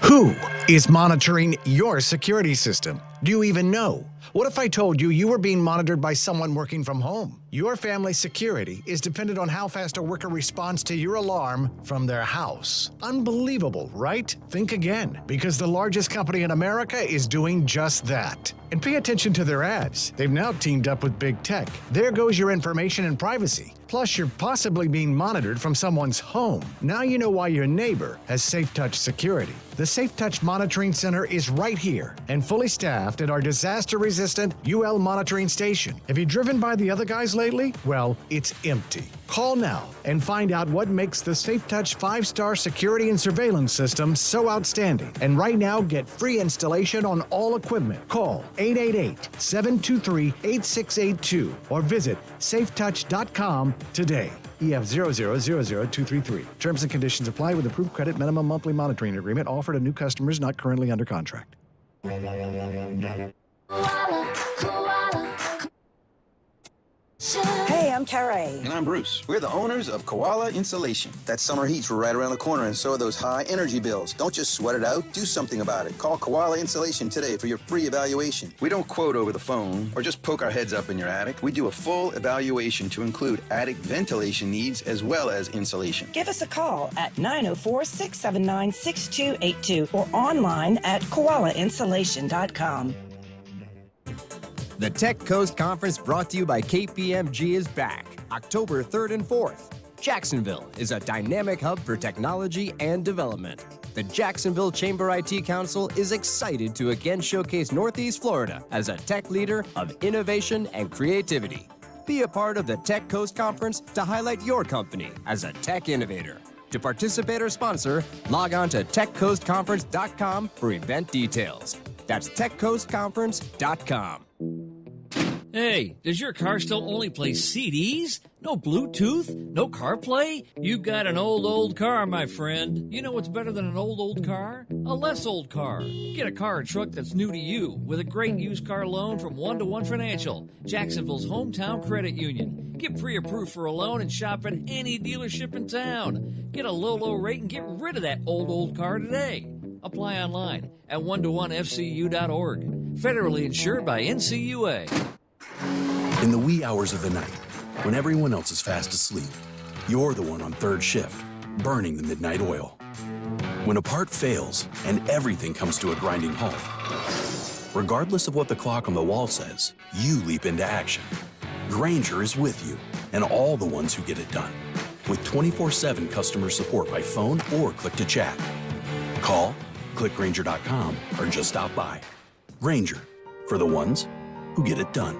Who is monitoring your security system? Do you even know? What if I told you you were being monitored by someone working from home? Your family's security is dependent on how fast a worker responds to your alarm from their house. Unbelievable, right? Think again, because the largest company in America is doing just that. And pay attention to their ads. They've now teamed up with big tech. There goes your information and privacy. Plus, you're possibly being monitored from someone's home. Now you know why your neighbor has SafeTouch Security. The SafeTouch Monitoring Center is right here and fully staffed at our disaster-resistant UL monitoring station. Have you driven by the other guys lately? Well, it's empty. Call now and find out what makes the SafeTouch 5-star security and surveillance system so outstanding. And right now, get free installation on all equipment. Call 888-723-8682 or visit safetouch.com today. EF 0000233. Terms and conditions apply with approved credit minimum monthly monitoring agreement offered to new customers not currently under contract. Hey, I'm Carrie. And I'm Bruce. We're the owners of Koala Insulation. That summer heat's right around the corner, and so are those high energy bills. Don't just sweat it out, do something about it. Call Koala Insulation today for your free evaluation. We don't quote over the phone or just poke our heads up in your attic. We do a full evaluation to include attic ventilation needs as well as insulation. Give us a call at 904-679-6282 or online at koalainsulation.com. The Tech Coast Conference brought to you by KPMG is back, October 3rd and 4th. Jacksonville is a dynamic hub for technology and development. The Jacksonville Chamber IT Council is excited to again showcase Northeast Florida as a tech leader of innovation and creativity. Be a part of the Tech Coast Conference to highlight your company as a tech innovator. To participate or sponsor, log on to techcoastconference.com for event details. That's techcoastconference.com. Hey, does your car still only play CDs? No Bluetooth? No CarPlay? You got an old car, my friend. You know what's better than an old car? A less old car. Get a car or truck that's new to you with a great used car loan from 1-to-1 Financial, Jacksonville's hometown credit union. Get pre-approved for a loan and shop at any dealership in town. Get a low rate and get rid of that old car today. Apply online at 1to1fcu.org. Federally insured by NCUA. In the wee hours of the night, when everyone else is fast asleep, you're the one on third shift, burning the midnight oil. When a part fails and everything comes to a grinding halt, regardless of what the clock on the wall says, you leap into action. Grainger is with you and all the ones who get it done. With 24/7 customer support by phone or click to chat. Call, click Grainger.com, or just stop by. Grainger, for the ones who get it done.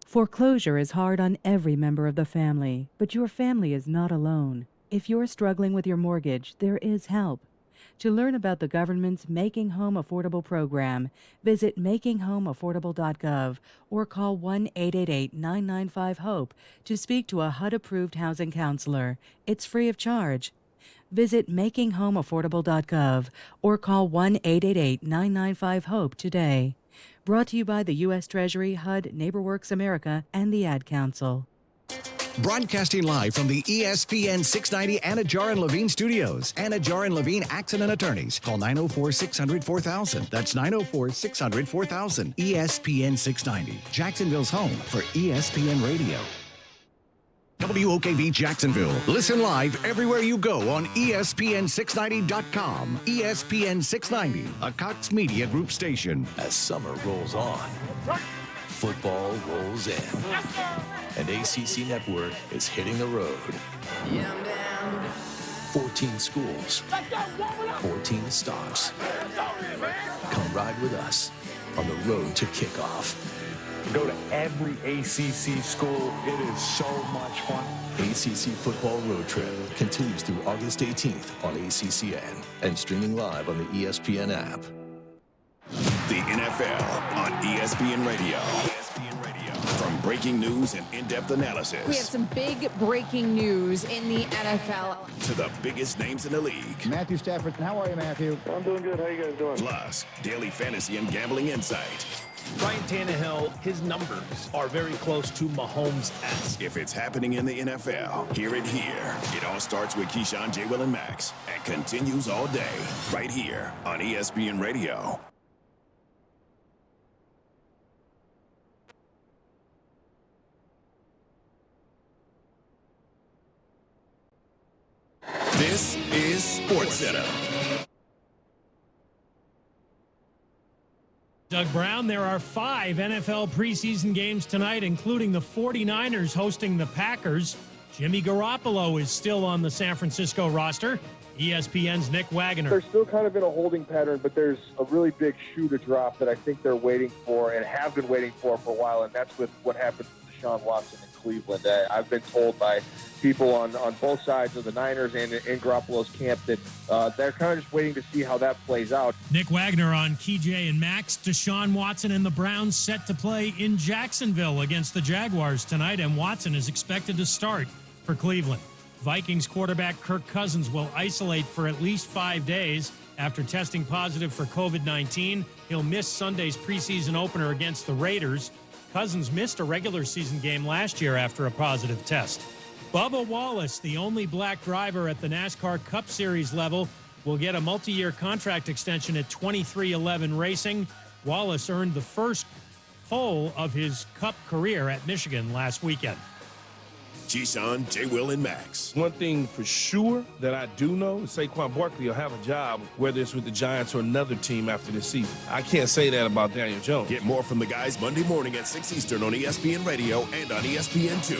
Foreclosure is hard on every member of the family, but your family is not alone. If you're struggling with your mortgage, there is help. To learn about the government's Making Home Affordable program, visit makinghomeaffordable.gov or call 1-888-995-HOPE to speak to a HUD-approved housing counselor. It's free of charge. Visit makinghomeaffordable.gov or call 1-888-995-HOPE today. Brought to you by the U.S. Treasury, HUD, NeighborWorks America, and the Ad Council. Broadcasting live from the ESPN 690 Anna Jar and Levine studios. Anna Jar and Levine Accident Attorneys. Call 904-600-4000. That's 904-600-4000. ESPN 690. Jacksonville's home for ESPN Radio. WOKV Jacksonville. Listen live everywhere you go on ESPN690.com. ESPN 690, a Cox Media Group station. As summer rolls on, football rolls in, and ACC Network is hitting the road. 14 schools, 14 stops. Come ride with us on the road to kickoff. Go to every ACC school. It is so much fun. ACC Football Road Trip continues through August 18th on ACCN and streaming live on the ESPN app. The NFL on ESPN Radio. From breaking news and in-depth analysis. We have some big breaking news in the NFL. To the biggest names in the league. Matthew Stafford, how are you, Matthew? I'm doing good. How you guys doing? Plus, daily fantasy and gambling insight. Ryan Tannehill, his numbers are very close to Mahomes-esque. If it's happening in the NFL, hear it here. It all starts with Keyshawn, J. Will, and Max and continues all day right here on ESPN Radio. This is SportsCenter. Doug Brown, there are 5 NFL preseason games tonight, including the 49ers hosting the Packers. Jimmy Garoppolo is still on the San Francisco roster. ESPN's Nick Wagoner. They're still kind of in a holding pattern, but there's a really big shoe to drop that I think they're waiting for and have been waiting for a while, and that's with what happened to Deshaun Watson in Cleveland. I've been told by people on both sides of the Niners and in Garoppolo's camp that they're kind of just waiting to see how that plays out. Nick Wagoner on KJ and Max. Deshaun Watson and the Browns set to play in Jacksonville against the Jaguars tonight, and Watson is expected to start for Cleveland. Vikings quarterback Kirk Cousins will isolate for at least 5 days after testing positive for COVID-19. He'll miss Sunday's preseason opener against the Raiders. Cousins missed a regular season game last year after a positive test. Bubba Wallace, the only black driver at the NASCAR Cup Series level, will get a multi-year contract extension at 23XI Racing. Wallace earned the first pole of his Cup career at Michigan last weekend. Keyshawn, J. Will, and Max. One thing for sure that I do know is Saquon Barkley will have a job, whether it's with the Giants or another team after this season. I can't say that about Daniel Jones. Get more from the guys Monday morning at 6 Eastern on ESPN Radio and on ESPN2.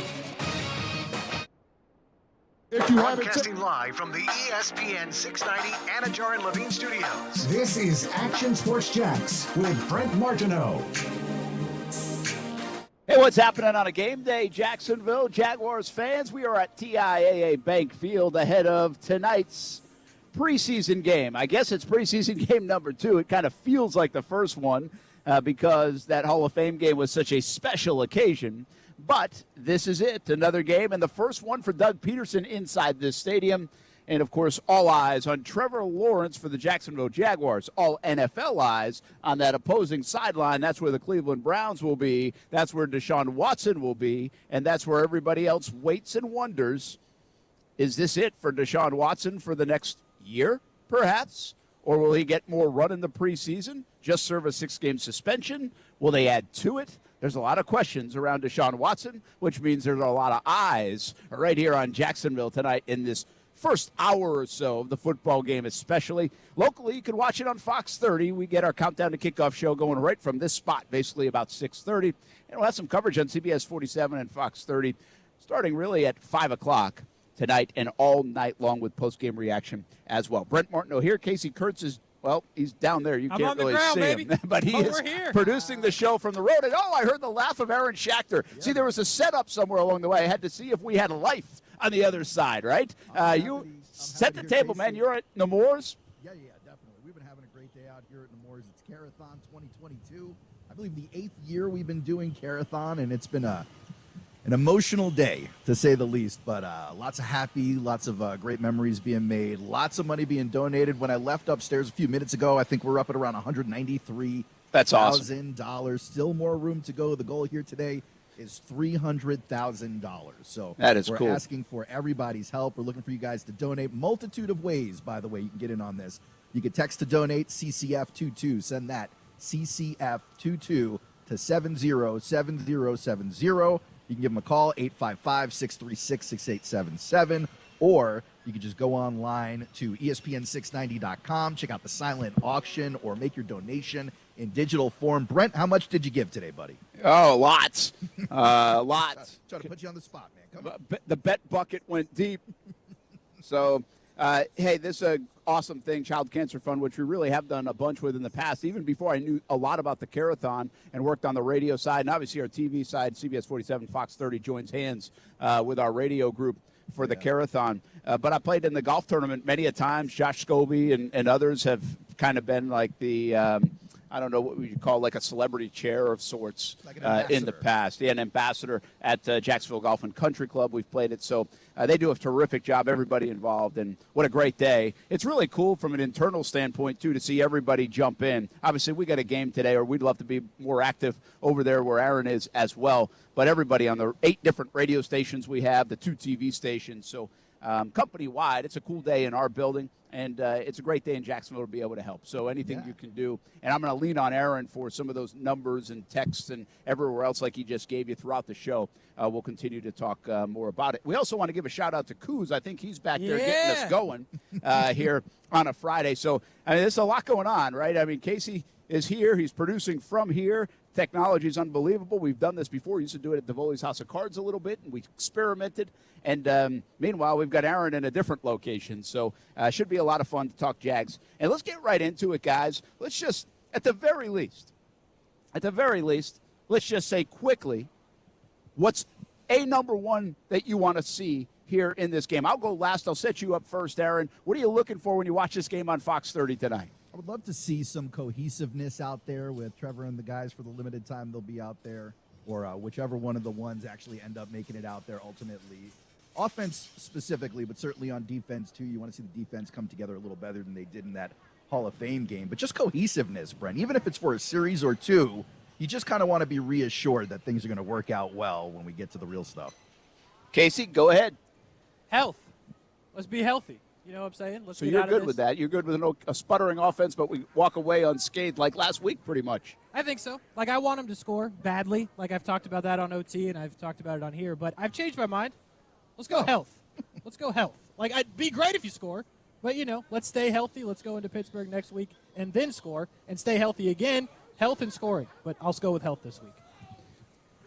Broadcasting live from the ESPN 690 Anajar and Levine studios. This is Action Sports Jacks with Brent Martineau. Hey, what's happening on a game day, Jacksonville Jaguars fans? We are at TIAA Bank Field ahead of tonight's preseason game. I guess it's preseason game number 2. It kind of feels like the first one because that Hall of Fame game was such a special occasion. But this is it, another game, and the first one for Doug Peterson inside this stadium. And, of course, all eyes on Trevor Lawrence for the Jacksonville Jaguars. All NFL eyes on that opposing sideline. That's where the Cleveland Browns will be. That's where Deshaun Watson will be. And that's where everybody else waits and wonders, is this it for Deshaun Watson for the next year, perhaps? Or will he get more run in the preseason, just serve a 6-game suspension? Will they add to it? There's a lot of questions around Deshaun Watson, which means there's a lot of eyes right here on Jacksonville tonight in this first hour or so of the football game, especially. Locally, you can watch it on Fox 30. We get our Countdown to Kickoff show going right from this spot, basically about 6:30. And we'll have some coverage on CBS 47 and Fox 30, starting really at 5 o'clock tonight and all night long with post-game reaction as well. Brent Martineau here. Casey Kurtz is, well, he's down there. You can't really see him. But he is producing the show from the road. And, I heard the laugh of Aaron Schachter. Yeah. See, there was a setup somewhere along the way. I had to see if we had a life on the other side, right? You set the table, man. You're at Nemours. Yeah, definitely. We've been having a great day out here at Nemours. It's Carathon 2022. I believe the 8th year we've been doing Carathon, and it's been an emotional day, to say the least. But lots of happy, lots of great memories being made, lots of money being donated. When I left upstairs a few minutes ago, I think we're up at around $193,000. That's awesome. Still more room to go. The goal here today is $300,000. So that is cool. We're asking for everybody's help. We're looking for you guys to donate. Multitude of ways, by the way, you can get in on this. You can text to donate CCF22. Send that CCF22 to 707070. You can give them a call, 855-636-6877. Or you can just go online to ESPN690.com, check out the silent auction, or make your donation in digital form. Brent, how much did you give today, buddy? Oh, lots. Lots. Trying to put you on the spot, man. Come on. The bet bucket went deep. So, hey, this is an awesome thing, Child Cancer Fund, which we really have done a bunch with in the past, even before I knew a lot about the Carathon and worked on the radio side. And obviously our TV side, CBS 47, Fox 30, joins hands with our radio group for the Carathon. But I played in the golf tournament many a times. Josh Scobie and others have kind of been like the I don't know what we call like a celebrity chair of sorts Like an in the past. Yeah, an ambassador at Jacksonville Golf and Country Club. We've played it. So they do a terrific job, everybody involved, and what a great day. It's really cool from an internal standpoint, too, to see everybody jump in. Obviously, we got a game today, or we'd love to be more active over there where Aaron is as well. But everybody on the 8 different radio stations we have, the 2 TV stations. So company-wide, it's a cool day in our building. And it's a great day in Jacksonville to be able to help. So anything you can do. And I'm going to lean on Aaron for some of those numbers and texts and everywhere else like he just gave you throughout the show. We'll continue to talk more about it. We also want to give a shout-out to Kuz. I think he's back there getting us going here on a Friday. So, I mean, there's a lot going on, right? I mean, Casey is here. He's producing from here. Technology is unbelievable. We've done this before. We used to do it at Davoli's House of Cards a little bit, and we experimented. And meanwhile, we've got Aaron in a different location. So it should be a lot of fun to talk Jags. And let's get right into it, guys. Let's just, at the very least, let's just say quickly, what's a number one that you want to see here in this game? I'll go last. I'll set you up first, Aaron. What are you looking for when you watch this game on Fox 30 tonight? I would love to see some cohesiveness out there with Trevor and the guys for the limited time they'll be out there, or whichever one of the ones actually end up making it out there ultimately. Offense specifically, but certainly on defense too. You want to see the defense come together a little better than they did in that Hall of Fame game. But just cohesiveness, Brent. Even if it's for a series or two, you just kind of want to be reassured that things are going to work out well when we get to the real stuff. Casey, go ahead. Health. Let's be healthy. You know what I'm saying? So you're good with that. You're good with a sputtering offense, but we walk away unscathed like last week pretty much. I think so. Like, I want them to score badly. Like, I've talked about that on OT, and I've talked about it on here. But I've changed my mind. Let's go health. Let's go health. Like, it'd be great if you score. But, you know, let's stay healthy. Let's go into Pittsburgh next week and then score and stay healthy again. Health and scoring. But I'll go with health this week.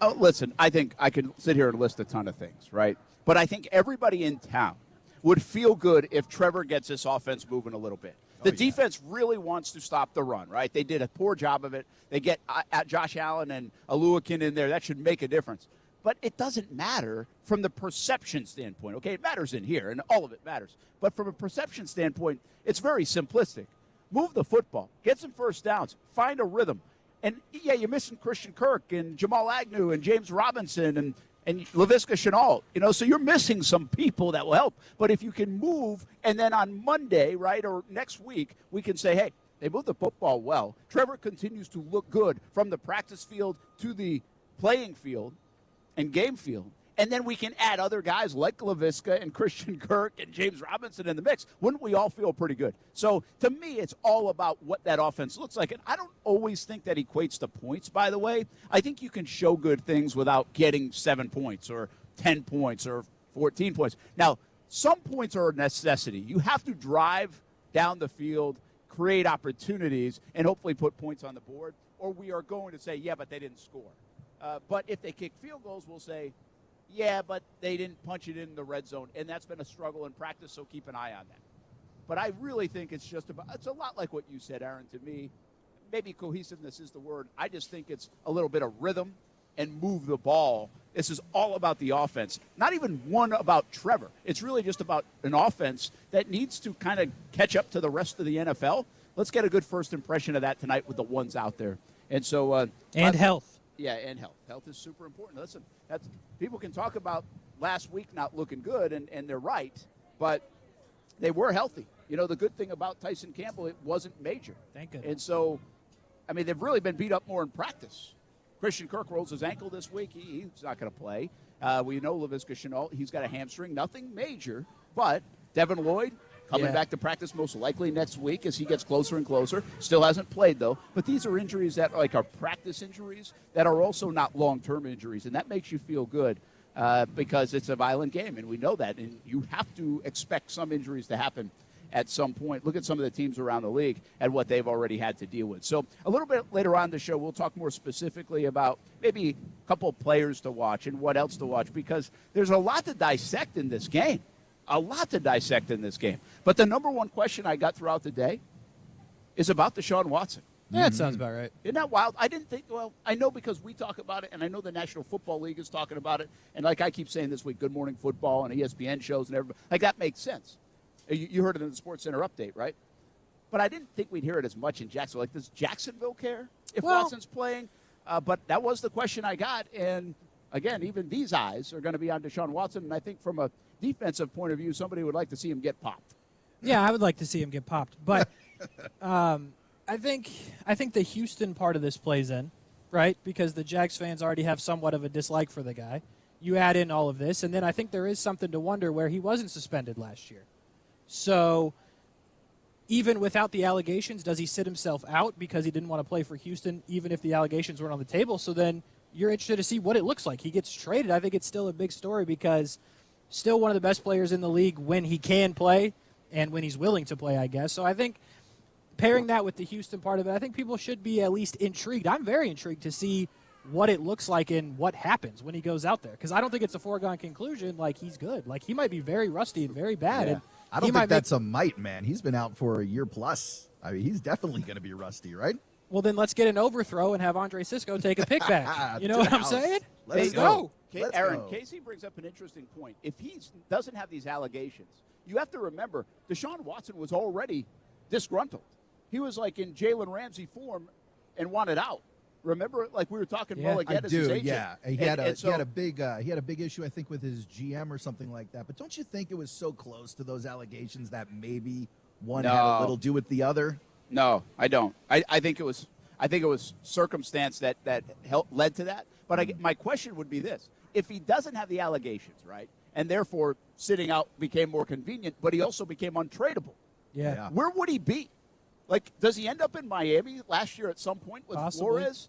Oh, listen, I think I could sit here and list a ton of things, right? But I think everybody in town would feel good if Trevor gets this offense moving a little bit. The defense really wants to stop the run, right? They did a poor job of it. They get Josh Allen and Aluakin in there. That should make a difference. But it doesn't matter from the perception standpoint, okay? It matters in here, and all of it matters. But from a perception standpoint, it's very simplistic. Move the football. Get some first downs. Find a rhythm. And, yeah, you're missing Christian Kirk and Jamal Agnew and James Robinson and Laviska Shenault, you know, so you're missing some people that will help. But if you can move, and then on Monday, right, or next week, we can say, hey, they moved the football well. Trevor continues to look good from the practice field to the playing field and game field. And then we can add other guys like Laviska and Christian Kirk and James Robinson in the mix. Wouldn't we all feel pretty good? So, to me, it's all about what that offense looks like. And I don't always think that equates to points, by the way. I think you can show good things without getting 7 points or 10 points or 14 points. Now, some points are a necessity. You have to drive down the field, create opportunities, and hopefully put points on the board. Or we are going to say, yeah, but they didn't score. But if they kick field goals, we'll say, yeah, but they didn't punch it in the red zone, and that's been a struggle in practice, so keep an eye on that. But I really think it's a lot like what you said, Aaron, to me. Maybe cohesiveness is the word. I just think it's a little bit of rhythm and move the ball. This is all about the offense. Not even one about Trevor. It's really just about an offense that needs to kind of catch up to the rest of the NFL. Let's get a good first impression of that tonight with the ones out there. And so and health. Yeah, and health. Health is super important. Listen, people can talk about last week not looking good, and they're right, but they were healthy. You know, the good thing about Tyson Campbell, it wasn't major. Thank goodness. And so, I mean, they've really been beat up more in practice. Christian Kirk rolls his ankle this week. He's not going to play. We know Laviska Shenault, he's got a hamstring. Nothing major, but Devin Lloyd, coming back to practice most likely next week as he gets closer and closer. Still hasn't played, though. But these are injuries that are practice injuries that are also not long-term injuries, and that makes you feel good because it's a violent game, and we know that. And you have to expect some injuries to happen at some point. Look at some of the teams around the league and what they've already had to deal with. So a little bit later on in the show, we'll talk more specifically about maybe a couple of players to watch and what else to watch, because there's a lot to dissect in this game. But the number one question I got throughout the day is about Deshaun Watson. Yeah, that sounds about right. Isn't that wild? I didn't think, well, I know because we talk about it, and I know the National Football League is talking about it, and like I keep saying this week, Good Morning Football and ESPN shows and everybody, like that makes sense. You heard it in the Sports Center update, right? but I didn't think we'd hear it as much in Jacksonville. Like, does Jacksonville care if Watson's playing? But that was the question I got. And, again, even these eyes are going to be on Deshaun Watson. And I think from a defensive point of view, somebody would like to see him get popped. Yeah, I would like to see him get popped. But I think the Houston part of this plays in, right? Because the Jags fans already have somewhat of a dislike for the guy. You add in all of this, and then I think there is something to wonder where he wasn't suspended last year. So even without the allegations, does he sit himself out because he didn't want to play for Houston, even if the allegations weren't on the table? So then you're interested to see what it looks like. He gets traded. I think it's still a big story because still one of the best players in the league when he can play and when he's willing to play, I guess. So I think pairing that with the Houston part of it, I think people should be at least intrigued. I'm very intrigued to see what it looks like and what happens when he goes out there. Because I don't think it's a foregone conclusion like he's good. Like, he might be very rusty and very bad. Yeah. And I don't think that's a might, man. He's been out for a year plus. I mean, he's definitely going to be rusty, right? Well, then let's get an overthrow and have Andre Cisco take a pick back. You know what I'm saying? Let's go. Aaron, Casey brings up an interesting point. If he doesn't have these allegations, you have to remember Deshaun Watson was already disgruntled. He was like in Jalen Ramsey form and wanted out. Remember, like we were talking, Mulligan as his agent. Yeah, he had a big issue, I think, with his GM or something like that. But don't you think it was so close to those allegations that maybe one had a little do with the other? No, I don't. I think it was circumstance that led to that. But my question would be this: if he doesn't have the allegations, right, and therefore sitting out became more convenient, but he also became untradeable. Yeah. Where would he be? Like, does he end up in Miami last year at some point with Flores?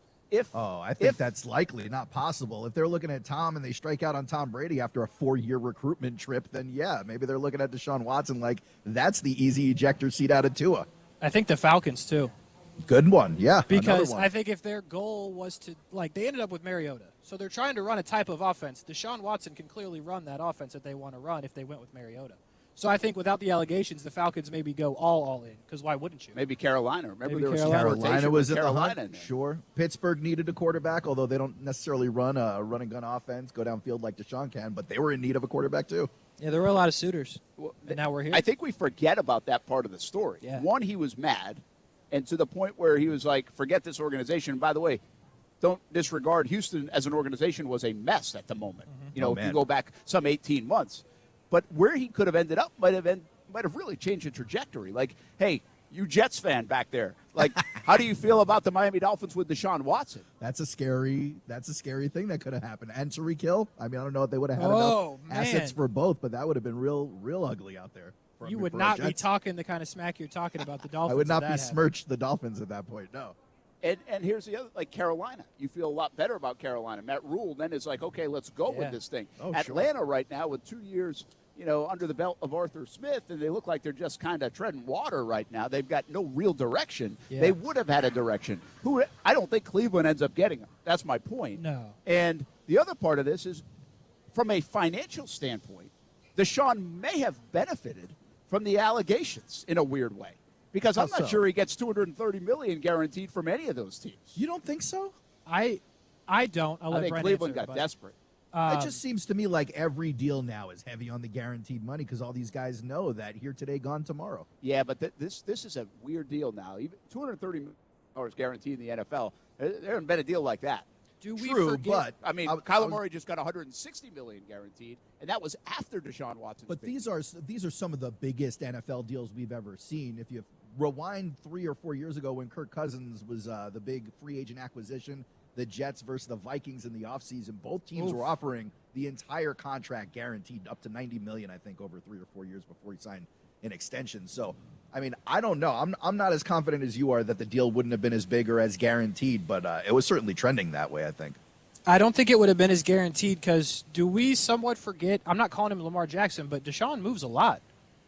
I think that's likely, not possible. If they're looking at Tom and they strike out on Tom Brady after a 4-year recruitment trip, then yeah, maybe they're looking at Deshaun Watson like that's the easy ejector seat out of Tua. I think the Falcons, too. Good one, yeah. Because I think if their goal was to, they ended up with Mariota. So they're trying to run a type of offense. Deshaun Watson can clearly run that offense that they want to run if they went with Mariota. So I think without the allegations, the Falcons maybe go all in, because why wouldn't you? Maybe Carolina. Remember, there was Carolina was in the hunt. in there. Sure. Pittsburgh needed a quarterback, although they don't necessarily run a run-and-gun offense, go downfield like Deshaun can, but they were in need of a quarterback too. Yeah, there were a lot of suitors, and now we're here. I think we forget about that part of the story. Yeah. One, he was mad, and to the point where he was like, forget this organization. And by the way, don't disregard Houston as an organization was a mess at the moment. Mm-hmm. If you go back some 18 months. But where he could have ended up might have really changed the trajectory. Like, hey, you Jets fan back there, like, how do you feel about the Miami Dolphins with Deshaun Watson? That's a scary thing that could have happened. And Tyreek Hill, I mean, I don't know if they would have had enough assets for both, but that would have been real ugly out there. You would not be talking the kind of smack you're talking about the Dolphins. I would not besmirch the Dolphins at that point, no. And here's the other, like Carolina. You feel a lot better about Carolina. Matt Rule then is like, okay, let's go with this thing. Atlanta right now with 2 years, under the belt of Arthur Smith, and they look like they're just kind of treading water right now. They've got no real direction. Yeah. They would have had a direction. I don't think Cleveland ends up getting them. That's my point. No. And the other part of this is, from a financial standpoint, Deshaun may have benefited from the allegations in a weird way. Because I'm not sure he gets $230 million guaranteed from any of those teams. You don't think so? I don't. I think Cleveland got desperate. It just seems to me like every deal now is heavy on the guaranteed money because all these guys know that here today, gone tomorrow. Yeah, but this is a weird deal now. Even $230 million guaranteed in the NFL. There hasn't been a deal like that. True, but I mean, Kyler Murray just got $160 million guaranteed, and that was after Deshaun Watson. But these are some of the biggest NFL deals we've ever seen. If you rewind 3 or 4 years ago when Kirk Cousins was the big free agent acquisition, the Jets versus the Vikings in the offseason, both teams were offering the entire contract guaranteed up to $90 million, I think, over 3 or 4 years before he signed an extension. So, I mean, I don't know. I'm not as confident as you are that the deal wouldn't have been as big or as guaranteed, but it was certainly trending that way, I think. I don't think it would have been as guaranteed because do we somewhat forget, I'm not calling him Lamar Jackson, but Deshaun moves a lot.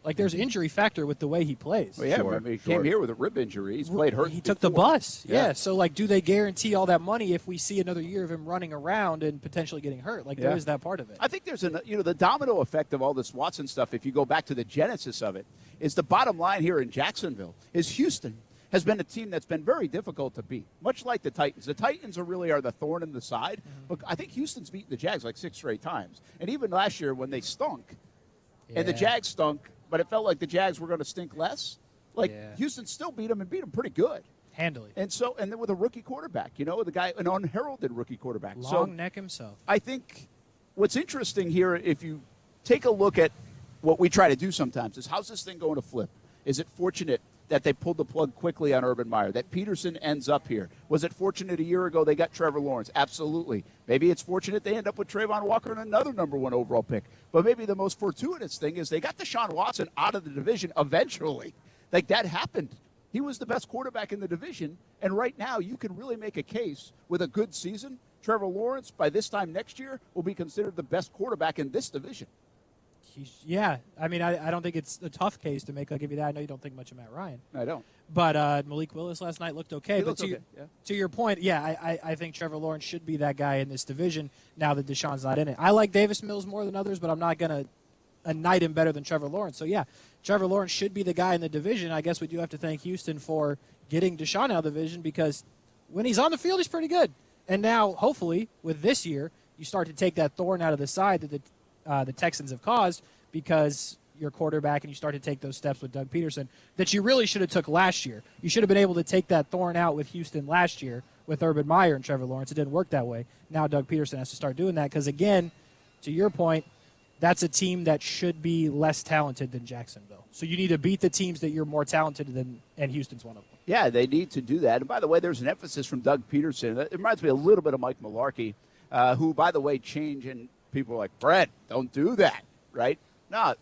Like, there's injury factor with the way he plays. Well, yeah, remember, he came here with a rib injury. He's played hurt. He took the bus. Yeah. So, like, do they guarantee all that money if we see another year of him running around and potentially getting hurt? Like, there is that part of it. I think there's the domino effect of all this Watson stuff, if you go back to the genesis of it, is the bottom line here in Jacksonville is Houston has been a team that's been very difficult to beat, much like the Titans. The Titans are the thorn in the side, but I think Houston's beaten the Jags like 6 straight times. And even last year when they stunk and the Jags stunk, but it felt like the Jags were going to stink less. Like, Houston still beat them and beat them pretty good. Handily. And then with a rookie quarterback, the guy, an unheralded rookie quarterback. Long neck himself. I think what's interesting here, if you take a look at what we try to do sometimes, is how's this thing going to flip? Is it fortunate that they pulled the plug quickly on Urban Meyer, that Peterson ends up here? Was it fortunate a year ago they got Trevor Lawrence? Absolutely. Maybe it's fortunate they end up with Trayvon Walker and another number 1 overall pick. But maybe the most fortuitous thing is they got Deshaun Watson out of the division eventually. Like, that happened. He was the best quarterback in the division, and right now you can really make a case with a good season. Trevor Lawrence, by this time next year, will be considered the best quarterback in this division. Yeah, I mean, I don't think it's a tough case to make. I'll give you that. I know you don't think much of Matt Ryan. I don't. But Malik Willis last night looked okay. To your point, I think Trevor Lawrence should be that guy in this division now that Deshaun's not in it. I like Davis Mills more than others, but I'm not going to knight him better than Trevor Lawrence. So, yeah, Trevor Lawrence should be the guy in the division. I guess we do have to thank Houston for getting Deshaun out of the division because when he's on the field, he's pretty good. And now, hopefully, with this year, you start to take that thorn out of the side that the Texans have caused because your quarterback and you start to take those steps with Doug Peterson that you really should have took last year. You should have been able to take that thorn out with Houston last year with Urban Meyer and Trevor Lawrence. It didn't work that way. Now Doug Peterson has to start doing that because, again, to your point, that's a team that should be less talented than Jacksonville. So you need to beat the teams that you're more talented than, and Houston's one of them. Yeah, they need to do that. And by the way, there's an emphasis from Doug Peterson. It reminds me a little bit of Mike Mularkey, who, by the way, and people are like, Brett, don't do that, right? No,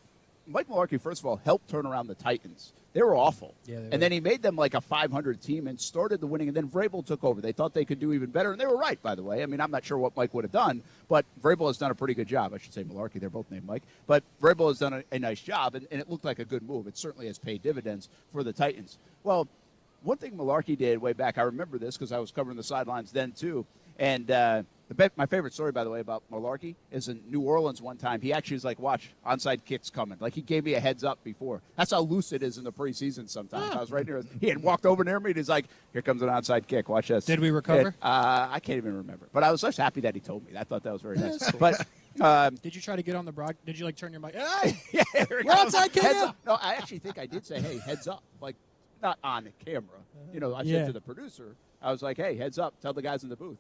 Mike Mularkey, first of all, helped turn around the Titans. They were awful. Yeah, and then he made them like a 500 team and started the winning, and then Vrabel took over. They thought they could do even better, and they were right, by the way. I mean, I'm not sure what Mike would have done, but Vrabel has done a pretty good job. I should say Mularkey. They're both named Mike. But Vrabel has done a nice job, and it looked like a good move. It certainly has paid dividends for the Titans. Well, one thing Mularkey did way back, I remember this because I was covering the sidelines then too, and my favorite story, by the way, about Mularkey is in New Orleans one time. He actually was like, watch, onside kick's coming. Like, he gave me a heads up before. That's how loose it is in the preseason sometimes. I was right near. He had walked over near me, and he's like, here comes an onside kick. Watch this. Did we recover? I can't even remember. But I was just happy that he told me. I thought that was very nice. Cool. But did you try to get on the broad? Did you, like, turn your mic? Hey! Yeah, we're onside kick! No, I actually think I did say, hey, heads up. Like, not on the camera. I said to the producer, I was like, hey, heads up. Tell the guys in the booth.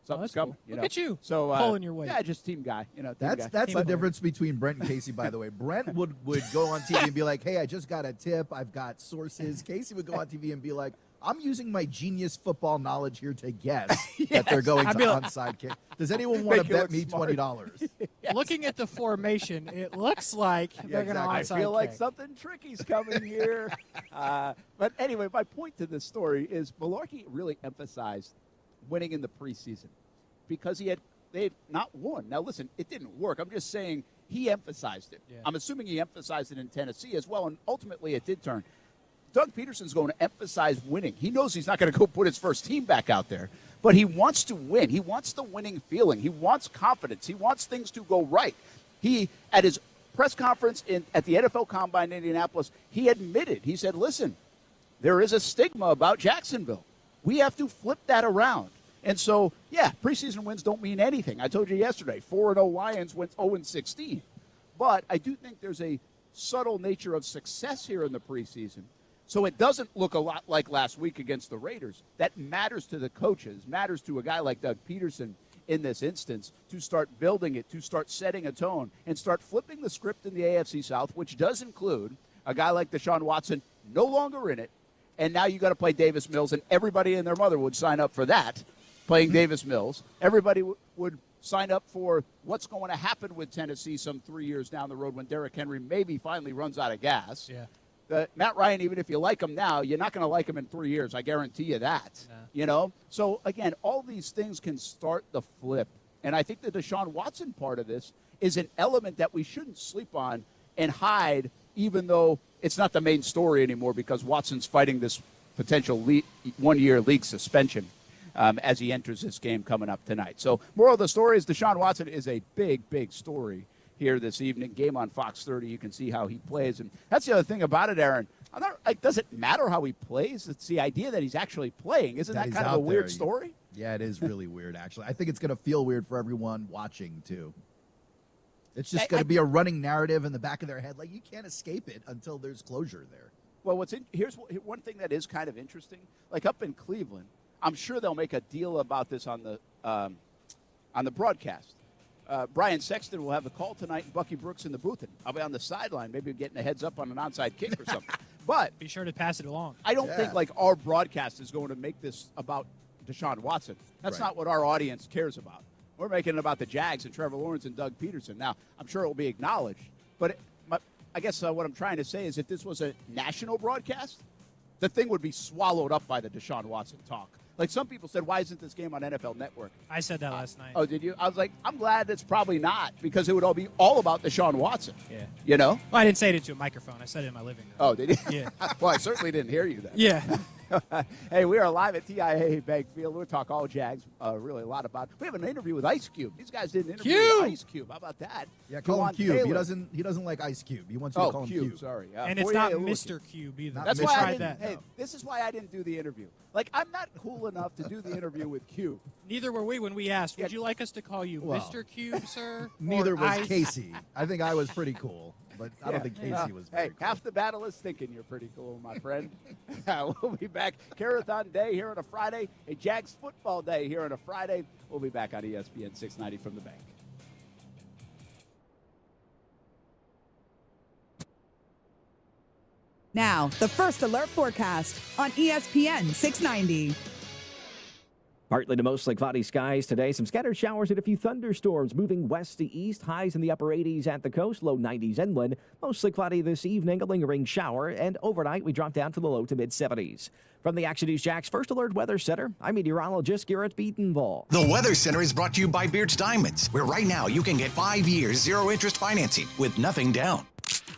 Something's coming. Cool. Look at you. So, pulling your weight. Yeah, just team guy. That's the difference between Brent and Casey, by the way. Brent would go on TV and be like, hey, I just got a tip. I've got sources. Casey would go on TV and be like, I'm using my genius football knowledge here to guess that they're going to onside kick. Does anyone want to bet me $20? Yes. Looking at the formation, it looks like they're going to onside kick. I feel like something tricky's coming here. But anyway, my point to this story is Mularkey really emphasized winning in the preseason because they had not won. Now, listen, it didn't work. I'm just saying he emphasized it. Yeah. I'm assuming he emphasized it in Tennessee as well, and ultimately it did turn. Doug Peterson's going to emphasize winning. He knows he's not going to go put his first team back out there, but he wants to win. He wants the winning feeling. He wants confidence. He wants things to go right. He, at his press conference at the NFL Combine in Indianapolis, he admitted, he said, listen, there is a stigma about Jacksonville. We have to flip that around. And so, yeah, preseason wins don't mean anything. I told you yesterday, 4-0 Lions went 0-16. But I do think there's a subtle nature of success here in the preseason. So it doesn't look a lot like last week against the Raiders. That matters to the coaches, matters to a guy like Doug Peterson in this instance to start building it, to start setting a tone, and start flipping the script in the AFC South, which does include a guy like Deshaun Watson no longer in it. And now you got to play Davis Mills, and everybody and their mother would sign up for that, playing Davis Mills. Everybody would sign up for what's going to happen with Tennessee some 3 years down the road when Derrick Henry maybe finally runs out of gas. Yeah. Matt Ryan, even if you like him now, you're not going to like him in 3 years. I guarantee you that. So, again, all these things can start the flip. And I think the Deshaun Watson part of this is an element that we shouldn't sleep on and hide, even though it's not the main story anymore because Watson's fighting this potential one-year league suspension as he enters this game coming up tonight. So moral of the story is Deshaun Watson is a big, big story here this evening. Game on Fox 30. You can see how he plays. And that's the other thing about it, Aaron. Does it matter how he plays? It's the idea that he's actually playing. Isn't that kind of a weird story? Yeah, it is really weird, actually. I think it's going to feel weird for everyone watching, too. It's just going to be a running narrative in the back of their head. Like, you can't escape it until there's closure there. Well, here's one thing that is kind of interesting. Like up in Cleveland, I'm sure they'll make a deal about this on the broadcast. Brian Sexton will have the call tonight, and Bucky Brooks in the booth. And I'll be on the sideline, maybe getting a heads up on an onside kick or something. But be sure to pass it along. I don't think like our broadcast is going to make this about Deshaun Watson. That's not what our audience cares about. We're making it about the Jags and Trevor Lawrence and Doug Peterson. Now, I'm sure it will be acknowledged, but I guess what I'm trying to say is if this was a national broadcast, the thing would be swallowed up by the Deshaun Watson talk. Like some people said, why isn't this game on NFL Network? I said that last night. Oh, did you? I was like, I'm glad it's probably not because it would all be all about Deshaun Watson. Yeah. You know? Well, I didn't say it into a microphone. I said it in my living room. Oh, did you? Yeah. Well, I certainly didn't hear you then. Yeah. Hey, we are live at TIAA Bank Field. We'll talk all Jags, really a lot about. We have an interview with Ice Cube. These guys did an interview with Ice Cube. How about that? Yeah, call him Cube. Taylor. He doesn't like Ice Cube. He wants you to call him Cube. Sorry. And it's not Mr. Cube either. That's why I didn't. Hey, this is why I didn't do the interview. Like, I'm not cool enough to do the interview with Cube. Neither were we when we asked, would you like us to call you Mr. Cube, sir? Neither or was Ice? Casey. I think I was pretty cool, but I don't think Casey was very cool. Half the battle is thinking you're pretty cool, my friend. We'll be back. Carathon Day here on a Friday. A Jags football day here on a Friday. We'll be back on ESPN 690 from the bank. Now, the First Alert forecast on ESPN 690. Partly to mostly cloudy skies today. Some scattered showers and a few thunderstorms moving west to east. Highs in the upper 80s at the coast, low 90s inland. Mostly cloudy this evening, a lingering shower. And overnight, we drop down to the low to mid 70s. From the Action News Jax First Alert Weather Center, I'm meteorologist Garrett Beatonball. The Weather Center is brought to you by Beards Diamonds, where right now you can get 5 years, 0 interest financing with nothing down.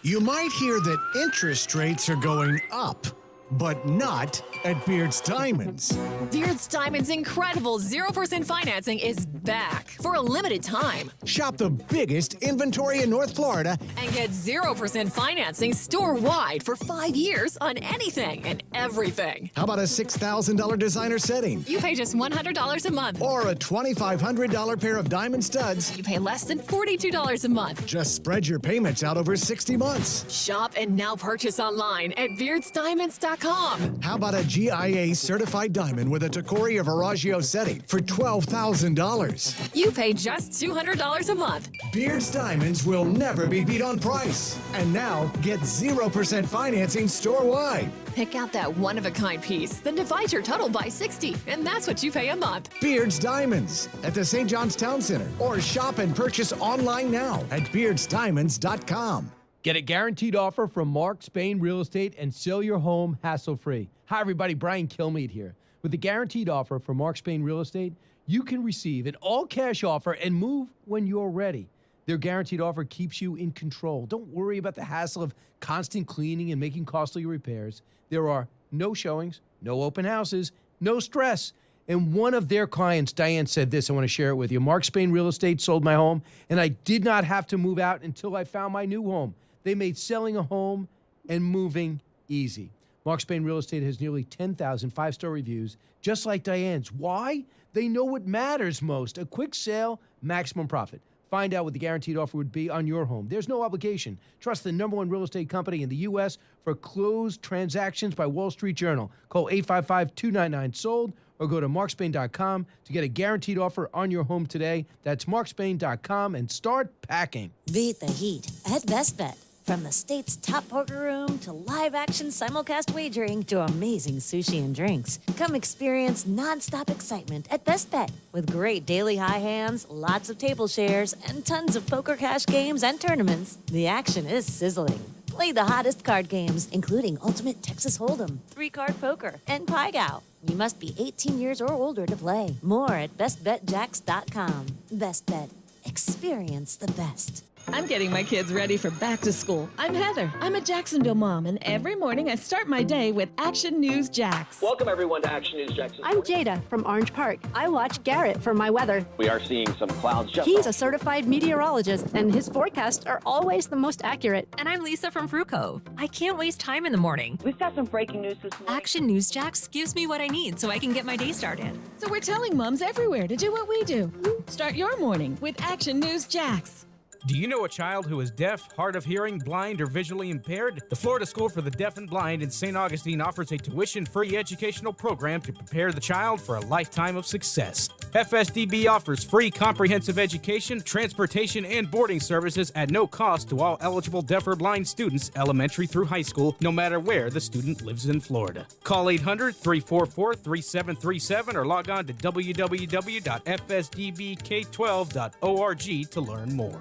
You might hear that interest rates are going up, but not at Beards Diamonds. Beards Diamonds' incredible 0% financing is back for a limited time. Shop the biggest inventory in North Florida and get 0% financing store-wide for 5 years on anything and everything. How about a $6,000 designer setting? You pay just $100 a month. Or a $2,500 pair of diamond studs. You pay less than $42 a month. Just spread your payments out over 60 months. Shop and now purchase online at beardsdiamonds.com. How about a GIA certified diamond with a Tacori or Veragio setting for $12,000? You pay just $200 a month. Beards Diamonds will never be beat on price. And now get 0% financing store-wide. Pick out that one-of-a-kind piece, then divide your total by 60, and that's what you pay a month. Beards Diamonds at the St. John's Town Center. Or shop and purchase online now at beardsdiamonds.com. Get a guaranteed offer from Mark Spain Real Estate and sell your home hassle-free. Hi, everybody. Brian Kilmeade here. With a guaranteed offer from Mark Spain Real Estate, you can receive an all-cash offer and move when you're ready. Their guaranteed offer keeps you in control. Don't worry about the hassle of constant cleaning and making costly repairs. There are no showings, no open houses, no stress. And one of their clients, Diane, said this. I want to share it with you. Mark Spain Real Estate sold my home, and I did not have to move out until I found my new home. They made selling a home and moving easy. Mark Spain Real Estate has nearly 10,000 five-star reviews, just like Diane's. Why? They know what matters most. A quick sale, maximum profit. Find out what the guaranteed offer would be on your home. There's no obligation. Trust the #1 real estate company in the U.S. for closed transactions by Wall Street Journal. Call 855-299-SOLD or go to markspain.com to get a guaranteed offer on your home today. That's markspain.com and start packing. Beat the heat at Best Bet. From the state's top poker room to live-action simulcast wagering to amazing sushi and drinks. Come experience nonstop excitement at Best Bet with great daily high hands, lots of table shares, and tons of poker cash games and tournaments. The action is sizzling. Play the hottest card games, including Ultimate Texas Hold'em, 3-card poker, and Pai Gow. You must be 18 years or older to play. More at bestbetjax.com. Best Bet. Experience the best. I'm getting my kids ready for back to school. I'm Heather. I'm a Jacksonville mom, and every morning I start my day with Action News Jax. Welcome, everyone, to Action News Jax. I'm Jada from Orange Park. I watch Garrett for my weather. We are seeing some clouds. He's a certified meteorologist, and his forecasts are always the most accurate. And I'm Lisa from Fruit Cove. I can't waste time in the morning. We've got some breaking news this morning. Action News Jax gives me what I need so I can get my day started. So we're telling moms everywhere to do what we do. Start your morning with Action News Jax. Do you know a child who is deaf, hard of hearing, blind, or visually impaired? The Florida School for the Deaf and Blind in St. Augustine offers a tuition-free educational program to prepare the child for a lifetime of success. FSDB offers free comprehensive education, transportation, and boarding services at no cost to all eligible deaf or blind students, elementary through high school, no matter where the student lives in Florida. Call 800-344-3737 or log on to www.fsdbk12.org to learn more.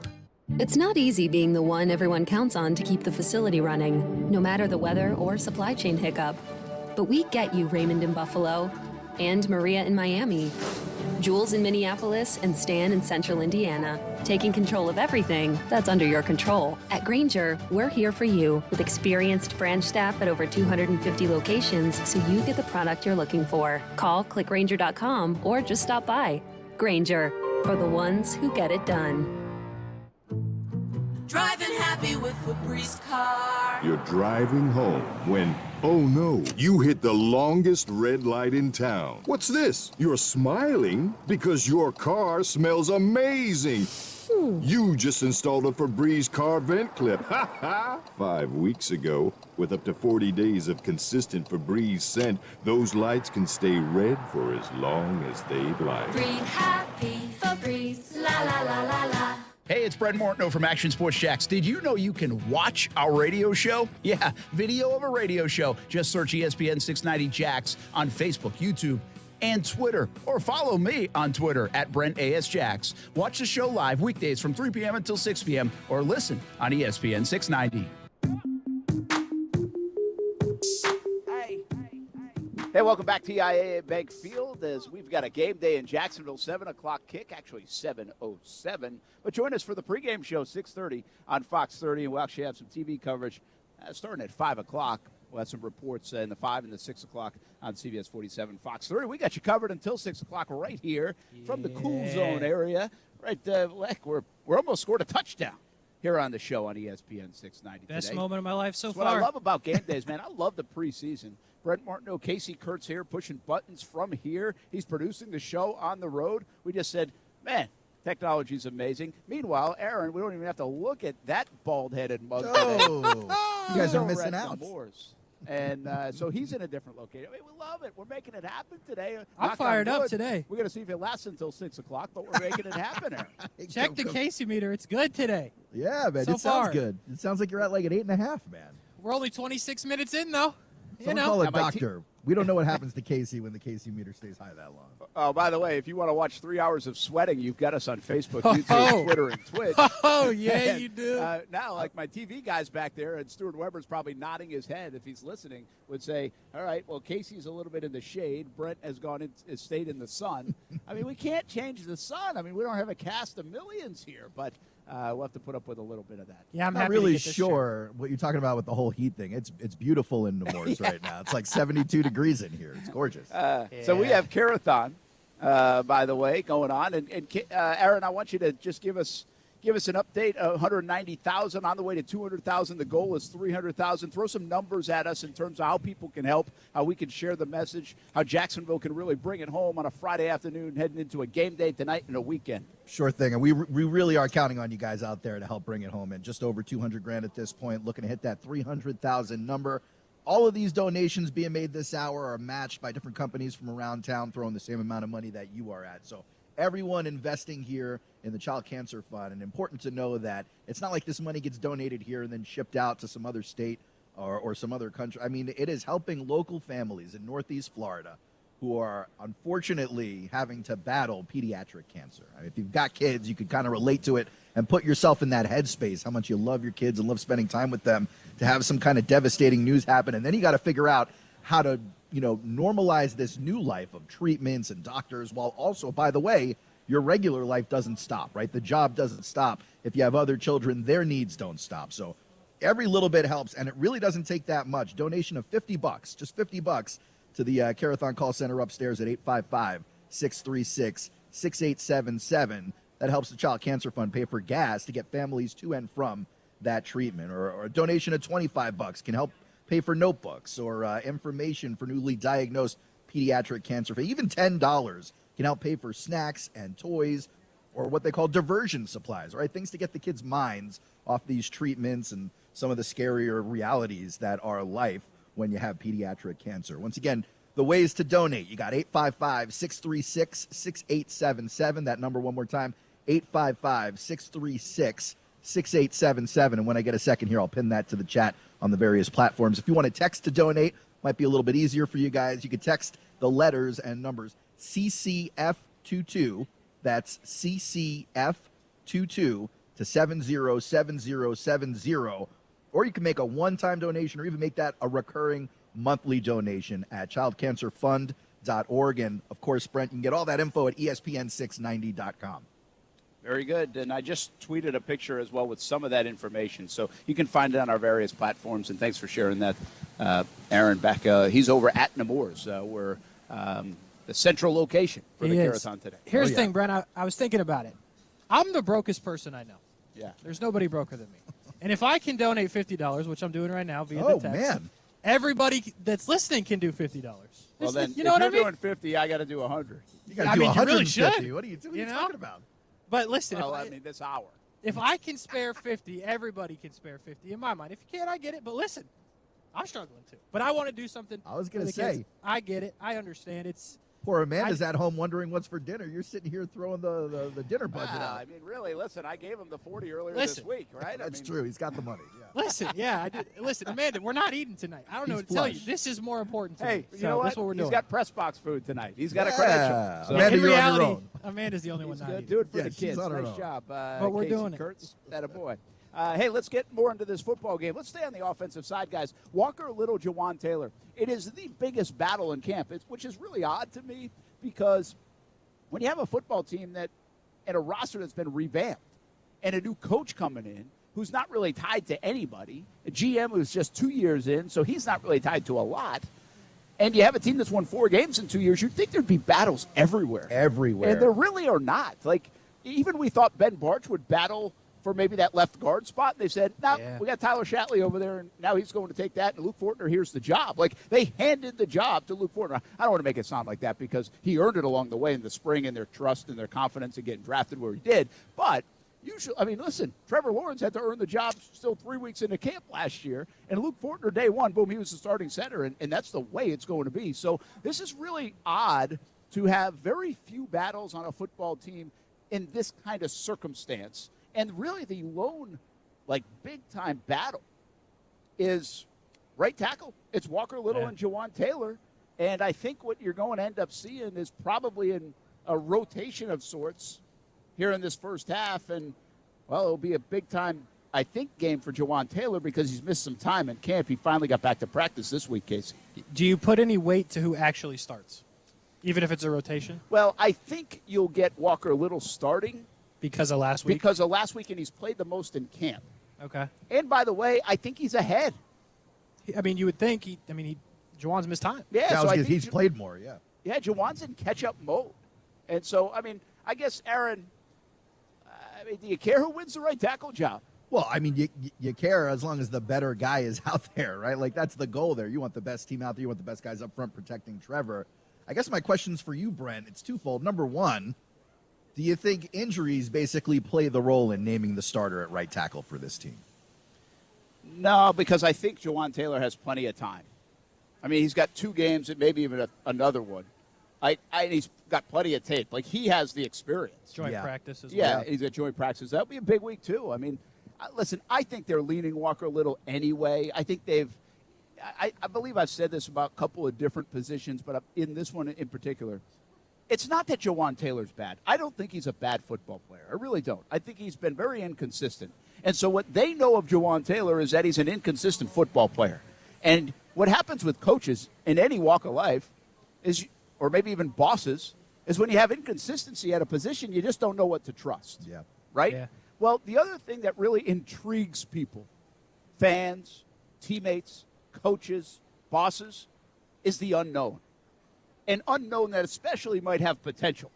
It's not easy being the one everyone counts on to keep the facility running, no matter the weather or supply chain hiccup. But we get you, Raymond in Buffalo, and Maria in Miami, Jules in Minneapolis, and Stan in Central Indiana, taking control of everything that's under your control. At Grainger, we're here for you with experienced branch staff at over 250 locations so you get the product you're looking for. Call clickgrainger.com or just stop by. Grainger, for the ones who get it done. Driving happy with Febreze car. You're driving home when, oh no, you hit the longest red light in town. What's this? You're smiling because your car smells amazing. You just installed a Febreze car vent clip. Ha ha! 5 weeks ago, with up to 40 days of consistent Febreze scent, those lights can stay red for as long as they'd like. Breathe happy Febreze. La la la la la. Hey, it's Brett Mortno from Action Sports Jacks. Did you know you can watch our radio show? Yeah, video of a radio show. Just search ESPN 690 Jacks on Facebook, YouTube, and Twitter. Or follow me on Twitter at Brent A.S. Jacks. Watch the show live weekdays from 3 p.m. until 6 p.m. or listen on ESPN 690. Hey, welcome back to TIAA Bank Field as we've got a game day in Jacksonville, 7 o'clock kick, actually 7:07. But join us for the pregame show, 6:30 on Fox 30, and we'll actually have some TV coverage starting at 5 o'clock. We'll have some reports in the 5 and the 6 o'clock on CBS 47, Fox 30. We got you covered until 6 o'clock right here from the Cool Zone area. Right, we're almost scored a touchdown here on the show on ESPN 690 Best today. moment of my life so far. What I love about game days, man, I love the preseason. Brent Martineau, Casey Kurtz here, pushing buttons from here. He's producing the show on the road. We just said, man, technology's amazing. Meanwhile, Aaron, we don't even have to look at that bald-headed mug today. You guys are missing out. And so he's in a different location. I mean, we love it. We're making it happen today. I'm fired up today. We're going to see if it lasts until 6 o'clock, but we're making it happen, Aaron. Check the Casey meter. It's good today. Yeah, man. So It sounds far. good. It sounds like you're at like an 8.5, man. We're only 26 minutes in, though. Someone call a doctor. We don't know what happens to Casey when the Casey meter stays high that long. Oh, by the way, if you want to watch 3 hours of sweating, you've got us on Facebook, YouTube, Twitter, and Twitch. Oh, yeah, And, you do. Now, like my TV guy's back there, and Stuart Weber's probably nodding his head if he's listening, would say, all right, well, Casey's a little bit in the shade. Brent has stayed in the sun. I mean, we can't change the sun. I mean, we don't have a cast of millions here, but we'll have to put up with a little bit of that. Yeah, I'm not happy to really get this sure what you're talking about with the whole heat thing. It's beautiful in Nemours right now. It's like 72 degrees in here. It's gorgeous. So we have Carathon, by the way, going on. And Aaron, I want you to just give us an update. 190,000 on the way to 200,000. The goal is 300,000. Throw some numbers at us in terms of how people can help, how we can share the message, how Jacksonville can really bring it home on a Friday afternoon, heading into a game day tonight and a weekend. Sure thing. And we really are counting on you guys out there to help bring it home. And just over 200 grand at this point, looking to hit that 300,000 number. All of these donations being made this hour are matched by different companies from around town, throwing the same amount of money that you are at. So everyone investing here in the Child Cancer Fund. And important to know that it's not like this money gets donated here and then shipped out to some other state or some other country. I mean, it is helping local families in Northeast Florida who are unfortunately having to battle pediatric cancer. I mean, if you've got kids, you could kind of relate to it and put yourself in that headspace, how much you love your kids and love spending time with them, to have some kind of devastating news happen. And then you got to figure out how to, normalize this new life of treatments and doctors, while also, by the way, your regular life doesn't stop, right? The job doesn't stop. If you have other children, their needs don't stop. So every little bit helps, and it really doesn't take that much. Donation of $50, just $50 to the Carathon call center upstairs at 855-636-6877. That helps the Child Cancer Fund pay for gas to get families to and from that treatment. Or a donation of $25 can help pay for notebooks or information for newly diagnosed pediatric cancer. Even $10 can help pay for snacks and toys or what they call diversion supplies, right? Things to get the kids' minds off these treatments and some of the scarier realities that are life when you have pediatric cancer. Once again, the ways to donate. You got 855-636-6877. That number one more time, 855-636-6877. And when I get a second here, I'll pin that to the chat on the various platforms. If you want to text to donate, might be a little bit easier for you guys. You could text the letters and numbers CCF22. That's CCF22 to 707070. Or you can make a one-time donation or even make that a recurring monthly donation at childcancerfund.org. And, of course, Brent, you can get all that info at ESPN690.com. Very good. And I just tweeted a picture as well with some of that information. So you can find it on our various platforms. And thanks for sharing that, Aaron. Back, he's over at Nemours. We're the central location for the Carathon today. Here's the thing, Brent. I was thinking about it. I'm the brokest person I know. Yeah. There's nobody broker than me. And if I can donate $50, which I'm doing right now via the text, everybody that's listening can do $50. Well, then, you know what I mean? You're doing 50, I got to do 100. You got to do 150. You really should. What are you talking about? But listen, well, I mean, this hour. If I can spare 50, everybody can spare 50 in my mind. If you can't, I get it. But listen, I'm struggling too. But I want to do something. I was going to kids. say. I get it. I understand. Poor Amanda's at home wondering what's for dinner. You're sitting here throwing the dinner budget out. I mean, really, listen, I gave him the 40 earlier this week, right? That's true. He's got the money. Yeah. Listen, I did. Listen, Amanda, we're not eating tonight. I don't know what to tell you. This is more important to me. You know what? That's what we're doing. He's got press box food tonight. He's got a credential. So Amanda, in you're reality, on your own. Amanda's the only one not eating. Do it for the she's kids. on her Nice own. job. But we're Casey doing it. Kurtz, that a boy. Hey, let's get more into this football game. Let's stay on the offensive side, guys. Walker Little, Jawan Taylor. It is the biggest battle in camp, which is really odd to me because when you have a football team and a roster that's been revamped and a new coach coming in who's not really tied to anybody, a GM who's just 2 years in, so he's not really tied to a lot, and you have a team that's won 4 games in 2 years, you'd think thered be battles everywhere. Everywhere. And there really are not. Like, even we thought Ben Barch would battle for maybe that left guard spot. And they said, no, we got Tyler Shatley over there, and now he's going to take that, and Luke Fortner, here's the job. Like, they handed the job to Luke Fortner. I don't want to make it sound like that because he earned it along the way in the spring and their trust and their confidence in getting drafted where he did. But usually, I mean, listen, Trevor Lawrence had to earn the job still 3 weeks into camp last year, and Luke Fortner, day one, boom, he was the starting center, and that's the way it's going to be. So this is really odd to have very few battles on a football team in this kind of circumstance. And really the lone, big-time battle is right tackle. It's Walker Little and Jawan Taylor. And I think what you're going to end up seeing is probably in a rotation of sorts here in this first half. And, well, it'll be a big-time, I think, game for Jawan Taylor because he's missed some time in camp. He finally got back to practice this week, Casey. Do you put any weight to who actually starts, even if it's a rotation? Well, I think you'll get Walker Little starting. Because of last week? Because of last week, and he's played the most in camp. Okay. And, by the way, I think he's ahead. I mean, you would think, Jawan's missed time. Yeah, so he's played more, yeah. Yeah, Jawan's in catch-up mode. And so, I mean, I guess, Aaron, do you care who wins the right tackle job? Well, I mean, you care as long as the better guy is out there, right? Like, that's the goal there. You want the best team out there. You want the best guys up front protecting Trevor. I guess my question's for you, Brent. It's twofold. Number one, do you think injuries basically play the role in naming the starter at right tackle for this team? No, because I think Jawan Taylor has plenty of time. I mean, he's got 2 games and maybe even another one. He's got plenty of tape. Like, he has the experience. Joint practice as well. Yeah, he's at joint practice. That'll be a big week, too. I mean, listen, I think they're leaning Walker Little anyway. I think I believe I've said this about a couple of different positions, but in this one in particular, it's not that Jawan Taylor's bad. I don't think he's a bad football player. I really don't. I think he's been very inconsistent. And so what they know of Jawan Taylor is that he's an inconsistent football player. And what happens with coaches in any walk of life is, or maybe even bosses, is when you have inconsistency at a position, you just don't know what to trust. Yeah. Right? Yeah. Well, the other thing that really intrigues people, fans, teammates, coaches, bosses, is the unknown. An unknown that especially might have potential.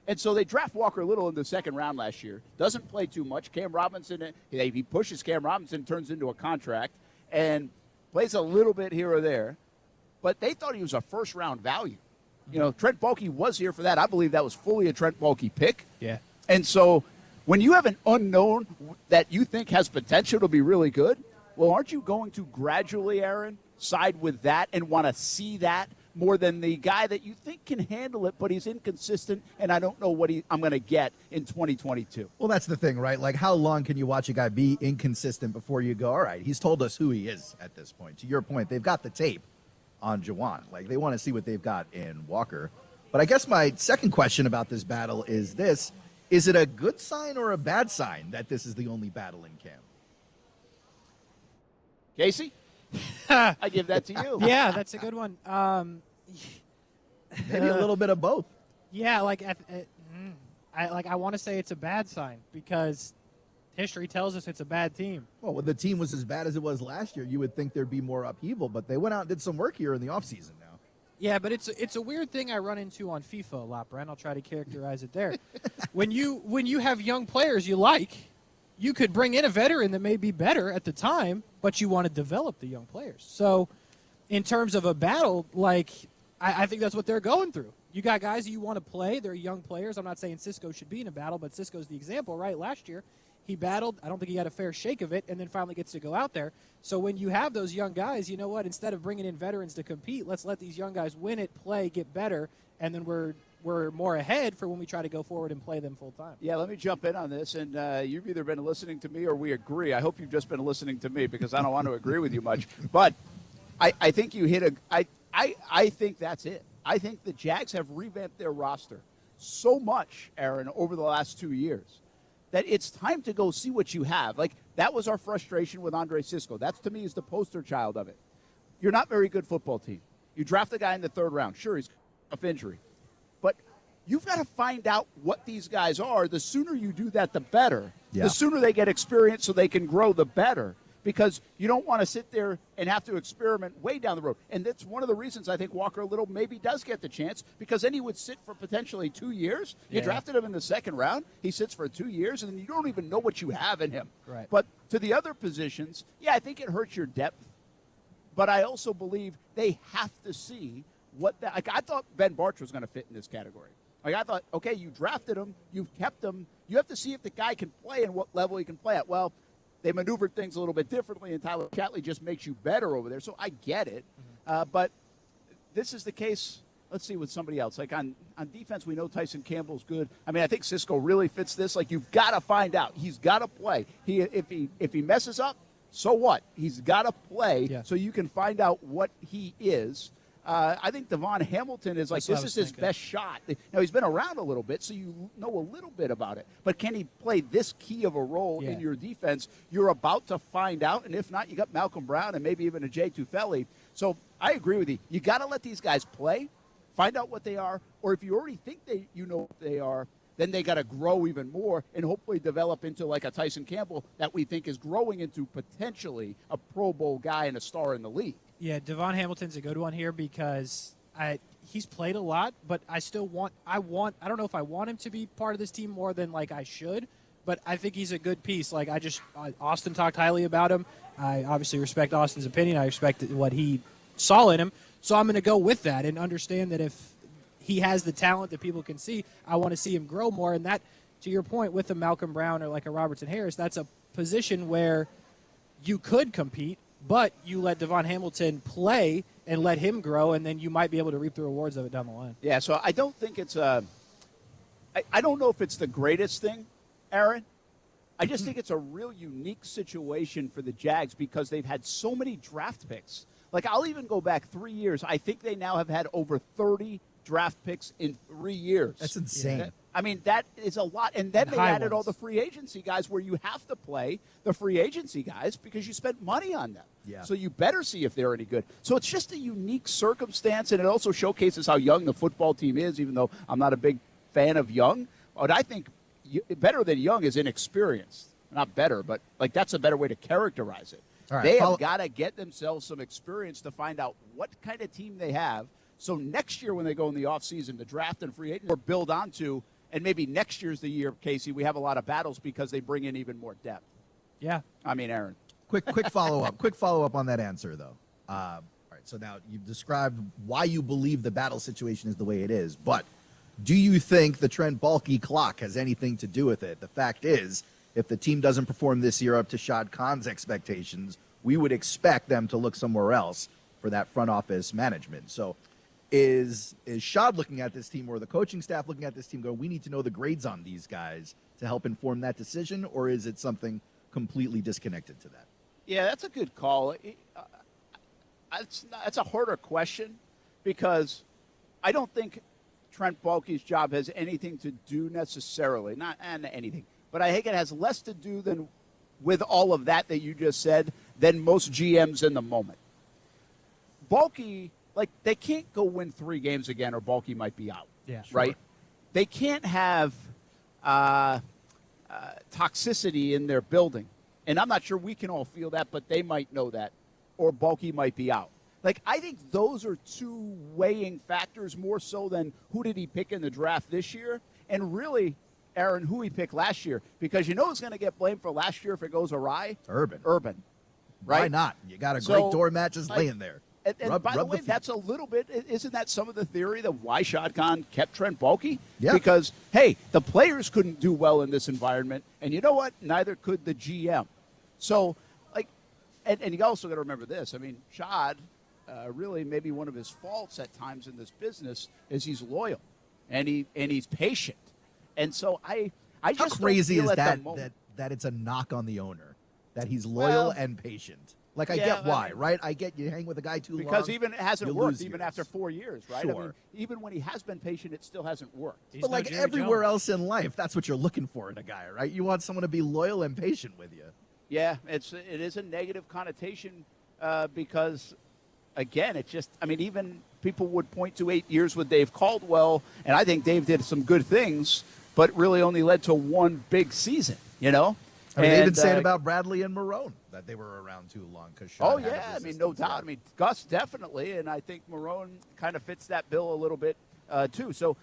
And so they draft Walker Little in the second round last year. Doesn't play too much. Cam Robinson, he pushes Cam Robinson, turns into a contract, and plays a little bit here or there. But they thought he was a first-round value. You know, Trent Baalke was here for that. I believe that was fully a Trent Baalke pick. Yeah. And so when you have an unknown that you think has potential to be really good, well, aren't you going to gradually, Aaron, side with that and want to see that more than the guy that you think can handle it, but he's inconsistent, and I don't know what I'm going to get in 2022. Well, that's the thing, right? Like, how long can you watch a guy be inconsistent before you go, all right, he's told us who he is at this point. To your point, they've got the tape on Juwan. Like, they want to see what they've got in Walker. But I guess my second question about this battle is this. Is it a good sign or a bad sign that this is the only battle in camp? Casey? I give that to you. Yeah, that's a good one. Maybe a little bit of both. Yeah, I want to say it's a bad sign because history tells us it's a bad team. Well, when the team was as bad as it was last year, you would think there'd be more upheaval, but they went out and did some work here in the offseason now. Yeah, but it's a weird thing I run into on FIFA a lot, Brent. I'll try to characterize it there. when you have young players you like, you could bring in a veteran that may be better at the time, but you want to develop the young players. So in terms of a battle, I think that's what they're going through. You got guys that you want to play. They're young players. I'm not saying Cisco should be in a battle, but Cisco's the example, right? Last year, he battled. I don't think he got a fair shake of it, and then finally gets to go out there. So when you have those young guys, you know what? Instead of bringing in veterans to compete, let's let these young guys win it, play, get better, and then we're more ahead for when we try to go forward and play them full time. Yeah, let me jump in on this. And you've either been listening to me or we agree. I hope you've just been listening to me because I don't want to agree with you much. But I think you hit I think that's it. I think the Jags have revamped their roster so much, Aaron, over the last 2 years that it's time to go see what you have. Like, that was our frustration with Andre Cisco. That's, to me, is the poster child of it. You're not a very good football team. You draft a guy in the third round. Sure, he's off injury. But you've got to find out what these guys are. The sooner you do that, the better. Yeah. The sooner they get experience so they can grow, the better. Because you don't want to sit there and have to experiment way down the road. And that's one of the reasons I think Walker Little maybe does get the chance, because then he would sit for potentially 2 years. You drafted him in the second round. He sits for 2 years, and then you don't even know what you have in him. Right. But to the other positions, yeah, I think it hurts your depth. But I also believe they have to see what that – like, I thought Ben Barch was going to fit in this category. Like, I thought, okay, you drafted him. You've kept him. You have to see if the guy can play and what level he can play at. Well, they maneuvered things a little bit differently, and Tyler Chatley just makes you better over there. So I get it. But this is the case, let's see, with somebody else. Like on defense, we know Tyson Campbell's good. I mean, I think Cisco really fits this. Like, you've got to find out. He's got to play. If he messes up, so what? He's got to play so you can find out what he is. I think Devon Hamilton is like, this is his best shot. Now, he's been around a little bit, so you know a little bit about it. But can he play this key of a role in your defense? You're about to find out. And if not, you got Malcolm Brown and maybe even a Jay Tufele. So I agree with you. You got to let these guys play, find out what they are. Or if you already think you know what they are, then they got to grow even more and hopefully develop into like a Tyson Campbell that we think is growing into potentially a Pro Bowl guy and a star in the league. Yeah, Devon Hamilton's a good one here because he's played a lot, but I don't know if I want him to be part of this team more than like I should, but I think he's a good piece. Like, Austin talked highly about him. I obviously respect Austin's opinion. I respect what he saw in him. So I'm going to go with that and understand that if he has the talent that people can see, I want to see him grow more. And that, to your point, with a Malcolm Brown or like a Robertson Harris, that's a position where you could compete, but you let Devon Hamilton play and let him grow, and then you might be able to reap the rewards of it down the line. Yeah, so I don't think it's I don't know if it's the greatest thing, Aaron. I just think it's a real unique situation for the Jags because they've had so many draft picks. Like, I'll even go back 3 years. I think they now have had over 30 draft picks in 3 years. That's insane. Yeah. I mean, that is a lot. And then they added all the free agency guys where you have to play the free agency guys because you spent money on them. Yeah. So you better see if they're any good. So it's just a unique circumstance, and it also showcases how young the football team is, even though I'm not a big fan of young. But I think better than young is inexperienced. Not better, but like that's a better way to characterize it. All right, they have got to get themselves some experience to find out what kind of team they have. So next year when they go in the offseason to draft and free agent or build onto, and maybe next year's the year, Casey, we have a lot of battles because they bring in even more depth. Yeah. I mean, Aaron. Quick follow-up. Quick follow-up on that answer, though. All right, so now you've described why you believe the battle situation is the way it is, but Do you think the Trent Baalke clock has anything to do with it? The fact is, if the team doesn't perform this year up to Shad Khan's expectations, we would expect them to look somewhere else for that front office management. So is Shad looking at this team, or the coaching staff looking at this team going, we need to know the grades on these guys to help inform that decision, or is it something completely disconnected to that? Yeah, that's a good call. That's a harder question because I don't think Trent Baalke's job has anything to do necessarily, not anything, but I think it has less to do than with all of that you just said than most GMs in the moment. Baalke, they can't go win 3 games again or Baalke might be out. Yeah, right? Sure. They can't have toxicity in their building. And I'm not sure we can all feel that, but they might know that, or Baalke might be out. I think those are 2 weighing factors more so than who did he pick in the draft this year, and really, Aaron, who he picked last year. Because you know who's going to get blamed for last year if it goes awry? Urban. Right? Why not? You got a great doormat just laying there. And by the way, that's a little bit, isn't that some of the theory that why Shad Khan kept Trent Baalke? Yeah. Because, hey, the players couldn't do well in this environment, and you know what? Neither could the GM. So, and you also got to remember this. I mean, Shad, really maybe one of his faults at times in this business is he's loyal, and he's patient. And so I just How crazy don't feel is at the moment. that it's a knock on the owner, that he's loyal and patient. I get why, right? I get you hang with a guy too long. Because even it hasn't worked, even years. after 4 years, right? Sure. I mean, even when he has been patient, it still hasn't worked. But everywhere else in life, that's what you're looking for in a guy, right? You want someone to be loyal and patient with you. Yeah, it is a negative connotation because, again, it just, I mean, even people would point to 8 years with Dave Caldwell, and I think Dave did some good things, but really only led to one big season, you know? I mean, they've been saying about Bradley and Marone that they were around too long. Oh, yeah, I mean, no doubt. I mean, Gus definitely, and I think Marone kind of fits that bill a little bit too. So,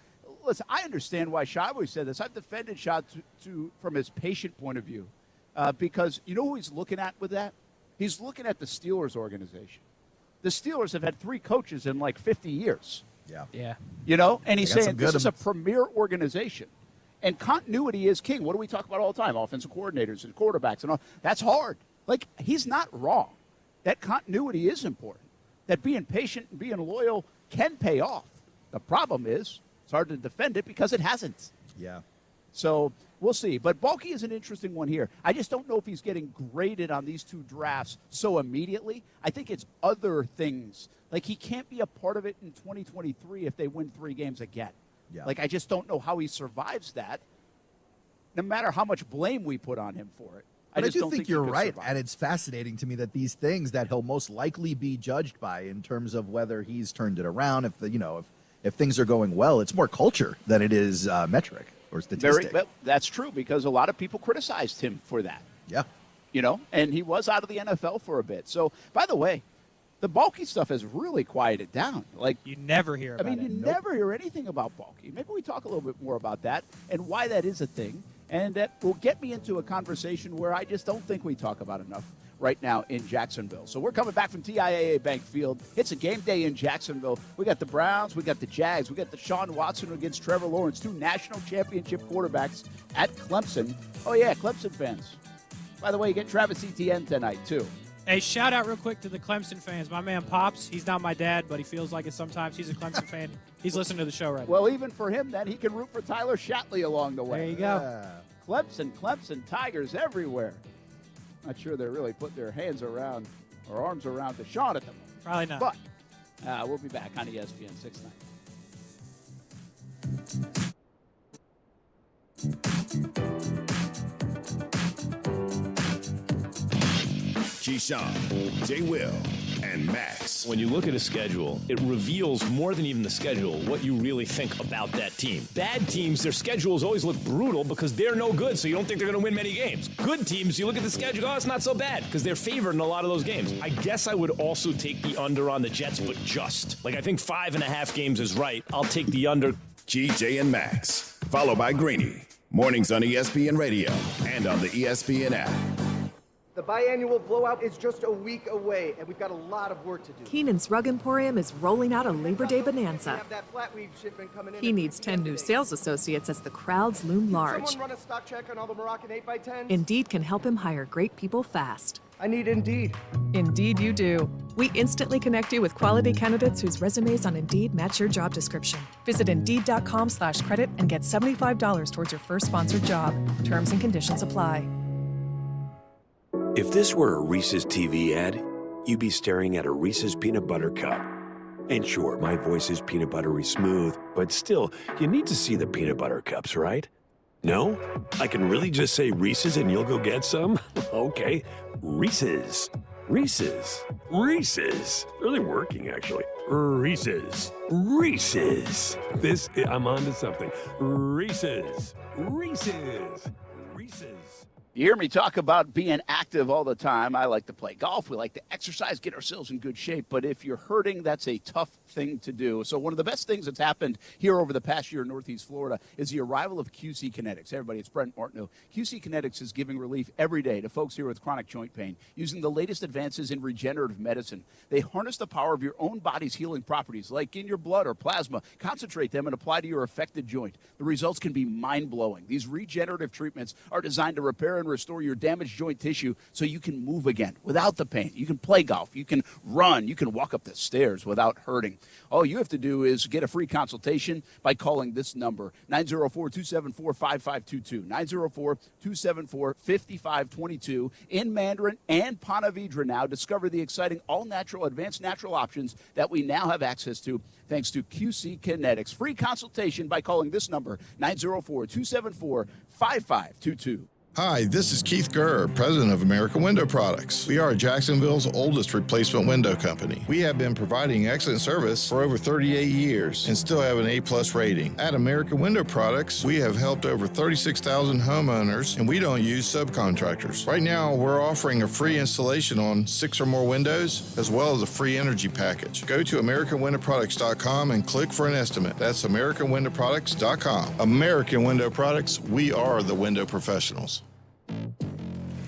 listen, I understand why Shad always said this. I've defended Shad from his patient point of view because you know who he's looking at with that? He's looking at the Steelers organization. The Steelers have had 3 coaches in 50 years. Yeah. You know, and he's saying this is a premier organization. And continuity is king. What do we talk about all the time? Offensive coordinators and quarterbacks and all. That's hard. He's not wrong. That continuity is important. That being patient and being loyal can pay off. The problem is it's hard to defend it because it hasn't. Yeah. So we'll see. But Baalke is an interesting one here. I just don't know if he's getting graded on these 2 drafts so immediately. I think it's other things. He can't be a part of it in 2023 if they win 3 games again. Yeah. I just don't know how he survives that, no matter how much blame we put on him for it. I just do don't think he you're could right, survive. and it's fascinating to me that these things that he'll most likely be judged by in terms of whether he's turned it around, if things are going well, it's more culture than it is metric or statistic. Well, that's true because a lot of people criticized him for that. Yeah. You know, and he was out of the NFL for a bit. So, by the way, the Baalke stuff has really quieted down. You never hear about it. You never hear anything about Baalke. Maybe we talk a little bit more about that and why that is a thing. And that will get me into a conversation where I just don't think we talk about enough right now in Jacksonville. So we're coming back from TIAA Bank Field. It's a game day in Jacksonville. We got the Browns, we got the Jags, we got Deshaun Watson against Trevor Lawrence, 2 national championship quarterbacks at Clemson. Oh, yeah, Clemson fans. By the way, you get Travis Etienne tonight, too. Hey, shout out real quick to the Clemson fans. My man Pops, he's not my dad, but he feels like it sometimes. He's a Clemson fan. He's listening to the show right now. Well, even for him, then, he can root for Tyler Shatley along the way. There you go. Clemson, Tigers everywhere. Not sure they're really putting their hands around or arms around Deshaun at the moment. Probably not. But we'll be back on ESPN 690. Keyshawn, J. Will, and Max. When you look at a schedule, it reveals more than even the schedule what you really think about that team. Bad teams, their schedules always look brutal because they're no good, so you don't think they're going to win many games. Good teams, you look at the schedule, oh, it's not so bad because they're favored in a lot of those games. I guess I would also take the under on the Jets, but just. I think 5.5 games is right. I'll take the under. Key, J, and Max. Followed by Greeny. Mornings on ESPN Radio and on the ESPN app. The biannual blowout is just a week away, and we've got a lot of work to do. Keenan's Rug Emporium is rolling out a Labor Day bonanza. Have that flat weave shipment coming in. He needs 10 new sales associates as the crowds loom large. Someone run a stock check on all the Moroccan 8x10s? Indeed can help him hire great people fast. I need Indeed. Indeed you do. We instantly connect you with quality candidates whose resumes on Indeed match your job description. Visit Indeed.com/credit and get $75 towards your first sponsored job. Terms and conditions apply. If this were a Reese's TV ad, you'd be staring at a Reese's peanut butter cup. And sure, my voice is peanut buttery smooth, but still, you need to see the peanut butter cups, right? No? I can really just say Reese's and you'll go get some? Okay, Reese's. Reese's. Reese's. Really working, actually. Reese's. Reese's. I'm on to something. Reese's. Reese's. Reese's. You hear me talk about being active all the time. I like to play golf. We like to exercise, get ourselves in good shape. But if you're hurting, that's a tough thing to do. So one of the best things that's happened here over the past year in Northeast Florida is the arrival of QC Kinetics. Hey, everybody, it's Brent Martineau. QC Kinetics is giving relief every day to folks here with chronic joint pain using the latest advances in regenerative medicine. They harness the power of your own body's healing properties, like in your blood or plasma, concentrate them and apply to your affected joint. The results can be mind-blowing. These regenerative treatments are designed to repair and restore your damaged joint tissue so you can move again without the pain. You can play golf, you can run, you can walk up the stairs without hurting. All you have to do is get a free consultation by calling this number, 904-274-5522, 904-274-5522 in Mandarin and Ponte Vedra now. Discover the exciting all-natural, advanced natural options that we now have access to thanks to QC Kinetics. Free consultation by calling this number, 904-274-5522. Hi, this is Keith Gurr, president of American Window Products. We are Jacksonville's oldest replacement window company. We have been providing excellent service for over 38 years and still have an A+ rating. At American Window Products, we have helped over 36,000 homeowners, and we don't use subcontractors. Right now, we're offering a free installation on 6 or more windows, as well as a free energy package. Go to AmericanWindowProducts.com and click for an estimate. That's AmericanWindowProducts.com. American Window Products, we are the window professionals.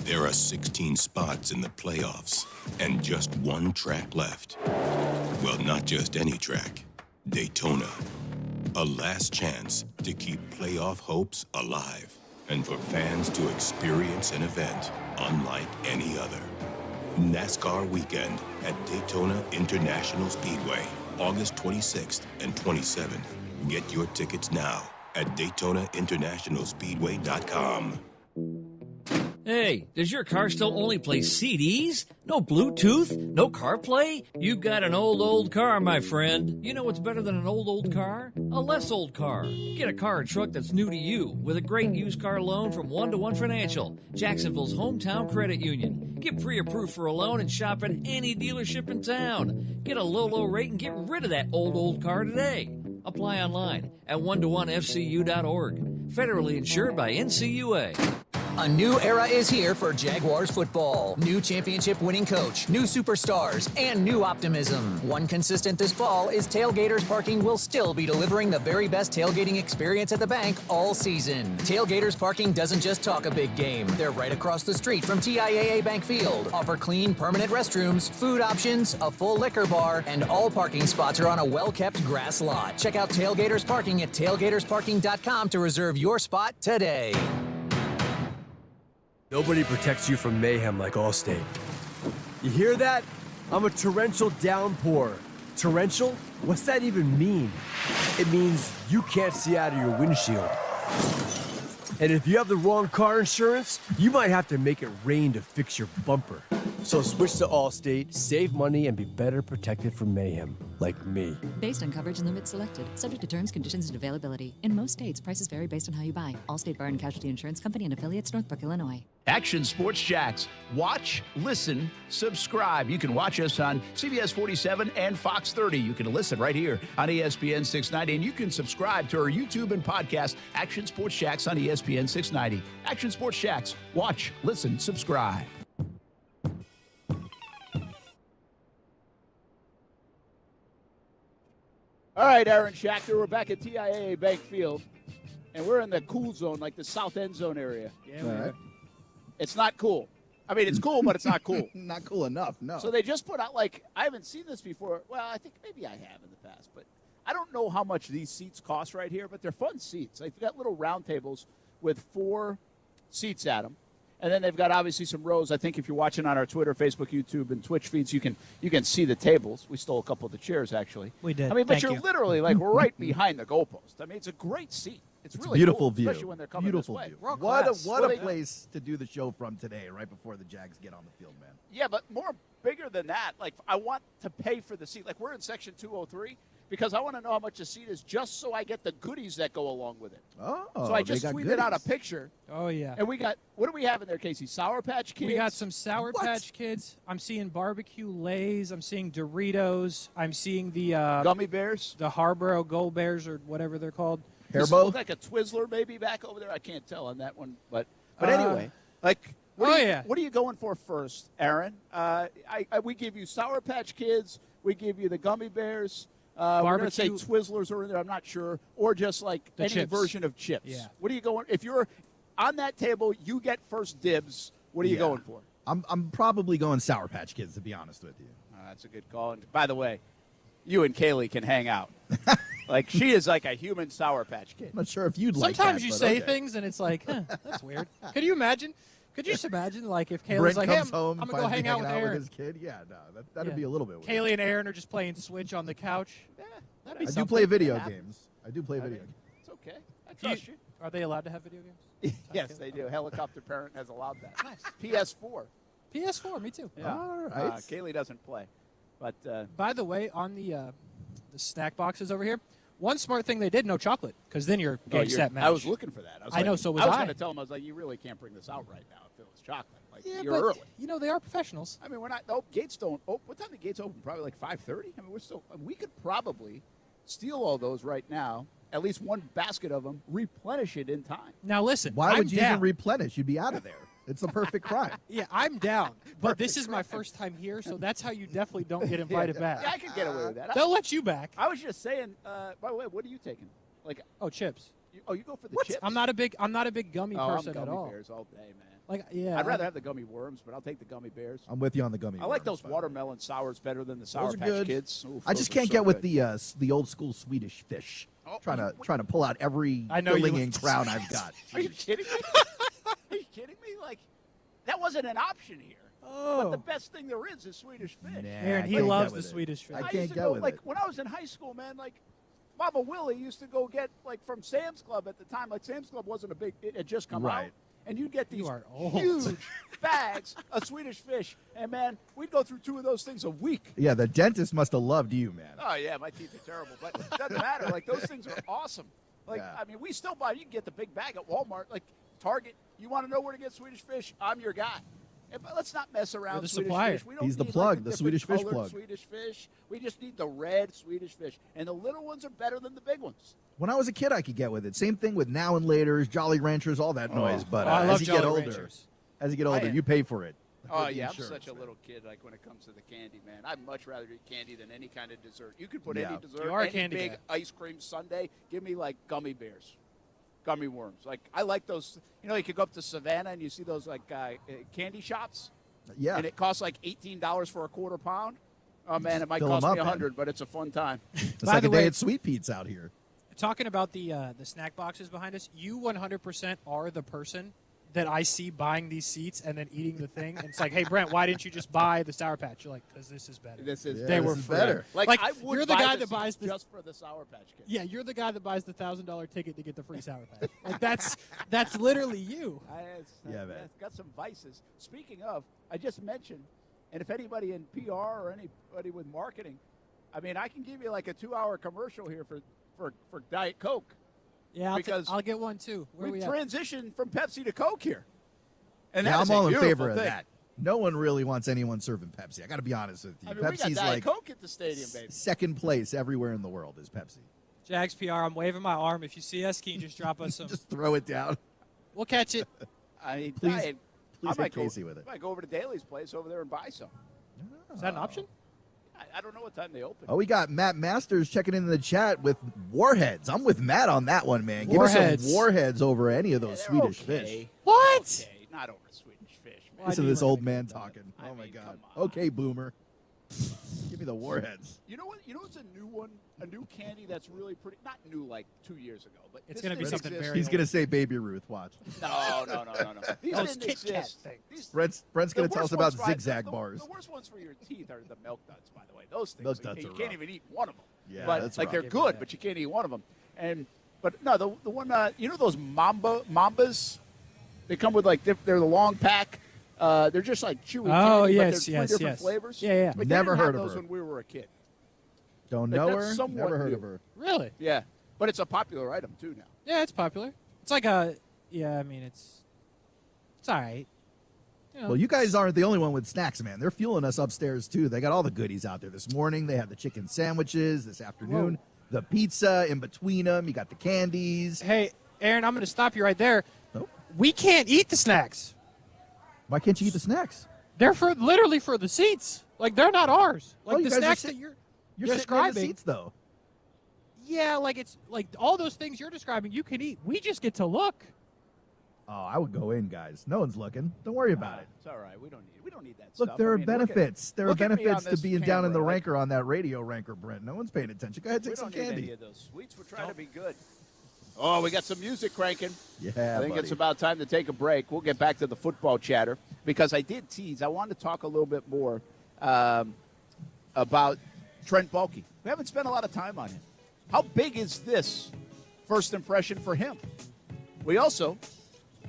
There are 16 spots in the playoffs and just one track left. Well, not just any track, Daytona. A last chance to keep playoff hopes alive and for fans to experience an event unlike any other. NASCAR weekend at Daytona International Speedway, August 26th and 27th. Get your tickets now at DaytonaInternationalSpeedway.com. Hey, does your car still only play CDs? No Bluetooth? No CarPlay? You've got an old car, my friend. You know what's better than an old car? A less old car. Get a car or truck that's new to you with a great used car loan from 1-to-1 Financial, Jacksonville's hometown credit union. Get pre-approved for a loan and shop at any dealership in town. Get a low rate and get rid of that old car today. Apply online at 1to1fcu.org. Federally insured by NCUA. A new era is here for Jaguars football. New championship-winning coach, new superstars, and new optimism. One consistent this fall is Tailgaters Parking will still be delivering the very best tailgating experience at the bank all season. Tailgaters Parking doesn't just talk a big game. They're right across the street from TIAA Bank Field. Offer clean, permanent restrooms, food options, a full liquor bar, and all parking spots are on a well-kept grass lot. Check out Tailgaters Parking at tailgatersparking.com to reserve your spot today. Nobody protects you from mayhem like Allstate. You hear that? I'm a torrential downpour. Torrential? What's that even mean? It means you can't see out of your windshield. And if you have the wrong car insurance, you might have to make it rain to fix your bumper. So switch to Allstate, save money, and be better protected from mayhem, like me. Based on coverage and limits selected, subject to terms, conditions, and availability. In most states, prices vary based on how you buy. Allstate Bar and Casualty Insurance Company and affiliates, Northbrook, Illinois. Action Sports Jacks. Watch, listen, subscribe. You can watch us on CBS 47 and Fox 30. You can listen right here on ESPN 690. And you can subscribe to our YouTube and podcast, Action Sports Jacks on ESPN 690. Action Sports Jacks. Watch, listen, subscribe. All right, Aaron Schachter, we're back at TIAA Bank Field, and we're in the cool zone, like the south end zone area. Yeah, It's not cool. I mean, it's cool, but it's not cool. Not cool enough, no. So they just put out, like, I haven't seen this before. Well, I think maybe I have in the past, but I don't know how much these seats cost right here, but they're fun seats. They've got little round tables with 4 seats at them. And then they've got, obviously, some rows. I think if you're watching on our Twitter, Facebook, YouTube, and Twitch feeds, you can see the tables. We stole a couple of the chairs, actually. We did. I mean, but Thank you're you. literally, like, right behind the goalpost. I mean, it's a great seat. It's really beautiful cool, view. especially when they're coming Beautiful this way. view. World What class. a place to do the show from today, right before the Jags get on the field, man. Yeah, but more bigger than that, like, I want to pay for the seat. Like, we're in section 203 because I want to know how much the seat is just so I get the goodies that go along with it. Oh, so I just tweeted out a picture. Oh, yeah. And we got, what do we have in there, Casey? Sour Patch Kids? We got some Sour Patch Kids. I'm seeing barbecue Lays. I'm seeing Doritos. I'm seeing the Gummy Bears, the Harborough Gold Bears, or whatever they're called. Does it look like a Twizzler maybe back over there? I can't tell on that one. But anyway, like, what are you going for first, Aaron? We give you Sour Patch Kids. We give you the Gummy Bears. We're going to say Twizzlers are in there. I'm not sure. Or just like The any chips. version of chips. Yeah. What are you going? If you're on that table, you get first dibs. What are you going for? I'm probably going Sour Patch Kids, to be honest with you. That's a good call. And by the way, you and Kaylee can hang out. Like, she is like a human Sour Patch Kid. I'm not sure if you'd like that. Sometimes you but say okay. things and it's like, that's weird. Could you imagine? Could you just imagine, like, if Kaylee's Brent like, hey, comes home, I'm going to go hang out with Aaron. his kid. Yeah, no, that'd be a little bit weird. Kaylee and Aaron are just playing Switch on the couch. Yeah, that'd be I do something. play video games. I do play video games. It's okay. I trust you. Are they allowed to have video games? Yes, they do. Helicopter Parent has allowed that. Nice. PS4. PS4, me too. Yeah. All right. Kaylee doesn't play. But By the way, on the snack boxes over here, one smart thing they did, no chocolate, because then you're game set match. I was looking for that. I know, so was I was I. going to tell him, I was like, you really can't bring this out right now if it was chocolate. Like, Yeah, you're but, early. you know, they are professionals. I mean, we're not. Oh, gates don't. Oh, what time do gates open? Probably like 5:30. I mean, we're still. We could probably steal all those right now. At least one basket of them. Replenish it in time. Now listen, Why I'm would you down. even replenish? You'd be out of there. It's the perfect crime. Yeah, I'm down. But this is my first time here, so that's how you definitely don't get invited back. Yeah, I could get away with that. They'll let you back. I was just saying. By the way, what are you taking? Like, chips. You go for the chips? I'm not a big gummy person I'm at gummy all. bears all day, man. Like, yeah, I'd rather have the gummy worms, but I'll take the gummy bears. I'm with you on the gummy. I like worms, those watermelon sours better than the Sour Those are Patch good. Kids. Oof, I just those are can't so get with good. the old school Swedish fish. Oh, trying to pull out every I know you filling like and the crown Swedish I've got. Are you kidding me? Are you kidding me? Like, that wasn't an option here. Oh. But the best thing there is Swedish fish. Aaron, he loves the Swedish fish. I used can't to get go, with like, it. when I was in high school, man, like, Mama Willie used to go get, like, from Sam's Club at the time. Like, Sam's Club wasn't a big, it had just come out. Right. And you'd get these You are old. huge bags of Swedish fish. And, man, we'd go through 2 of those things a week. Yeah, the dentist must have loved you, man. Oh, yeah, my teeth are terrible. But it doesn't matter. Like, those things are awesome. Like, Yeah. I mean, we still buy, you can get the big bag at Walmart. Like, Target, you want to know where to get Swedish fish? I'm your guy. But let's not mess around You're the with Swedish supplier. fish. We don't He's the need, plug, like, the different Swedish fish colored plug. Swedish fish. We just need the red Swedish fish. And the little ones are better than the big ones. When I was a kid, I could get with it. Same thing with Now and Laters, Jolly Ranchers, all that noise. But I love as you get Jolly older, Ranchers. you pay for it. Oh, With the yeah, I'm insurance, such a man. little kid, like, when it comes to the candy, man. I'd much rather eat candy than any kind of dessert. You could put Yeah. any dessert, You are a any candy big guy. ice cream sundae. Give me, like, gummy bears, gummy worms. Like, I like those. You know, you could go up to Savannah and you see those, like, candy shops. Yeah. And it costs, like, $18 for a quarter pound. Oh, man, it might Fill 'em cost me up, man. $100, but it's a fun time. It's By like the a day way- at Sweet Pete's out here. Talking about the snack boxes behind us, you 100% are the person that I see buying these seats and then eating the thing. And it's like, hey, Brent, why didn't you just buy the Sour Patch? You're like, because this is better. This is They this were is free. better. Like, I would you're the buy guy the that buys seats the just for the Sour Patch Kids. Yeah, you're the guy that buys the $1,000 ticket to get the free Sour Patch. Like that's literally you. Yeah, man. It's got some vices. Speaking of, I just mentioned, and if anybody in PR or anybody with marketing, I mean, I can give you like a 2-hour commercial here for Diet Coke. Yeah, because I'll get one too. Where we've we at? transitioned from Pepsi to Coke here. And Yeah, that's I'm all a in favor beautiful of thing. that. No one really wants anyone serving Pepsi. I got to be honest with you. I mean, we got Pepsi's Diet like Coke at the stadium, baby. second place everywhere in the world is Pepsi. Jags PR, I'm waving my arm. If you see us, can you just drop us some? Just throw it down. We'll catch it. I mean, Please- I please might hit Casey with it. I might go over to Daly's place over there and buy some. Is that an option? I don't know what time they open. Oh, we got Matt Masters checking in the chat with Warheads. I'm with Matt on that one, man. Give us Warheads. some Warheads over any of those They're Swedish okay. fish. What? Okay, not over Swedish fish, Listen to this old man talking. Oh, my God. Okay, boomer. Give me the warheads. You know what? You know what's a new one? A new candy that's really pretty. Not new like 2 years ago, but It's going to be something very. He's going to say Baby Ruth. Watch. No. These Those didn't Kit Kat exist. things. Brent's going to tell us about ones, right, zigzag bars. The worst ones for your teeth are the milk duds, by the way. Those things. Those duds you are can't rough. even eat one of them. Yeah, but that's like rough. they're good, but you can't eat one of them. But no, the one you know those Mambas. They come with like they're the long pack. They're just like chewy candy, but there's three different flavors. Yeah. Like, Never they didn't heard have of those her. when we were a kid. Don't Like, know that's her. somewhat Never heard new. of her. Really? Yeah, but it's a popular item too now. Yeah, it's popular. It's like a. Yeah, I mean, it's all right. You know, Well, you guys aren't the only one with snacks, man. They're fueling us upstairs, too. They got all the goodies out there. This morning, they had the chicken sandwiches. This afternoon, the pizza in between them. You got the candies. Hey, Aaron, I'm going to stop you right there. Nope. We can't eat the snacks. Why can't you eat the snacks? They're literally for the seats. Like, they're not ours. Like, Oh, you the guys are snacks sit- that you're You're sitting in the describing. seats, though. Yeah, like it's like all those things you're describing, you can eat. We just get to look. Oh, I would go in, guys. No one's looking. Don't worry about it. It's all right. We don't need that Look, stuff. there I are mean, look at- benefits. There are look at me benefits on to this being down in the camera. ranker on that radio ranker, Brent. No one's paying attention. Go ahead, We take some don't need any candy. of those sweets. We're trying to be good. Oh, we got some music cranking. Yeah, I think buddy. it's about time to take a break. We'll get back to the football chatter because I did tease. I wanted to talk a little bit more about Trent Baalke. We haven't spent a lot of time on him. How big is this first impression for him? We also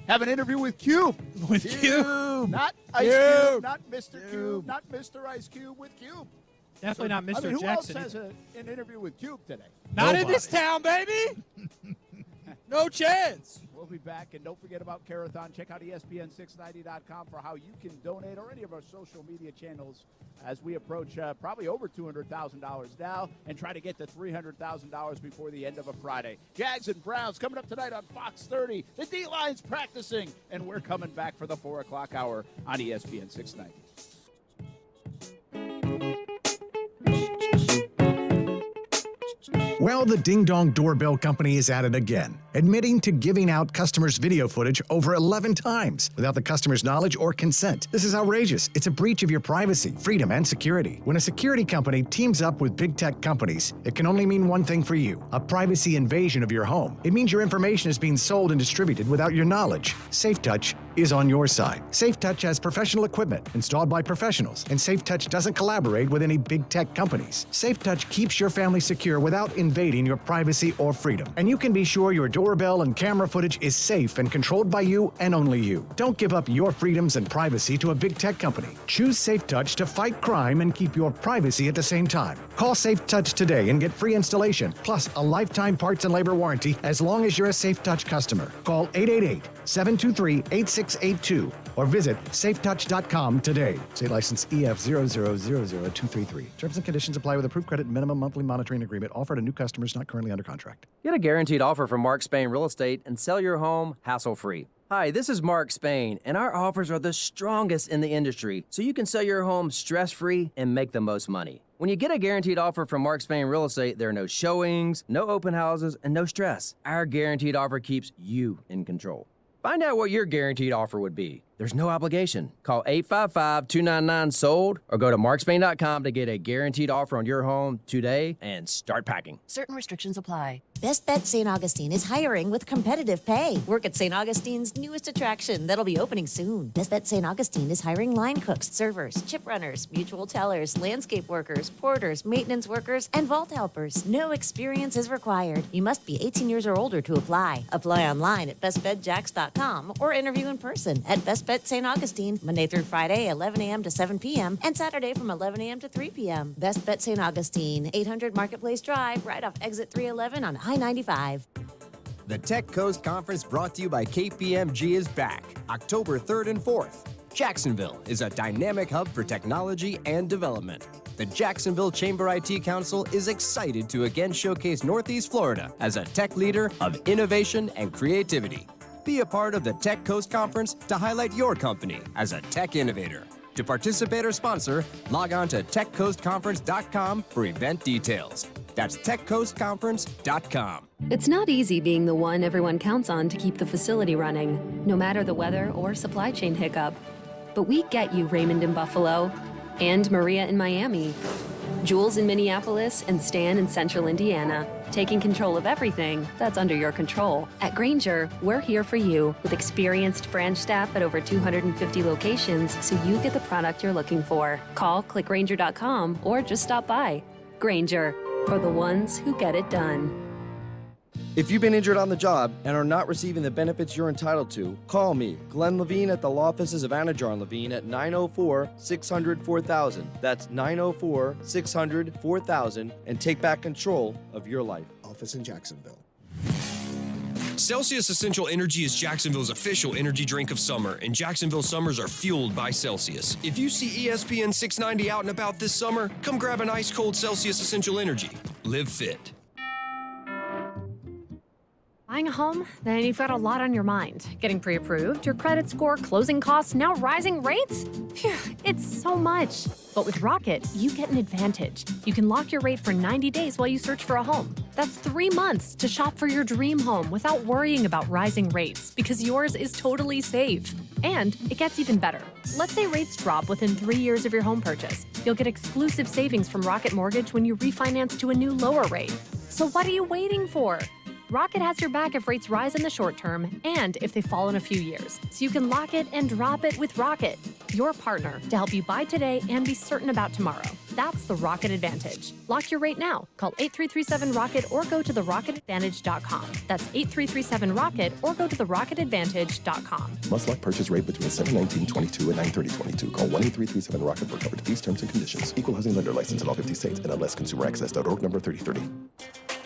have an interview with Cube. Cube. Not Ice Cube. Not Mr. Cube. Not Mr. Ice Cube with Cube. Definitely not Mr. I mean, who Jackson. else has an interview with Cube today? Not in this town, baby. No chance. We'll be back, and don't forget about Carathon. Check out ESPN690.com for how you can donate or any of our social media channels as we approach probably over $200,000 now and try to get to $300,000 before the end of a Friday. Jags and Browns coming up tonight on Fox 30. The D-line's practicing, and we're coming back for the 4 o'clock hour on ESPN 690. Well, the Ding Dong Doorbell Company is at it again, admitting to giving out customers' video footage over 11 times without the customer's knowledge or consent. This is outrageous. It's a breach of your privacy, freedom, and security. When a security company teams up with big tech companies, it can only mean one thing for you: a privacy invasion of your home. It means your information is being sold and distributed without your knowledge. SafeTouch is on your side. SafeTouch has professional equipment installed by professionals, and SafeTouch doesn't collaborate with any big tech companies. SafeTouch keeps your family secure without invading your privacy or freedom. And you can be sure your doorbell and camera footage is safe and controlled by you and only you. Don't give up your freedoms and privacy to a big tech company. Choose SafeTouch to fight crime and keep your privacy at the same time. Call SafeTouch today and get free installation, plus a lifetime parts and labor warranty as long as you're a SafeTouch customer. Call 888-723-8682 or visit safetouch.com today. State license EF0000233. Terms and conditions apply with approved credit minimum monthly monitoring agreement offered to new customers not currently under contract. Get a guaranteed offer from Mark Spain Real Estate and sell your home hassle-free. Hi, this is Mark Spain, and our offers are the strongest in the industry, so you can sell your home stress-free and make the most money. When you get a guaranteed offer from Mark Spain Real Estate, there are no showings, no open houses, and no stress. Our guaranteed offer keeps you in control. Find out what your guaranteed offer would be. There's no obligation. Call 855-299-SOLD or go to markspain.com to get a guaranteed offer on your home today and start packing. Certain restrictions apply. Best Bet St. Augustine is hiring with competitive pay. Work at St. Augustine's newest attraction that'll be opening soon. Best Bet St. Augustine is hiring line cooks, servers, chip runners, mutual tellers, landscape workers, porters, maintenance workers, and vault helpers. No experience is required. You must be 18 years or older to apply. Apply online at bestbetjacks.com or interview in person at Best Bet St. Augustine, Monday through Friday, 11 a.m. to 7 p.m., and Saturday from 11 a.m. to 3 p.m. Best Bet St. Augustine, 800 Marketplace Drive, right off exit 311 on I-95. The Tech Coast Conference brought to you by KPMG is back, October 3rd and 4th. Jacksonville is a dynamic hub for technology and development. The Jacksonville Chamber IT Council is excited to again showcase Northeast Florida as a tech leader of innovation and creativity. Be a part of the Tech Coast Conference to highlight your company as a tech innovator. To participate or sponsor, log on to techcoastconference.com for event details. That's techcoastconference.com. It's not easy being the one everyone counts on to keep the facility running, no matter the weather or supply chain hiccup. But we get you, Raymond in Buffalo, and Maria in Miami, Jules in Minneapolis, and Stan in Central Indiana, taking control of everything that's under your control. At Grainger, we're here for you with experienced branch staff at over 250 locations so you get the product you're looking for. Call, click Grainger.com, or just stop by. Grainger, for the ones who get it done. If you've been injured on the job and are not receiving the benefits you're entitled to, call me, Glenn Levine, at the law offices of Anajar and Levine at 904-600-4000. That's 904-600-4000, and take back control of your life. Office in Jacksonville. Celsius Essential Energy is Jacksonville's official energy drink of summer, and Jacksonville summers are fueled by Celsius. If you see ESPN 690 out and about this summer, come grab an ice-cold Celsius Essential Energy. Live fit. Buying a home? Then you've got a lot on your mind. Getting pre-approved, your credit score, closing costs, now rising rates? Phew, it's so much. But with Rocket, you get an advantage. You can lock your rate for 90 days while you search for a home. That's 3 months to shop for your dream home without worrying about rising rates, because yours is totally safe. And it gets even better. Let's say rates drop within 3 years of your home purchase. You'll get exclusive savings from Rocket Mortgage when you refinance to a new lower rate. So what are you waiting for? Rocket has your back if rates rise in the short term and if they fall in a few years. So you can lock it and drop it with Rocket, your partner to help you buy today and be certain about tomorrow. That's the Rocket Advantage. Lock your rate now. Call 8337-ROCKET or go to therocketadvantage.com. That's 8337-ROCKET or go to therocketadvantage.com. Must lock purchase rate between 7/19/22 and 9/30/22. Call 1-8337-ROCKET for coverage. These terms and conditions. Equal housing lender license in all 50 states. NMLS-ConsumerAccess.org number 3030.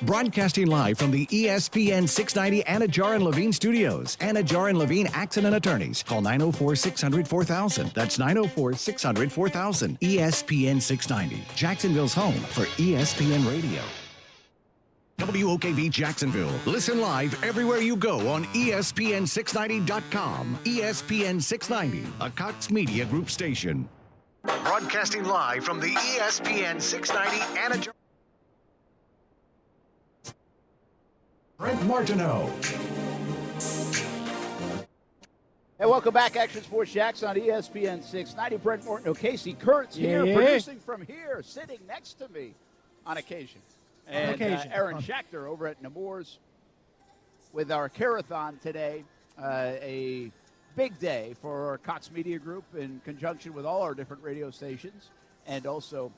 Broadcasting live from the ESPN 690 Anajar and Levine studios. Anajar and Levine Accident Attorneys. Call 904-600-4000. That's 904-600-4000. ESPN 690. Jacksonville's home for ESPN Radio. WOKV Jacksonville. Listen live everywhere you go on ESPN690.com. ESPN 690, a Cox Media Group station. Broadcasting live from the ESPN 690 Anajar. Brent Martineau. Hey, welcome back, Action Sports Jacks on ESPN 690. Brent Martineau, Casey Kurtz here, Yeah. producing from here, sitting next to me on occasion. And Aaron Schachter over at Nemours with our Carathon today. A big day for our Cox Media Group in conjunction with all our different radio stations and also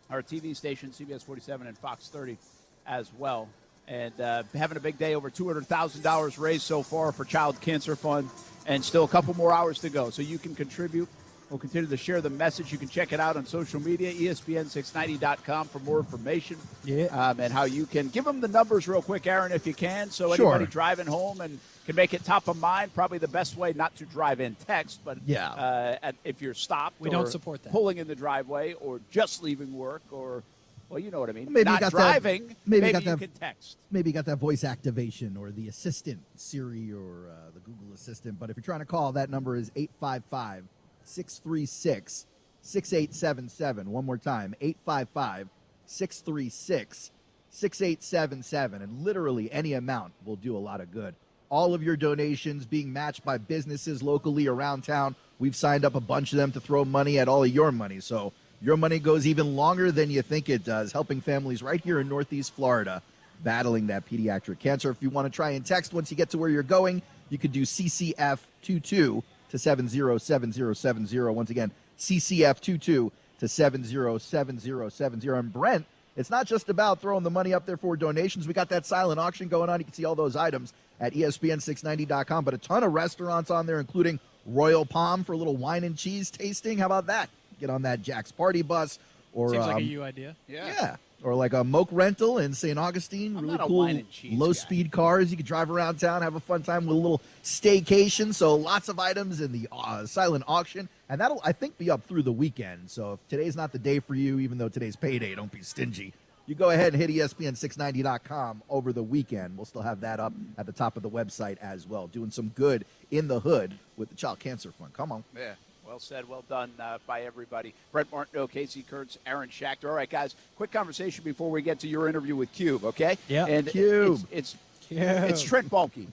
our TV stations, CBS 47 and Fox 30 as well. And having a big day, over $200,000 raised so far for Child Cancer Fund, and still a couple more hours to go. So you can contribute. We'll continue to share the message. You can check it out on social media, ESPN690.com for more information. And how you can give them the numbers real quick, Aaron, if you can. So anybody driving home and can make it top of mind, probably the best way not to drive in text, but if you're stopped we don't support that. Pulling in the driveway or just leaving work or – well, you know what I mean. Maybe not you got driving. That, maybe you you can text. Maybe you got that voice activation or the assistant, Siri or the Google Assistant. But if you're trying to call, that number is 855-636-6877. One more time, 855-636-6877. And literally any amount will do a lot of good. All of your donations being matched by businesses locally around town. We've signed up a bunch of them to throw money at all of your money. So your money goes even longer than you think it does, helping families right here in Northeast Florida battling that pediatric cancer. If you want to try and text once you get to where you're going, you could do CCF22 to 707070. Once again, CCF22 to 707070. And Brent, it's not just about throwing the money up there for donations. We got that silent auction going on. You can see all those items at ESPN690.com, but a ton of restaurants on there, including Royal Palm for a little wine and cheese tasting. How about that? Get on that Jack's Party Bus. Or, seems like a you idea. Yeah. Or like a Moke Rental in St. Augustine. Really cool low-speed cars. You can drive around town, have a fun time with a little staycation. So lots of items in the silent auction. And that'll, I think, be up through the weekend. So if today's not the day for you, even though today's payday, don't be stingy. You go ahead and hit ESPN690.com over the weekend. We'll still have that up at the top of the website as well. Doing some good in the hood with the Child Cancer Fund. Come on. Yeah. Well said. Well done by everybody. Brent Martineau, Casey Kurtz, Aaron Schachter. All right, guys, quick conversation before we get to your interview with Cube, okay? Yeah. And Cube. It's Trent Baalke.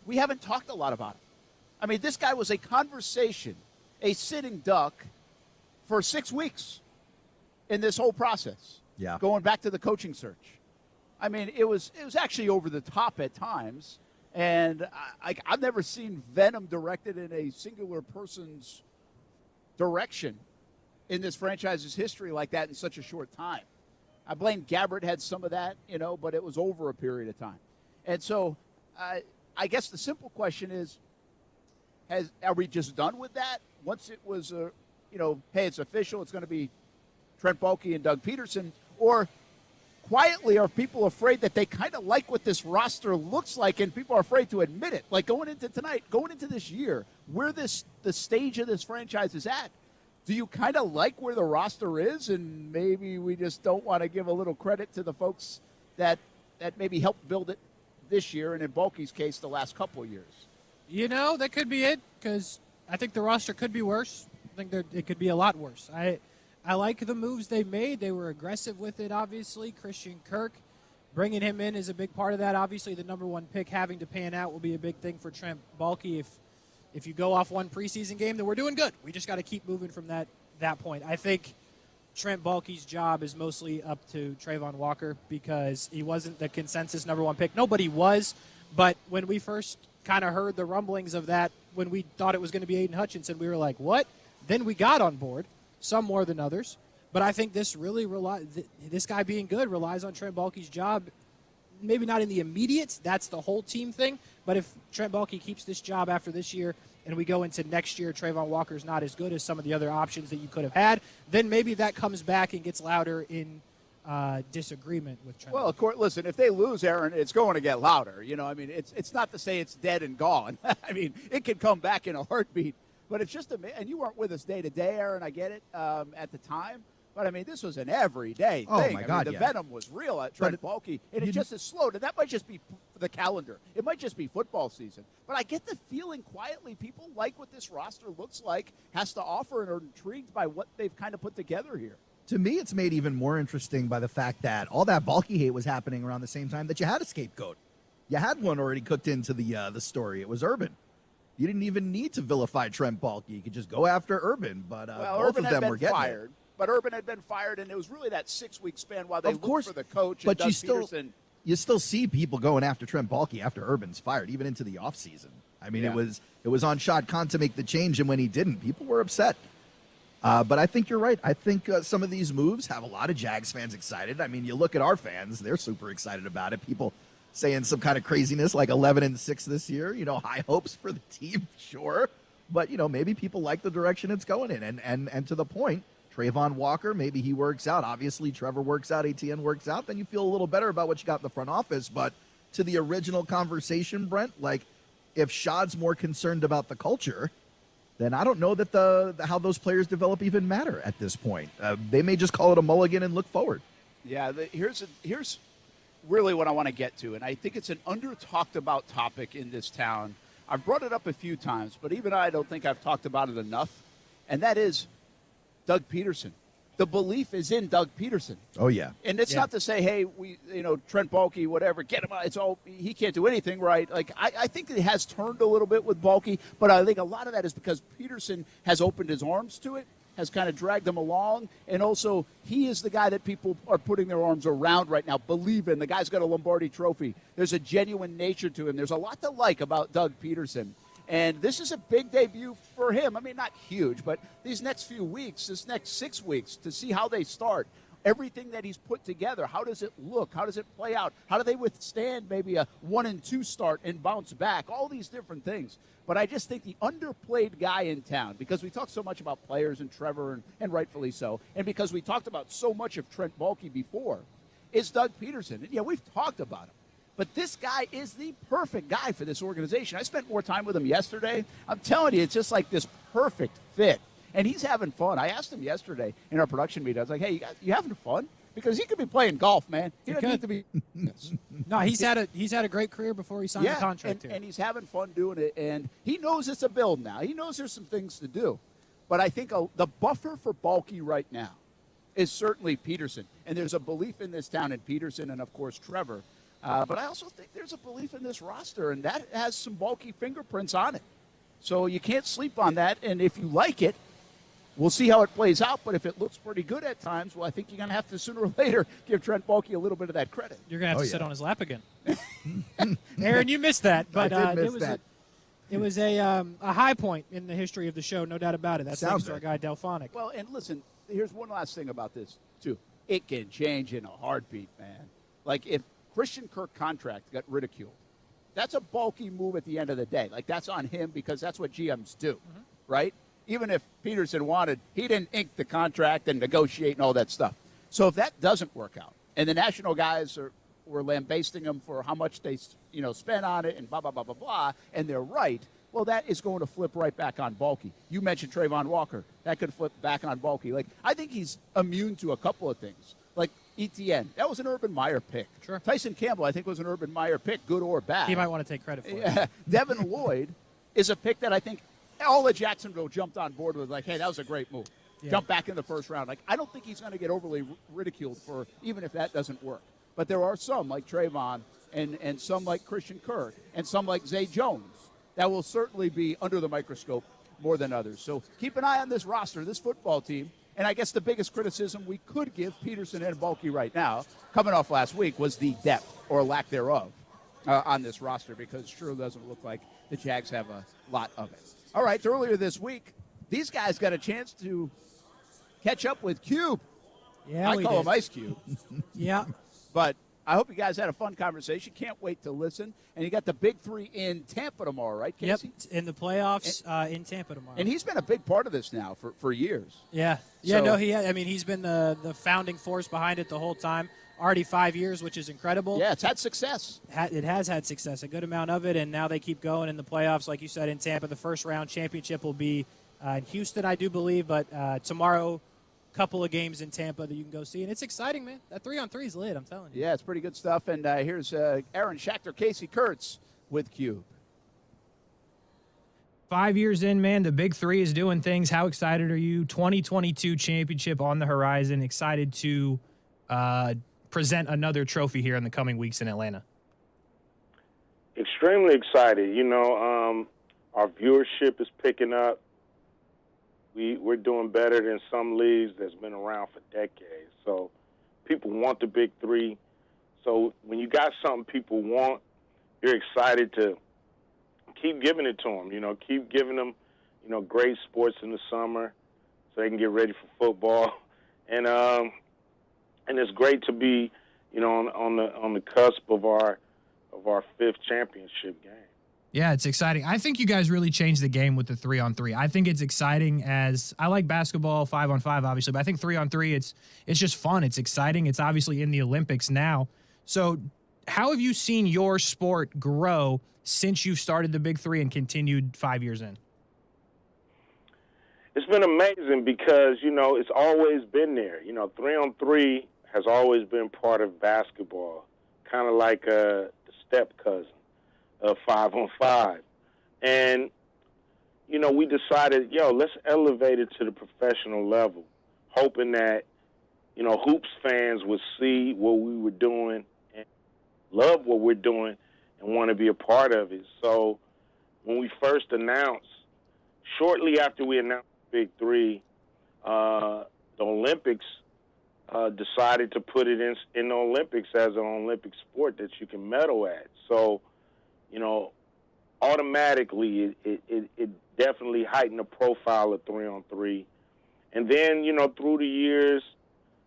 We haven't talked a lot about him. I mean, this guy was a conversation a sitting duck for 6 weeks in this whole process. Yeah. Going back to the coaching search. I mean, it was actually over the top at times. And I've never seen venom directed in a singular person's direction in this franchise's history like that in such a short time. I blame Gabbert had some of that, but it was over a period of time. And so I guess the simple question is, are we just done with that? Once it was, hey, it's official, it's going to be Trent Baalke and Doug Peterson, or quietly are people afraid that they kind of like what this roster looks like and people are afraid to admit it? Like going into tonight, going into this year, where the stage of this franchise is at, do you kind of like where the roster is, and maybe we just don't want to give a little credit to the folks that maybe helped build it this year, and in Baalke's case, the last couple of years? That could be it, because I think the roster could be worse. I think it could be a lot worse. I like the moves they made. They were aggressive with it, obviously. Christian Kirk, bringing him in is a big part of that. Obviously, the number one pick having to pan out will be a big thing for Trent Baalke. If you go off one preseason game, then we're doing good. We just got to keep moving from that point. I think Trent Baalke's job is mostly up to Trayvon Walker because he wasn't the consensus number one pick. Nobody was, but when we first kind of heard the rumblings of that, when we thought it was going to be Aiden Hutchinson, we were like, what? Then we got on board, some more than others. But I think this really this guy being good relies on Trent Baalke's job. Maybe not in the immediate, that's the whole team thing. But if Trent Baalke keeps this job after this year and we go into next year, Trayvon Walker's not as good as some of the other options that you could have had, then maybe that comes back and gets louder in disagreement with Trent. Well, of course, listen, if they lose, Aaron, it's going to get louder. It's not to say it's dead and gone. I mean, it could come back in a heartbeat. But it's just and you weren't with us day to day, Aaron, I get it, at the time. But, I mean, this was an everyday thing. Oh, my God, the venom was real at Trent Baalke, and it just is slowed. And that might just be the calendar. It might just be football season. But I get the feeling quietly people like what this roster looks like, has to offer, and are intrigued by what they've kind of put together here. To me, it's made even more interesting by the fact that all that Baalke hate was happening around the same time that you had a scapegoat. You had one already cooked into the story. It was Urban. You didn't even need to vilify Trent Baalke. You could just go after Urban, but both Urban of them had were been getting fired. it. But Urban had been fired, and it was really that 6-week span while they looked for the coach. But and Doug Peterson. You still see people going after Trent Baalke after Urban's fired, even into the offseason. I mean, it was on Shad Khan to make the change, and when he didn't, people were upset. But I think you're right. I think some of these moves have a lot of Jags fans excited. I mean, you look at our fans; they're super excited about it. People saying some kind of craziness like 11-6 this year. High hopes for the team, sure. But, maybe people like the direction it's going in. And to the point, Trayvon Walker, maybe he works out. Obviously, Trevor works out, ATN works out. Then you feel a little better about what you got in the front office. But to the original conversation, Brent, like if Shad's more concerned about the culture, then I don't know that how those players develop even matter at this point. They may just call it a mulligan and look forward. Yeah, here's really what I want to get to, and I think it's an under-talked about topic in this town. I've brought it up a few times, but even I don't think I've talked about it enough, and that is Doug Peterson. The belief is in Doug Peterson. Oh, yeah. And it's not to say, hey, Trent Baalke, whatever, get him out. It's all, he can't do anything right. Like, I think it has turned a little bit with Baalke, but I think a lot of that is because Peterson has opened his arms to it, has kind of dragged them along, and also he is the guy that people are putting their arms around right now, believe in. The guy's got a Lombardi trophy. There's a genuine nature to him. There's a lot to like about Doug Peterson. And this is a big debut for him. I mean, not huge, but these next few weeks, this next 6 weeks, to see how they start, everything that he's put together, how does it look? How does it play out? How do they withstand maybe a 1-2 start and bounce back? All these different things. But I just think the underplayed guy in town, because we talk so much about players and Trevor, and rightfully so, and because we talked about so much of Trent Baalke before, is Doug Peterson. And, yeah, we've talked about him. But this guy is the perfect guy for this organization. I spent more time with him yesterday. I'm telling you, it's just like this perfect fit. And he's having fun. I asked him yesterday in our production meeting. I was like, hey, you having fun? Because he could be playing golf, man. He doesn't need to be. No, he's had a great career before he signed the contract. And he's having fun doing it. And he knows it's a build now. He knows there's some things to do. But I think the buffer for Baalke right now is certainly Peterson. And there's a belief in this town in Peterson and, of course, Trevor. But I also think there's a belief in this roster, and that has some Baalke fingerprints on it. So you can't sleep on that. And if you like it, we'll see how it plays out. But if it looks pretty good at times, well, I think you're going to have to sooner or later give Trent Baalke a little bit of that credit. You're going to have to sit on his lap again. Aaron, you missed that. But I did miss that. It was a high point in the history of the show, no doubt about it. That's thanks to our guy, Delphonic. Well, and listen, here's one last thing about this, too. It can change in a heartbeat, man. Like, if Christian Kirk contract got ridiculed, that's a bulky move at the end of the day. Like, that's on him because that's what GMs do, right? Even if Peterson wanted, he didn't ink the contract and negotiate and all that stuff. So if that doesn't work out, and the national guys were lambasting him for how much they spent on it and blah, blah, blah, blah, blah, and they're right, well, that is going to flip right back on Baalke. You mentioned Trayvon Walker. That could flip back on Baalke. Like, I think he's immune to a couple of things. Like Etienne, that was an Urban Meyer pick. Sure. Tyson Campbell, I think, was an Urban Meyer pick, good or bad. He might want to take credit for it. Yeah. Devin Lloyd is a pick that I think all of Jacksonville jumped on board with, like, hey, that was a great move. Yeah. Jump back in the first round. Like, I don't think he's going to get overly ridiculed for even if that doesn't work. But there are some like Trayvon and some like Christian Kirk and some like Zay Jones that will certainly be under the microscope more than others. So keep an eye on this roster, this football team. And I guess the biggest criticism we could give Peterson and Baalke right now, coming off last week, was the depth or lack thereof on this roster, because it sure doesn't look like the Jags have a lot of it. All right, earlier this week, these guys got a chance to catch up with Cube. Yeah, I call him Ice Cube. Yeah. But I hope you guys had a fun conversation. Can't wait to listen. And you got the Big Three in Tampa tomorrow, right, Casey? Yep, in the playoffs in Tampa tomorrow. And he's been a big part of this now for years. Yeah. Yeah, so, he's been the founding force behind it the whole time. Already 5 years, which is incredible. Yeah, it's had success. It has had success, a good amount of it, and now they keep going in the playoffs, like you said, in Tampa. The first round championship will be in Houston, I do believe, but tomorrow, couple of games in Tampa that you can go see, and it's exciting, man. That 3-on-3 is lit, I'm telling you. Yeah, it's pretty good stuff. And here's Aaron Schachter, Casey Kurtz with Cube. 5 years in, man, the Big Three is doing things. How excited are you? 2022 championship on the horizon. Excited to present another trophy here in the coming weeks in Atlanta. Extremely excited. Our viewership is picking up. We're doing better than some leagues that's been around for decades. So people want the Big Three. So when you got something people want, you're excited to keep giving it to them. Keep giving them, great sports in the summer so they can get ready for football. And it's great to be, on the cusp of our fifth championship game. Yeah, it's exciting. I think you guys really changed the game with the 3-on-3. I think it's exciting as I like basketball 5-on-5, obviously, but I think 3-on-3, it's just fun. It's exciting. It's obviously in the Olympics now. So how have you seen your sport grow since you've started the Big Three and continued 5 years in? It's been amazing because, it's always been there. 3-on-3 has always been part of basketball, kind of like the step cousin of 5-on-5. And, we decided, let's elevate it to the professional level, hoping that, hoops fans would see what we were doing and love what we're doing and want to be a part of it. So when we first announced, shortly after we announced the Big Three, the Olympics decided to put it in the Olympics as an Olympic sport that you can medal at. So, automatically it definitely heightened the profile of 3-on-3. And then, through the years,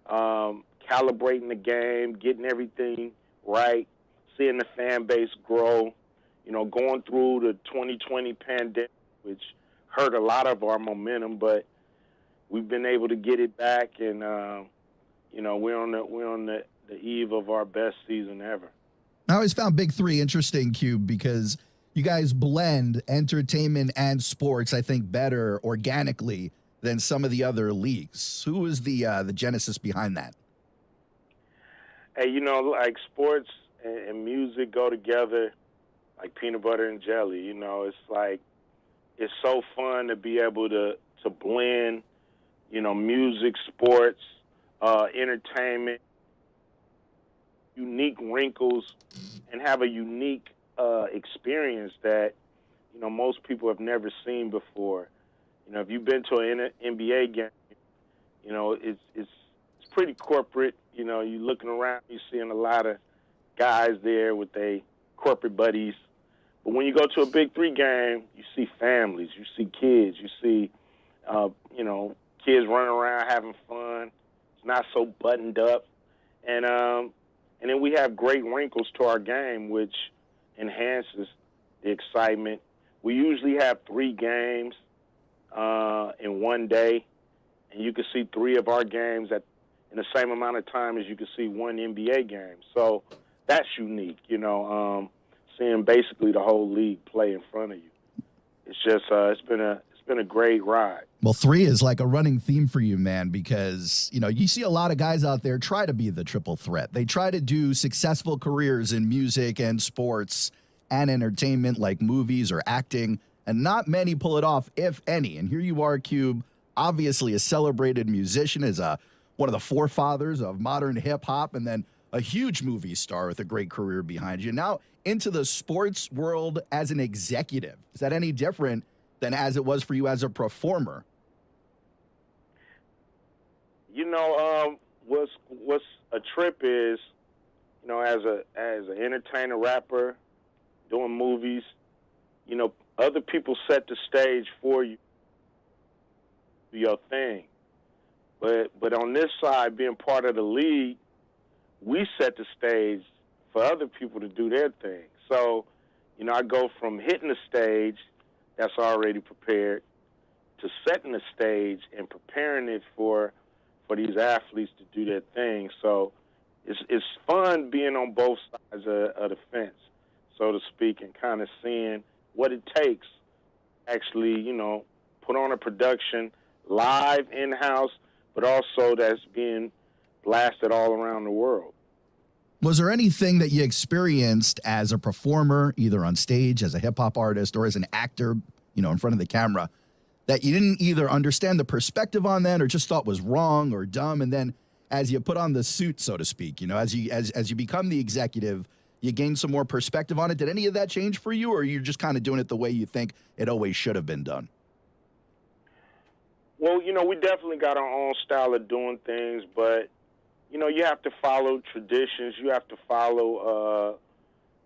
calibrating the game, getting everything right, seeing the fan base grow, going through the 2020 pandemic, which hurt a lot of our momentum, but we've been able to get it back, and we're on the eve of our best season ever. I always found Big Three interesting, Cube, because you guys blend entertainment and sports, I think, better organically than some of the other leagues. Who was the genesis behind that? Hey, like sports and music go together like peanut butter and jelly. It's like it's so fun to be able to blend, music, sports, entertainment, unique wrinkles, and have a unique experience that, most people have never seen before. If you've been to an NBA game, it's pretty corporate. You're looking around, you're seeing a lot of guys there with their corporate buddies. But when you go to a Big Three game, you see families, you see kids, you see, kids running around having fun. It's not so buttoned up. And then we have great wrinkles to our game, which enhances the excitement. We usually have 3 games in one day, and you can see 3 of our games in the same amount of time as you can see one NBA game. So that's unique, seeing basically the whole league play in front of you. It's just it's been a great ride. Well, 3 is like a running theme for you, man, because, you see a lot of guys out there try to be the triple threat. They try to do successful careers in music and sports and entertainment like movies or acting, and not many pull it off, if any. And here you are, Cube, obviously a celebrated musician, as one of the forefathers of modern hip-hop, and then a huge movie star with a great career behind you. Now into the sports world as an executive. Is that any different than as it was for you as a performer? What's a trip is, as an entertainer, rapper, doing movies, other people set the stage for you, do your thing. But on this side, being part of the league, we set the stage for other people to do their thing. So, I go from hitting the stage that's already prepared to setting the stage and preparing it for these athletes to do their thing. So it's fun being on both sides of the fence, so to speak, and kind of seeing what it takes actually, put on a production live in-house, but also that's being blasted all around the world. Was there anything that you experienced as a performer, either on stage, as a hip-hop artist, or as an actor, in front of the camera, that you didn't either understand the perspective on that or just thought was wrong or dumb? And then as you put on the suit, so to speak, as you become the executive, you gain some more perspective on it. Did any of that change for you, or are you just kind of doing it the way you think it always should have been done? Well, we definitely got our own style of doing things, but, you have to follow traditions. You have to follow,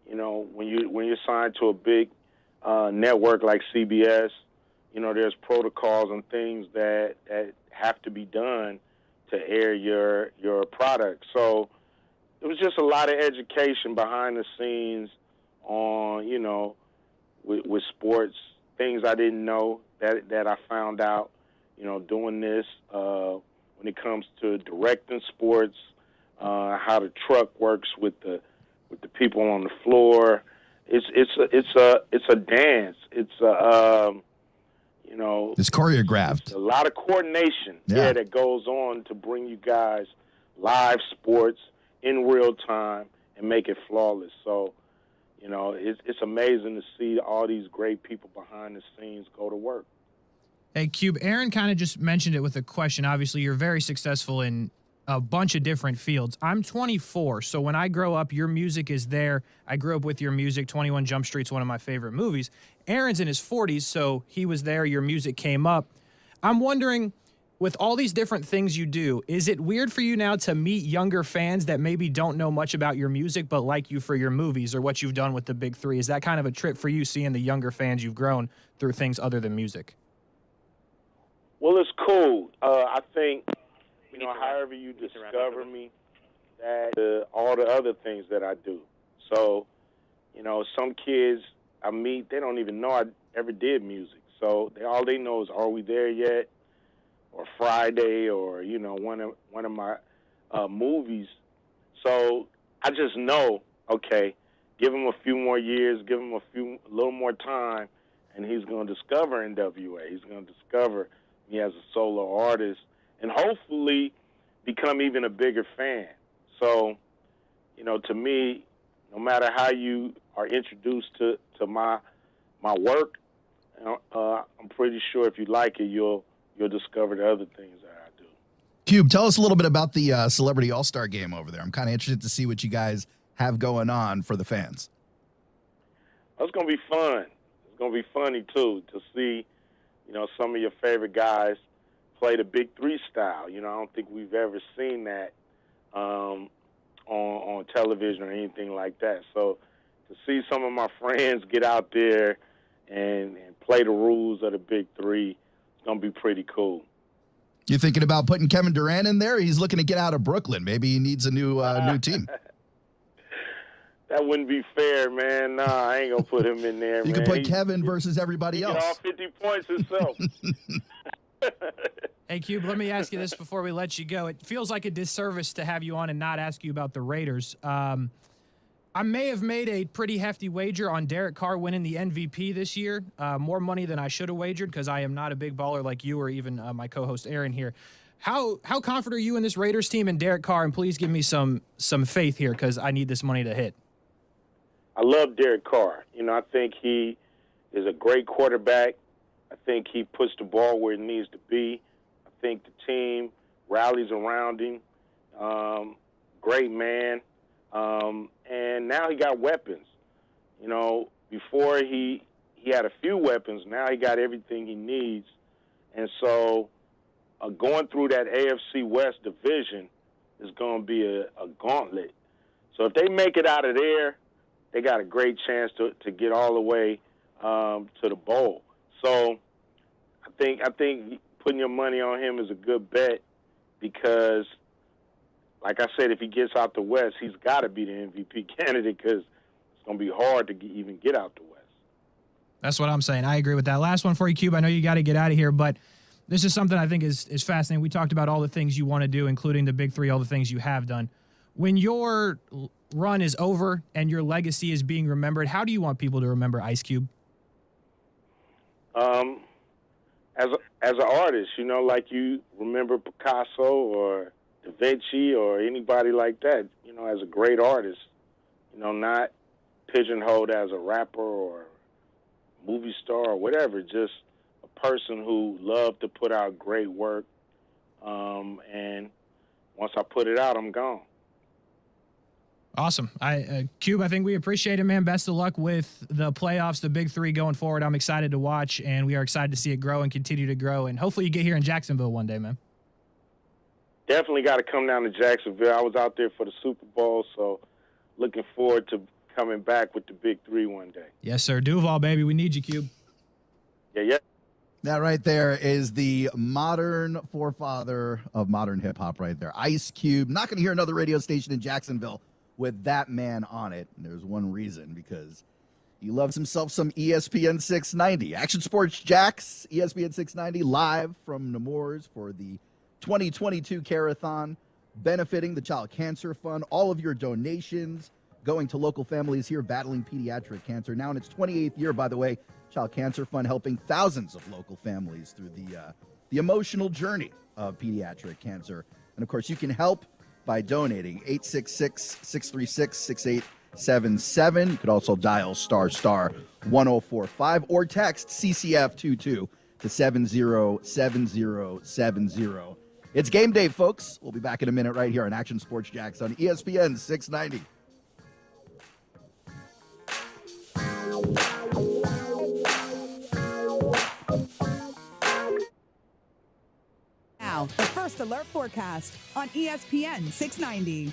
when you're signed to a big network like CBS, there's protocols and things that have to be done to air your product. So it was just a lot of education behind the scenes on, with sports, things I didn't know that I found out, doing this, when it comes to directing sports, how the truck works with the people on the floor. It's a dance. It's choreographed. It's a lot of coordination that goes on to bring you guys live sports in real time and make it flawless. So, it's amazing to see all these great people behind the scenes go to work. Hey, Cube, Aaron kind of just mentioned it with a question. Obviously, you're very successful in a bunch of different fields. I'm 24, so when I grow up, your music is there. I grew up with your music. 21 Jump Street's one of my favorite movies. Aaron's in his 40s, so he was there. Your music came up. I'm wondering, with all these different things you do, is it weird for you now to meet younger fans that maybe don't know much about your music but like you for your movies or what you've done with the Big Three? Is that kind of a trip for you, seeing the younger fans you've grown through things other than music? Well, it's cool. I think, however you discover me, that all the other things that I do. So, some kids I meet, they don't even know I ever did music. So all they know is, are we there yet? Or Friday, or, one of my movies. So I just know, okay, give him a few more years, give him a little more time, and he's going to discover NWA. He's going to discover me as a solo artist, and hopefully become even a bigger fan. So, to me, no matter how you are introduced to my work, I'm pretty sure if you like it, you'll discover the other things that I do. Cube, tell us a little bit about the Celebrity All-Star Game over there. I'm kind of interested to see what you guys have going on for the fans. It's going to be fun. It's going to be funny, too, to see, some of your favorite guys play the Big Three style. I don't think we've ever seen that on television or anything like that. So to see some of my friends get out there and play the rules of the Big Three, it's going to be pretty cool. You thinking about putting Kevin Durant in there? He's looking to get out of Brooklyn. Maybe he needs a new team. That wouldn't be fair, man. Nah, I ain't going to put him in there, You can put Kevin versus everybody else. Get all 50 points himself. Hey, Cube, let me ask you this before we let you go. It feels like a disservice to have you on and not ask you about the Raiders. I may have made a pretty hefty wager on Derek Carr winning the MVP this year, more money than I should have wagered because I am not a big baller like you or even my co-host Aaron here. How confident are you in this Raiders team and Derek Carr? And please give me some faith here because I need this money to hit. I love Derek Carr. I think he is a great quarterback. I think he puts the ball where it needs to be. I think the team rallies around him. Great man. And now he got weapons. Before he had a few weapons. Now he got everything he needs. And so going through that AFC West division is going to be a gauntlet. So if they make it out of there, they got a great chance to get all the way to the bowl. So I think putting your money on him is a good bet because, like I said, if he gets out the West, he's got to be the MVP candidate because it's going to be hard to even get out the West. That's what I'm saying. I agree with that. Last one for you, Cube. I know you got to get out of here, but this is something I think is fascinating. We talked about all the things you want to do, including the Big Three, all the things you have done. When your run is over and your legacy is being remembered, how do you want people to remember Ice Cube? As an artist, like you remember Picasso or Da Vinci or anybody like that, as a great artist, not pigeonholed as a rapper or movie star or whatever, just a person who loved to put out great work. And once I put it out, I'm gone. Awesome. Cube, I think we appreciate it, man. Best of luck with the playoffs, the Big Three going forward. I'm excited to watch, and we are excited to see it grow and continue to grow. And hopefully you get here in Jacksonville one day, man. Definitely got to come down to Jacksonville. I was out there for the Super Bowl, so looking forward to coming back with the Big Three one day. Yes, sir. Duval, baby. We need you, Cube. Yeah. That right there is the modern forefather of modern hip-hop right there. Ice Cube. Not going to hear another radio station in Jacksonville with that man on it. And there's one reason, because he loves himself some ESPN 690. Action Sports Jax, ESPN 690, live from Nemours for the 2022 Carathon, benefiting the Child Cancer Fund. All of your donations going to local families here battling pediatric cancer. Now in its 28th year, by the way, Child Cancer Fund helping thousands of local families through the emotional journey of pediatric cancer. And, of course, you can help by donating 866-636-6877. You could also dial *1045 or text CCF22 to 707070. It's game day, folks. We'll be back in a minute right here on Action Sports Jax on ESPN 690. Now, the First Alert forecast on ESPN 690.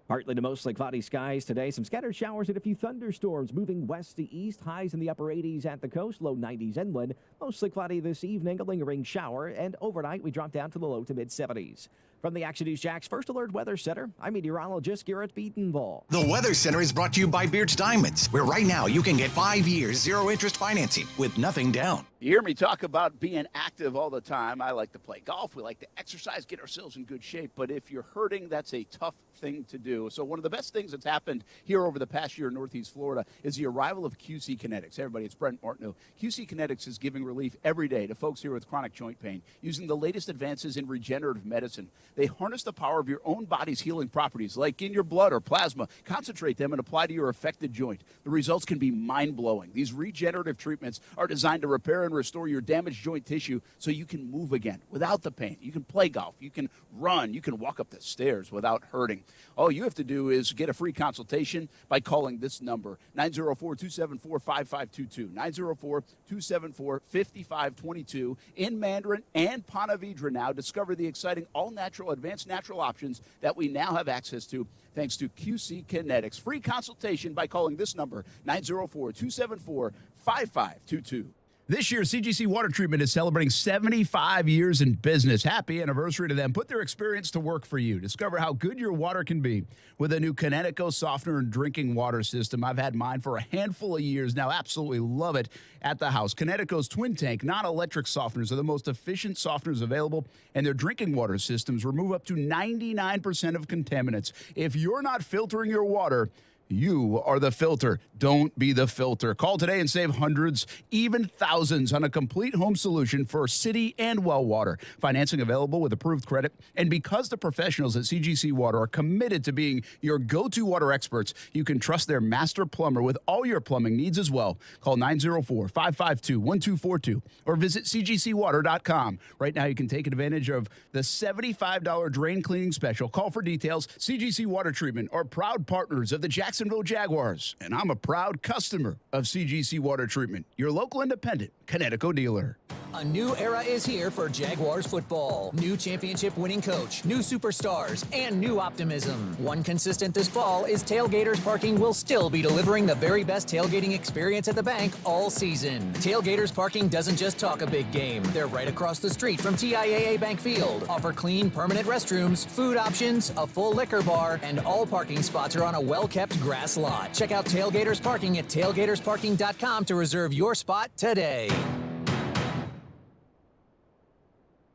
Partly to mostly cloudy skies today. Some scattered showers and a few thunderstorms moving west to east. Highs in the upper 80s at the coast, low 90s inland. Mostly cloudy this evening, a lingering shower. And overnight, we drop down to the low to mid 70s. From the Action News Jax First Alert Weather Center, I'm meteorologist Garrett Beatonball. The Weather Center is brought to you by Beards Diamonds, where right now you can get 5 years, zero interest financing with nothing down. You hear me talk about being active all the time. I like to play golf. We like to exercise, get ourselves in good shape. But if you're hurting, that's a tough thing to do. So one of the best things that's happened here over the past year in Northeast Florida is the arrival of QC Kinetics. Hey, everybody, it's Brent Martineau. QC Kinetics is giving relief every day to folks here with chronic joint pain using the latest advances in regenerative medicine. They harness the power of your own body's healing properties, like in your blood or plasma, concentrate them and apply to your affected joint. The results can be mind-blowing. These regenerative treatments are designed to repair and restore your damaged joint tissue so you can move again without the pain. You can play golf, you can run, you can walk up the stairs without hurting. All you have to do is get a free consultation by calling this number, 904-274-5522, 904-274-5522 in Mandarin and Ponte Vedra now. Discover the exciting all-natural, advanced natural options that we now have access to thanks to QC Kinetics. Free consultation by calling this number, 904-274-5522. This year, CGC Water Treatment is celebrating 75 years in business. Happy anniversary to them. Put their experience to work for you. Discover how good your water can be with a new Connecticut softener and drinking water system. I've had mine for a handful of years now. Absolutely love it at the house. Connecticut's twin tank, non-electric softeners are the most efficient softeners available, and their drinking water systems remove up to 99% of contaminants. If you're not filtering your water, you are the filter. Don't be the filter. Call today and save hundreds, even thousands on a complete home solution for city and well water. Financing available with approved credit. And because the professionals at CGC Water are committed to being your go-to water experts, you can trust their master plumber with all your plumbing needs as well. Call 904-552-1242 or visit cgcwater.com. Right now you can take advantage of the $75 drain cleaning special. Call for details. CGC Water Treatment are proud partners of the Jacksonville Jaguars, and I'm a proud customer of CGC Water Treatment, your local independent Connecticut dealer. A new era is here for Jaguars football. New championship-winning coach, new superstars, and new optimism. One consistent this fall is Tailgaters Parking will still be delivering the very best tailgating experience at the bank all season. Tailgaters Parking doesn't just talk a big game. They're right across the street from TIAA Bank Field. Offer clean, permanent restrooms, food options, a full liquor bar, and all parking spots are on a well-kept grass lot. Check out Tailgaters Parking at tailgatersparking.com to reserve your spot today.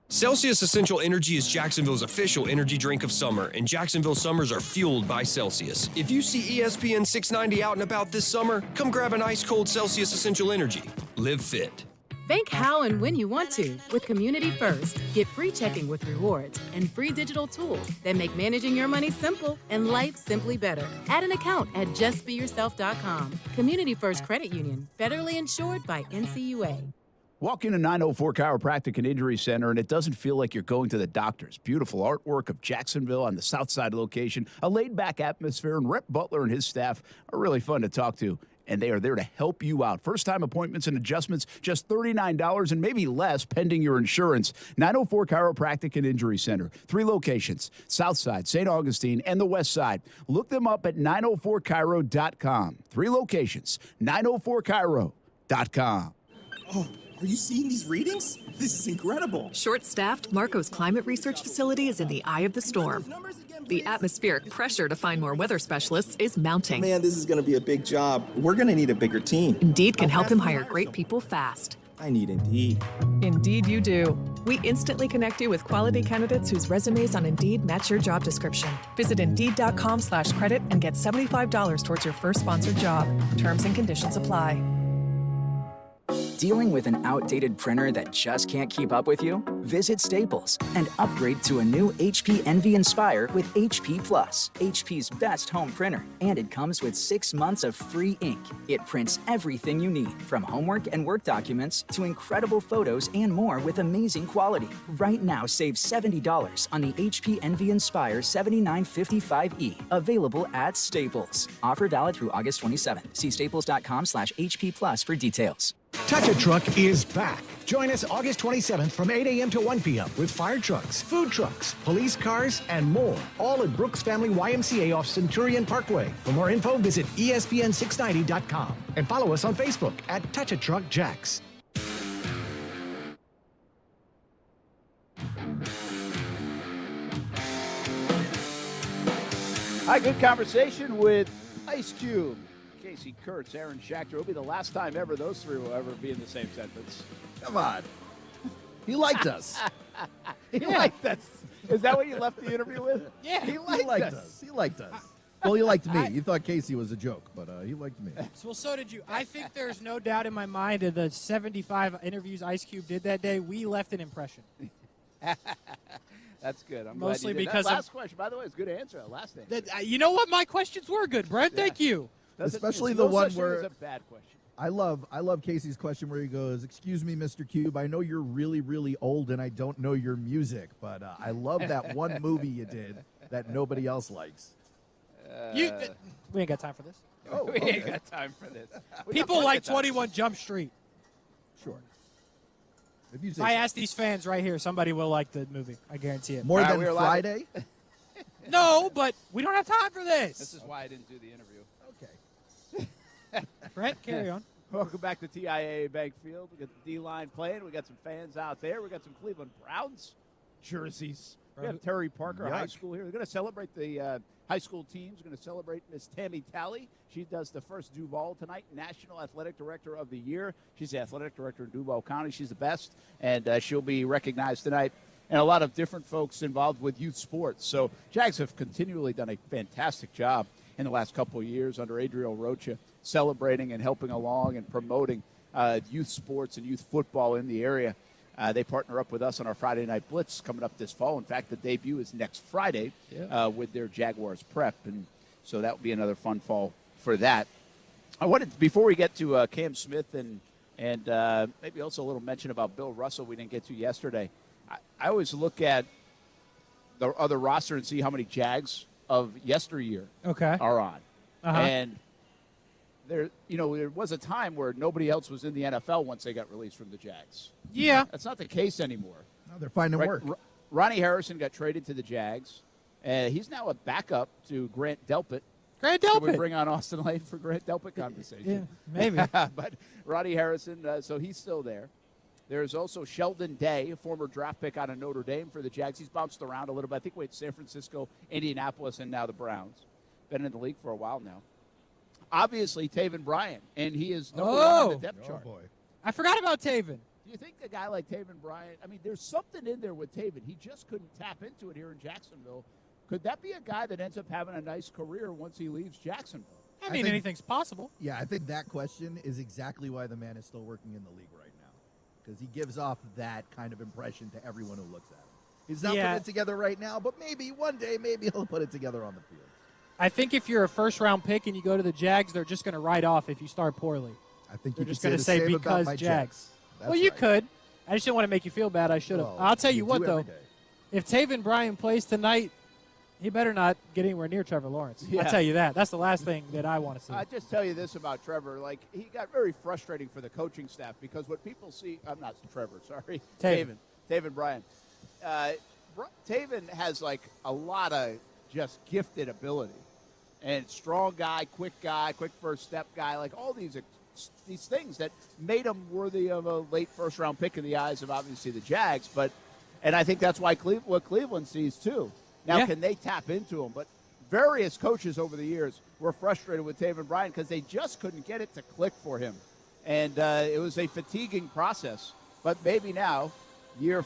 Celsius Essential Energy is Jacksonville's official energy drink of summer, and Jacksonville summers are fueled by Celsius. If you see ESPN 690 out and about this summer, come grab an ice-cold Celsius Essential Energy. Live fit. Bank how and when you want to with Community First. Get free checking with rewards and free digital tools that make managing your money simple and life simply better. Add an account at justbeyourself.com. Community First Credit Union, federally insured by NCUA. Walk into 904 Chiropractic and Injury Center, and it doesn't feel like you're going to the doctors. Beautiful artwork of Jacksonville on the south side location, a laid-back atmosphere, and Rep Butler and his staff are really fun to talk to, and they are there to help you out. First-time appointments and adjustments, just $39 and maybe less pending your insurance. 904 Chiropractic and Injury Center. 3 locations, south side, St. Augustine, and the west side. Look them up at 904chiro.com. 3 locations, 904chiro.com. Oh. Are you seeing these readings? This is incredible. Short-staffed, Marco's Climate Research Facility is in the eye of the storm. The atmospheric pressure to find more weather specialists is mounting. Man, this is going to be a big job. We're going to need a bigger team. Indeed can help him hire great people fast. I need Indeed. Indeed you do. We instantly connect you with quality candidates whose resumes on Indeed match your job description. Visit Indeed.com/credit and get $75 towards your first sponsored job. Terms and conditions apply. Dealing with an outdated printer that just can't keep up with you? Visit Staples and upgrade to a new HP Envy Inspire with HP Plus, HP's best home printer. And it comes with 6 months of free ink. It prints everything you need, from homework and work documents to incredible photos and more with amazing quality. Right now, save $70 on the HP Envy Inspire 7955E, available at Staples. Offer valid through August 27th. See staples.com/HP Plus for details. Touch a Truck is back. Join us August 27th from 8 a.m. to 1 p.m. with fire trucks, food trucks, police cars, and more. All at Brooks Family YMCA off Centurion Parkway. For more info, visit ESPN690.com and follow us on Facebook at Touch a Truck Jacks. Hi, good conversation with Ice Cube. Casey Kurtz, Aaron Schachter. It'll be the last time ever those three will ever be in the same sentence. Come on. He liked us. He liked us. Is that what you left the interview with? Yeah. He liked us. He liked us. Well, he liked me. You thought Casey was a joke, but he liked me. Well, so did you. I think there's no doubt in my mind of the 75 interviews Ice Cube did that day, we left an impression. That's good. I'm Mostly glad you did. because that last question, by the way, is a good answer. That last answer. You know what? My questions were good, Brent. Yeah. Thank you. Especially There's the no one such thing where as a bad question. I love Casey's question where he goes, "Excuse me, Mr. Cube, I know you're really, really old and I don't know your music, but I love that one movie you did that nobody else likes." We ain't got time for this. Oh, we ain't got time for this. People like 21 Jump Street. Sure. If you If say I so. ask these fans right here, somebody will like the movie. I guarantee it. More than we're allowed to- Friday? No, but we don't have time for this. This is why I didn't do the interview. Brent, carry on. Welcome back to TIAA Bank Field. We got the D-line playing. We got some fans out there. We got some Cleveland Browns jerseys. We have Terry Parker High School here. We're going to celebrate the high school teams. We're going to celebrate Miss Tammy Talley. She does the first Duval tonight, National Athletic Director of the Year. She's the athletic director in Duval County. She's the best, and she'll be recognized tonight. And a lot of different folks involved with youth sports. So Jags have continually done a fantastic job in the last couple of years under Adriel Rocha, celebrating and helping along and promoting youth sports and youth football in the area. They partner up with us on our Friday Night Blitz coming up this fall. In fact, the debut is next Friday with their Jaguars prep, and so that will be another fun fall for that. I wanted, before we get to Cam Smith and maybe also a little mention about Bill Russell we didn't get to yesterday. I always look at the other roster and see how many Jags of yesteryear are on. And there was a time where nobody else was in the NFL once they got released from the Jags. Yeah. That's not the case anymore. No, they're finding work. Ronnie Harrison got traded to the Jags. He's now a backup to Grant Delpit. Grant Can we Delpit. bring on Austin Lane for Grant Delpit conversation? Yeah, maybe. But Ronnie Harrison, so he's still there. There's also Sheldon Day, a former draft pick out of Notre Dame for the Jags. He's bounced around a little bit. I think we had San Francisco, Indianapolis, and now the Browns. Been in the league for a while now. Obviously, Taven Bryan, and he is number one on the depth chart. Boy. I forgot about Taven. Do you think a guy like Taven Bryan, I mean, there's something in there with Taven. He just couldn't tap into it here in Jacksonville. Could that be a guy that ends up having a nice career once he leaves Jacksonville? I mean, anything's possible. Yeah, I think that question is exactly why the man is still working in the league right now, because he gives off that kind of impression to everyone who looks at him. He's not putting it together right now, but maybe one day, maybe he'll put it together on the field. I think if you're a first-round pick and you go to the Jags, they're just going to write off if you start poorly. I think they're you just going to say about because my Jags. That's Well, you right. could. I just didn't want to make you feel bad. I should have. Well, I'll tell you you what, do though. every day. If Taven Bryan plays tonight, he better not get anywhere near Trevor Lawrence. Yeah. I'll tell you that. That's the last thing that I want to see. I just tell you this about Trevor. Like, he got very frustrating for the coaching staff because what people see, I'm not Trevor, sorry. Taven Bryan. Taven has, like, a lot of just gifted ability. And strong guy, quick first step guy, like all these things that made him worthy of a late first-round pick in the eyes of, obviously, the Jags. And I think that's why what Cleveland sees, too. Now, can they tap into him? But various coaches over the years were frustrated with Taven Bryan because they just couldn't get it to click for him. And it was a fatiguing process. But maybe now, year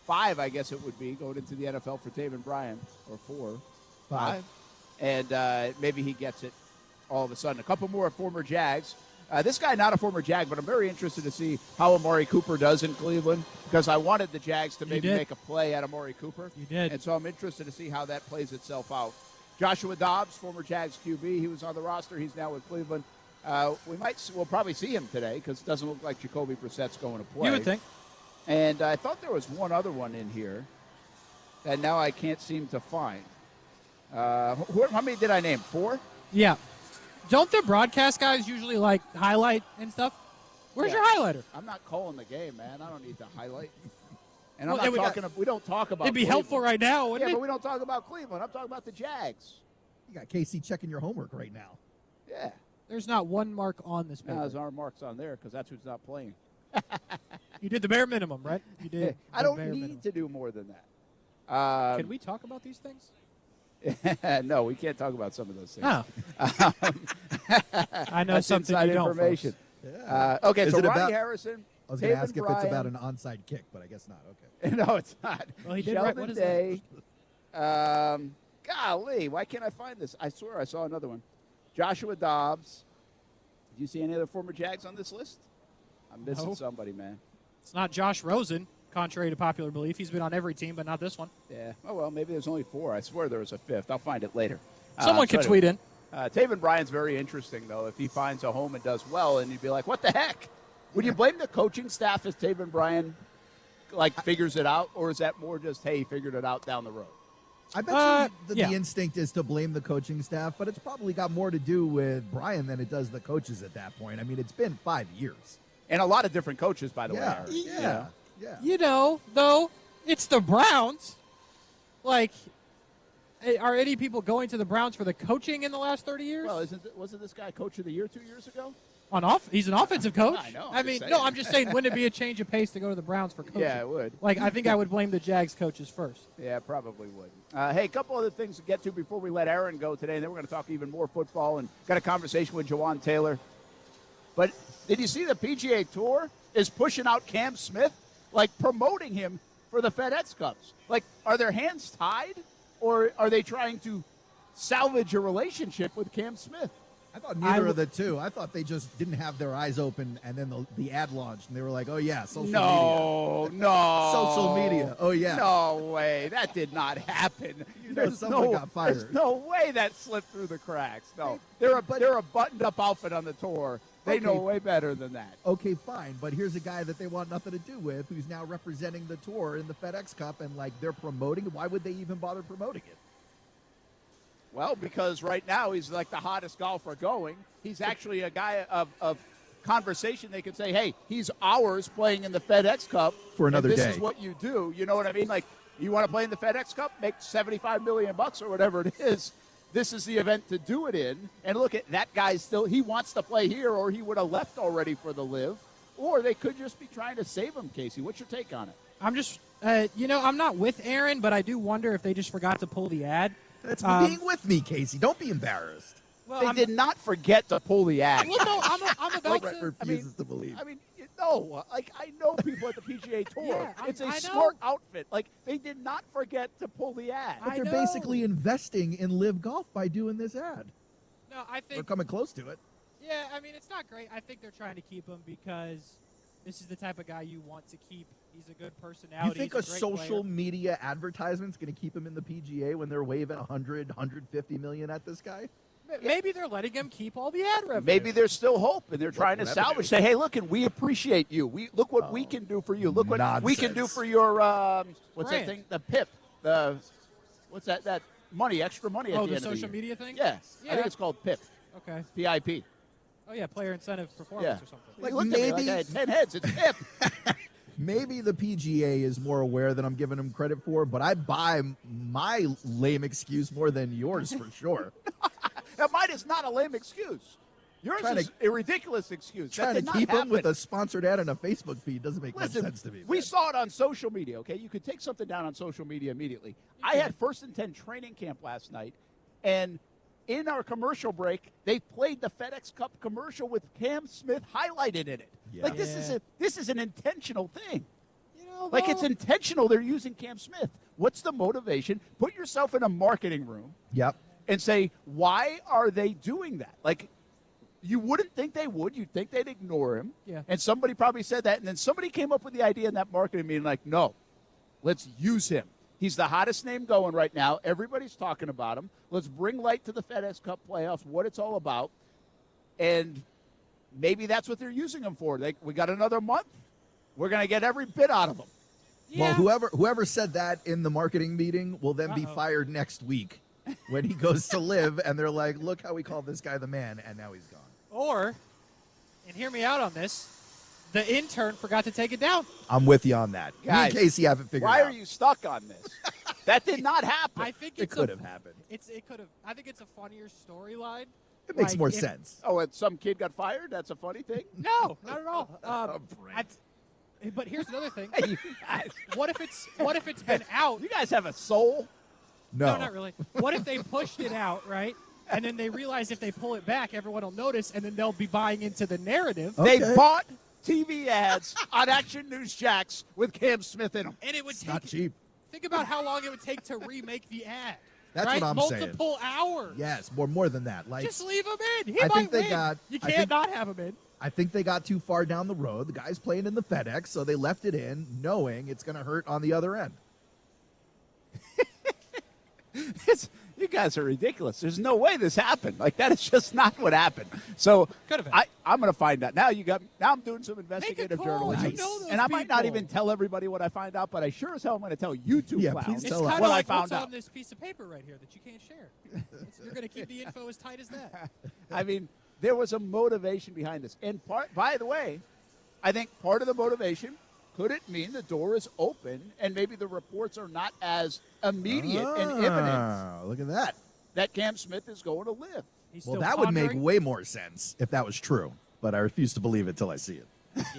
5, I guess it would be, going into the NFL for Taven Bryan, or 4. 5. And maybe he gets it all of a sudden. A couple more former Jags. This guy, not a former Jag, but I'm very interested to see how Amari Cooper does in Cleveland because I wanted the Jags to maybe make a play at Amari Cooper. You did. And so I'm interested to see how that plays itself out. Joshua Dobbs, former Jags QB, he was on the roster. He's now with Cleveland. We'll probably see him today because it doesn't look like Jacoby Brissett's going to play. You would think. And I thought there was one other one in here that now I can't seem to find. How many did I name? 4? Yeah. Don't the broadcast guys usually, like, highlight and stuff? Where's your highlighter? I'm not calling the game, man. I don't need to highlight. And Well, I'm not talking. We don't talk about. It'd be Cleveland. helpful right now, wouldn't Yeah, it? but we don't talk about Cleveland. I'm talking about the Jags. You got Casey checking your homework right now. Yeah. There's not one mark on this paper. No, there's our marks on there because that's who's not playing. You did the bare minimum, right? You did. I don't need to do more than that. Can we talk about these things? No, we can't talk about some of those things. Oh. I know That's something inside you don't, information. Yeah. Okay, Is so it Ronnie about- Harrison. I was going to Taven ask if Bryan. it's about an onside kick, but I guess not. Okay. No, it's not. Well, he did Sheldon what is Day. Golly, why can't I find this? I swear I saw another one. Joshua Dobbs. Did you see any other former Jags on this list? I'm missing No. somebody, man. It's not Josh Rosen. contrary to popular belief. He's been on every team, but not this one. Yeah. Oh, well, maybe there's only 4. I swear there was a 5th. I'll find it later. Someone can tweet in. Taven Bryan's very interesting, though, if he finds a home and does well, and you'd be like, what the heck? Would you blame the coaching staff if Taven Bryan, figures it out, or is that more just, hey, he figured it out down the road? I bet you the instinct is to blame the coaching staff, but it's probably got more to do with Bryan than it does the coaches at that point. I mean, it's been 5 years. And a lot of different coaches, by the way. Yeah. You know? You know, though, it's the Browns. Are any people going to the Browns for the coaching in the last 30 years? Well, wasn't this guy Coach of the Year 2 years ago? He's an offensive coach. I know. I'm just saying, wouldn't it be a change of pace to go to the Browns for coaching? Yeah, it would. I think I would blame the Jags coaches first. Yeah, probably would. Hey, a couple other things to get to before we let Aaron go today, and then we're going to talk even more football and got a conversation with Jawan Taylor. But did you see the PGA Tour is pushing out Cam Smith, promoting him for the FedEx Cups? Are their hands tied, or are they trying to salvage a relationship with Cam Smith? I thought neither of the two. I thought they just didn't have their eyes open, and then the ad launched, and they were like, oh, yeah, social media. No. Social media. Oh, yeah. No way. That did not happen. Someone got fired. There's no way that slipped through the cracks. No. They're a buttoned-up outfit on the tour. They know way better than that. Okay, fine, but here's a guy that they want nothing to do with who's now representing the tour in the FedEx Cup, and, they're promoting it. Why would they even bother promoting it? Well, because right now he's the hottest golfer going. He's actually a guy of conversation. They could say, hey, he's ours playing in the FedEx Cup. For another day. This is what you do. You know what I mean? You want to play in the FedEx Cup, make $75 million or whatever it is. This is the event to do it in. And look at that guy he wants to play here, or he would have left already for the live. Or they could just be trying to save him, Casey. What's your take on it? I'm just, I'm not with Aaron, but I do wonder if they just forgot to pull the ad. That's being with me, Casey. Don't be embarrassed. Well, they did not forget to pull the ad. Well, no, I'm about to. Refuses to believe. No, I know people at the PGA Tour. Yeah, it's a smart outfit. They did not forget to pull the ad. But they're basically investing in Live Golf by doing this ad. No, I think they're coming close to it. Yeah, it's not great. I think they're trying to keep him because this is the type of guy you want to keep. He's a good personality. You think a social media advertisement's going to keep him in the PGA when they're waving 100, 150 million at this guy? Maybe they're letting him keep all the ad revenue. Maybe there's still hope, and they're trying to salvage. Say, hey, look, and we appreciate you. Look what we can do for you. Look what we can do for your what's that thing? The PIP. What's that? That money, extra money. At the end of the social media thing. Yeah, I think it's called PIP. Okay. PIP. Oh yeah, player incentive performance or something. Look at me, I had 10 heads. It's PIP. Maybe the PGA is more aware than I'm giving them credit for, but I buy my lame excuse more than yours for sure. Now, mine is not a lame excuse. Yours is a ridiculous excuse. Trying to keep them with a sponsored ad on a Facebook feed doesn't make much sense to me. We saw it on social media, okay? You could take something down on social media immediately. I had First and 10 training camp last night, and in our commercial break, they played the FedEx Cup commercial with Cam Smith highlighted in it. Yeah. This is an intentional thing. It's intentional. They're using Cam Smith. What's the motivation? Put yourself in a marketing room. Yep. And say, why are they doing that? You wouldn't think they would. You'd think they'd ignore him. Yeah. And somebody probably said that. And then somebody came up with the idea in that marketing meeting, no, let's use him. He's the hottest name going right now. Everybody's talking about him. Let's bring light to the FedEx Cup playoffs, what it's all about. And maybe that's what they're using him for. We got another month. We're going to get every bit out of him. Yeah. Well, whoever said that in the marketing meeting will then be fired next week when he goes to Live, and they're like, look how we call this guy the man, and now he's gone. Or, and hear me out on this, the intern forgot to take it down. I'm with you on that. Guys, me and Casey haven't figured why out. are you stuck on this? That did not happen. I think it could have happened. It could have. I think it's a funnier storyline. It makes more sense. Oh, and some kid got fired? That's a funny thing? No, not at all. But here's another thing. Hey, you guys. What if it's been out? You guys have a soul? No, not really. What if they pushed it out, right? And then they realize if they pull it back, everyone will notice, and then they'll be buying into the narrative. Okay. They bought TV ads on Action News Jacks with Cam Smith in them. And it would take, not cheap. Think about how long it would take to remake the ad. That's right? what I'm saying. Multiple hours. Yes, more than that. Just leave him in. I think they got. You can't not have him in. I think they got too far down the road. The guy's playing in the FedEx, so they left it in, knowing it's going to hurt on the other end. You guys are ridiculous. There's no way this happened. Like, that is just not what happened. So I'm going to find out. Now I'm doing some investigative journalism. You know those and I might not people. even tell everybody what I find out, but I sure as hell am going to tell you two clowns It's kind of what like I found what's out. on this piece of paper right here that you can't share. You're going to keep the info as tight as that. I mean, there was a motivation behind this. And by the way, I think part of the motivation could it mean the door is open and maybe the reports are not as immediate and imminent? Look at that. That Cam Smith is going to live. Well, that would make way more sense if that was true, but I refuse to believe it till I see it.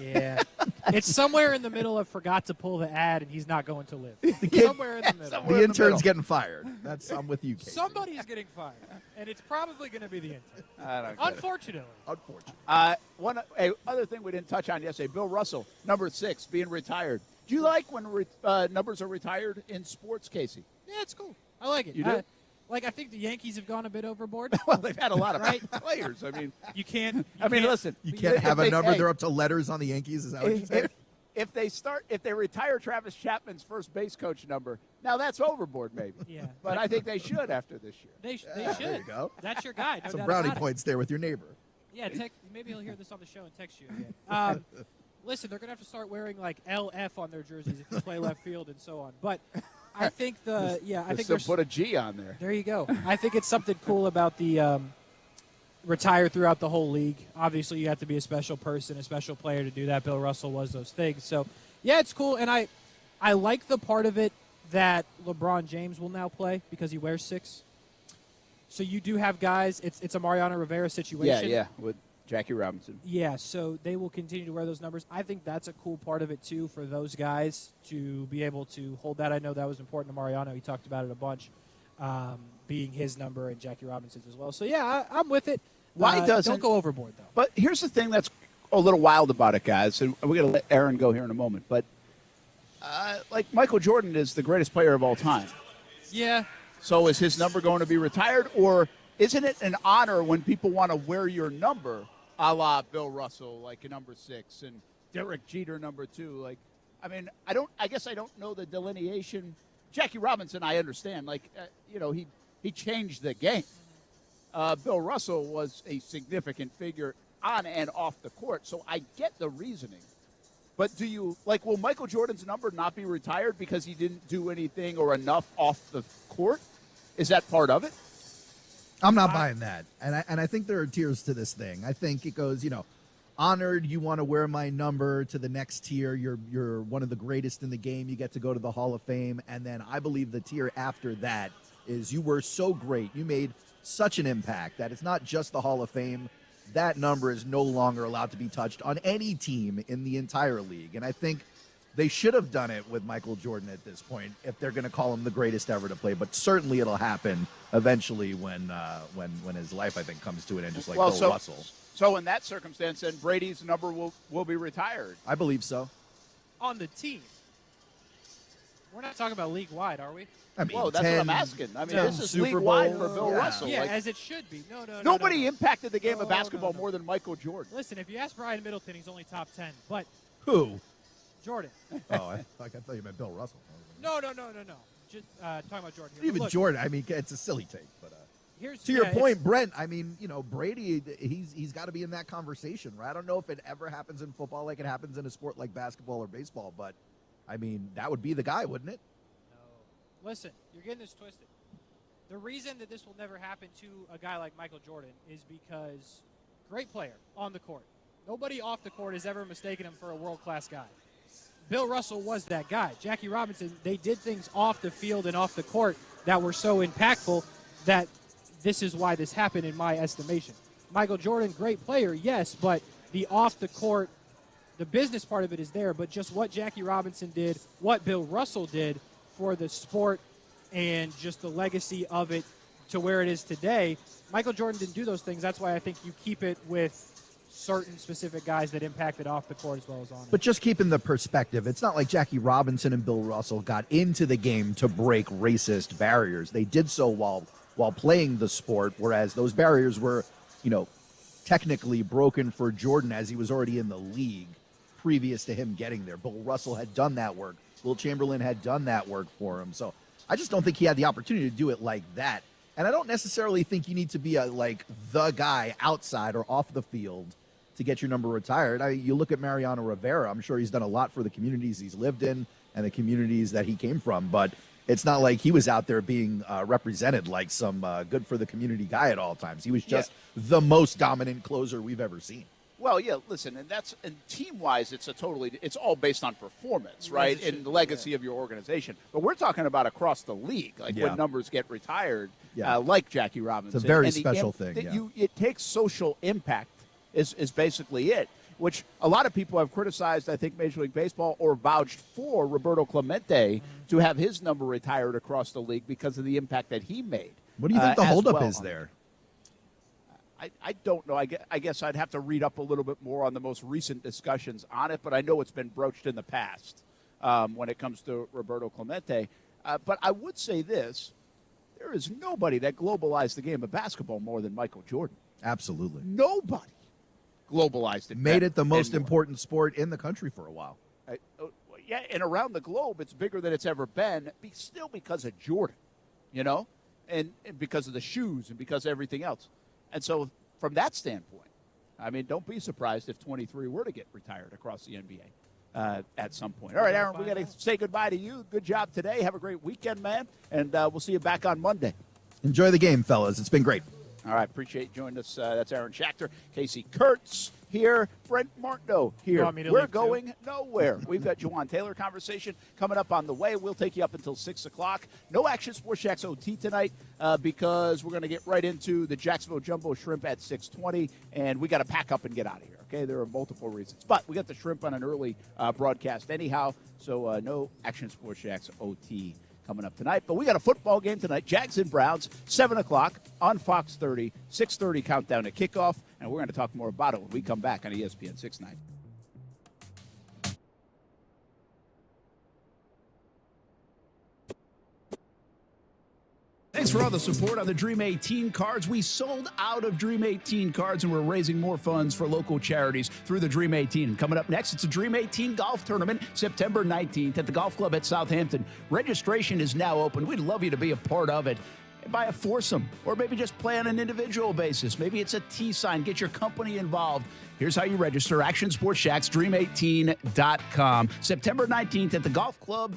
Yeah. It's somewhere in the middle of forgot to pull the ad and he's not going to live. Somewhere in the middle. The intern's getting fired. I'm with you, Casey. Somebody's getting fired, and it's probably going to be the intern. I don't get it. Unfortunately. One other thing we didn't touch on yesterday, Bill Russell, number 6, being retired. Do you like when numbers are retired in sports, Casey? Yeah, it's cool. I like it. You do? I think the Yankees have gone a bit overboard. Well, they've had a lot of right? players. I mean, you can't. Listen. You can't have a number. They're up to letters on the Yankees. Is that what you're saying? If they retire Travis Chapman's first base coach number, now that's overboard, maybe. Yeah. But I think they should after this year. They should. There you go. That's your guy. No Some doubt brownie about it. points there with your neighbor. Yeah, maybe he'll hear this on the show and text you again. Listen, they're going to have to start wearing like LF on their jerseys if you play left field and so on. But I think I think there's put a G on there. There you go. I think it's something cool about the retire throughout the whole league. Obviously, you have to be a special person, a special player to do that. Bill Russell was those things. So, yeah, it's cool. And I like the part of it that LeBron James will now play because he wears 6. So you do have guys. It's a Mariano Rivera situation. Yeah, with Jackie Robinson. Yeah, so they will continue to wear those numbers. I think that's a cool part of it, too, for those guys to be able to hold that. I know that was important to Mariano. He talked about it a bunch, being his number and Jackie Robinson's as well. So, yeah, I'm with it. Why doesn't? Don't go overboard, though. But here's the thing that's a little wild about it, guys, and we're going to let Aaron go here in a moment. But, like, Michael Jordan is the greatest player of all time. Yeah. So is his number going to be retired, or isn't it an honor when people want to wear your number, a la Bill Russell, like a number 6, and Derek Jeter, number 2? Like, I mean, I guess I don't know the delineation. Jackie Robinson, I understand. Like, he changed the game. Bill Russell was a significant figure on and off the court, so I get the reasoning. But will Michael Jordan's number not be retired because he didn't do anything or enough off the court? Is that part of it? I'm not buying that. And I think there are tiers to this thing. I think it goes, honored, you want to wear my number to the next tier. You're one of the greatest in the game. You get to go to the Hall of Fame. And then I believe the tier after that is you were so great. You made such an impact that it's not just the Hall of Fame. That number is no longer allowed to be touched on any team in the entire league. And I think they should have done it with Michael Jordan at this point if they're going to call him the greatest ever to play. But certainly it'll happen eventually when his life, I think, comes to an end, just like Bill Russell. So in that circumstance, then Brady's number will be retired. I believe so. On the team. We're not talking about league-wide, are we? I mean, that's what I'm asking. I mean, this is league-wide for Bill Russell. Yeah, as it should be. No. Nobody impacted the game of basketball more than Michael Jordan. Listen, if you ask Brian Middleton, he's only top 10. But who? Jordan. Oh, I thought you meant Bill Russell. No. Just talking about Jordan here. Even Look, Jordan, I mean, it's a silly take. But here's, to your point, Brent, I mean, Brady, he's got to be in that conversation, right? I don't know if it ever happens in football like it happens in a sport like basketball or baseball, but, I mean, that would be the guy, wouldn't it? Listen, you're getting this twisted. The reason that this will never happen to a guy like Michael Jordan is because great player on the court. Nobody off the court has ever mistaken him for a world-class guy. Bill Russell was that guy. Jackie Robinson, they did things off the field and off the court that were so impactful that this is why this happened in my estimation. Michael Jordan, great player, yes, but the off the court, the business part of it is there, but just what Jackie Robinson did, what Bill Russell did for the sport and just the legacy of it to where it is today, Michael Jordan didn't do those things. That's why I think you keep it with certain specific guys that impacted off the court as well as on it. But just keeping the perspective, it's not like Jackie Robinson and Bill Russell got into the game to break racist barriers. They did so while playing the sport, whereas those barriers were, technically broken for Jordan as he was already in the league previous to him getting there. Bill Russell had done that work. Will Chamberlain had done that work for him. So I just don't think he had the opportunity to do it like that. And I don't necessarily think you need to be the guy outside or off the field to get your number retired. You look at Mariano Rivera. I'm sure he's done a lot for the communities he's lived in and the communities that he came from. But it's not like he was out there being represented like some good for the community guy at all times. He was just the most dominant closer we've ever seen. Well, yeah, listen, and team-wise, it's all based on performance, right, and the legacy of your organization. But we're talking about across the league, when numbers get retired, like Jackie Robinson. It's a very special thing. It takes social impact is basically it, which a lot of people have criticized, I think, Major League Baseball or vouched for Roberto Clemente to have his number retired across the league because of the impact that he made. What do you think the holdup is there? I don't know. I guess I'd have to read up a little bit more on the most recent discussions on it, but I know it's been broached in the past when it comes to Roberto Clemente. But I would say this. There is nobody that globalized the game of basketball more than Michael Jordan. Absolutely. Nobody globalized it. Made it the most important sport in the country for a while. Yeah, and around the globe, it's bigger than it's ever been, still because of Jordan, and because of the shoes and because of everything else. And so from that standpoint, I mean, don't be surprised if 23 were to get retired across the NBA at some point. All right, Aaron, we got to say goodbye to you. Good job today. Have a great weekend, man. And we'll see you back on Monday. Enjoy the game, fellas. It's been great. All right, appreciate you joining us. That's Aaron Schachter, Casey Kurtz here, Brent Martineau here. We're going nowhere. We've got Juwan Taylor conversation coming up on the way. We'll take you up until 6 o'clock. No Action Sports Shacks OT tonight because we're going to get right into the Jacksonville Jumbo Shrimp at 6:20, and we got to pack up and get out of here, okay? There are multiple reasons. But we got the Shrimp on an early broadcast anyhow, so no Action Sports Shacks OT coming up tonight. But we got a football game tonight, Jags and Browns, 7 o'clock on Fox 30, 6:30 countdown to kickoff, and we're going to talk more about it when we come back on ESPN 690. Thanks for all the support on the Dream 18 cards. We sold out of Dream 18 cards, and we're raising more funds for local charities through the Dream 18. And coming up next, it's a Dream 18 golf tournament, September 19th at the Golf Club at Southampton. Registration is now open. We'd love you to be a part of it. Buy a foursome, or maybe just play on an individual basis. Maybe it's a tee sign. Get your company involved. Here's how you register. Action Sports Shacks, Dream18.com. September 19th at the Golf Club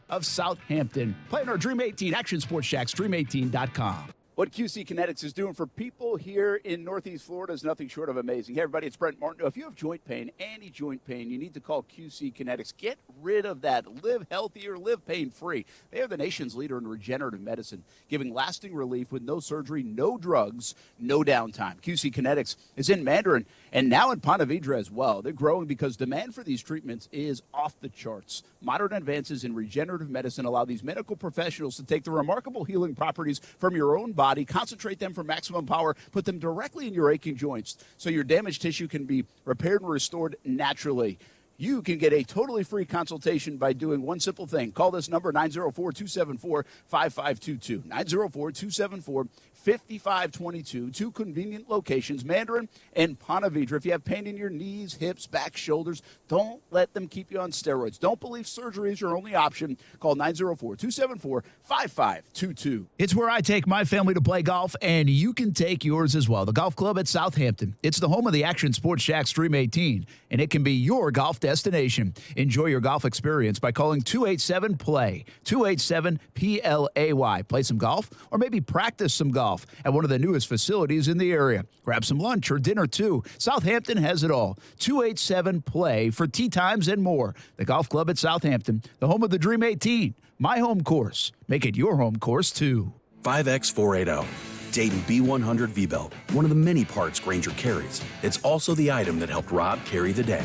of Southampton. Playing our Dream 18, Action Sports Shacks, Dream18.com. What QC Kinetics is doing for people here in Northeast Florida is nothing short of amazing. Hey, everybody, it's Brent Martineau. If you have joint pain, any joint pain, you need to call QC Kinetics. Get rid of that. Live healthier, live pain-free. They are the nation's leader in regenerative medicine, giving lasting relief with no surgery, no drugs, no downtime. QC Kinetics is in Mandarin and now in Ponte Vedra as well. They're growing because demand for these treatments is off the charts. Modern advances in regenerative medicine allow these medical professionals to take the remarkable healing properties from your own body, concentrate them for maximum power, put them directly in your aching joints so your damaged tissue can be repaired and restored naturally. You can get a totally free consultation by doing one simple thing. Call this number, 904-274-5522. 904-274-5522. Two convenient locations, Mandarin and Ponte Vedra. If you have pain in your knees, hips, back, shoulders, don't let them keep you on steroids. Don't believe surgery is your only option. Call 904-274-5522. It's where I take my family to play golf, and you can take yours as well. The Golf Club at Southampton. It's the home of the Action Sports Shacks Dream 18, and it can be your golf destination. Enjoy your golf experience by calling 287-PLAY, 287-PLAY. Play some golf or maybe practice some golf at one of the newest facilities in the area. Grab some lunch or dinner too. Southampton has it all. 287-PLAY for tee times and more. The Golf Club at Southampton, the home of the Dream 18. My home course. Make it your home course too. 5X480. Dayton B100 V-Belt, one of the many parts Grainger carries. It's also the item that helped Rob carry the day.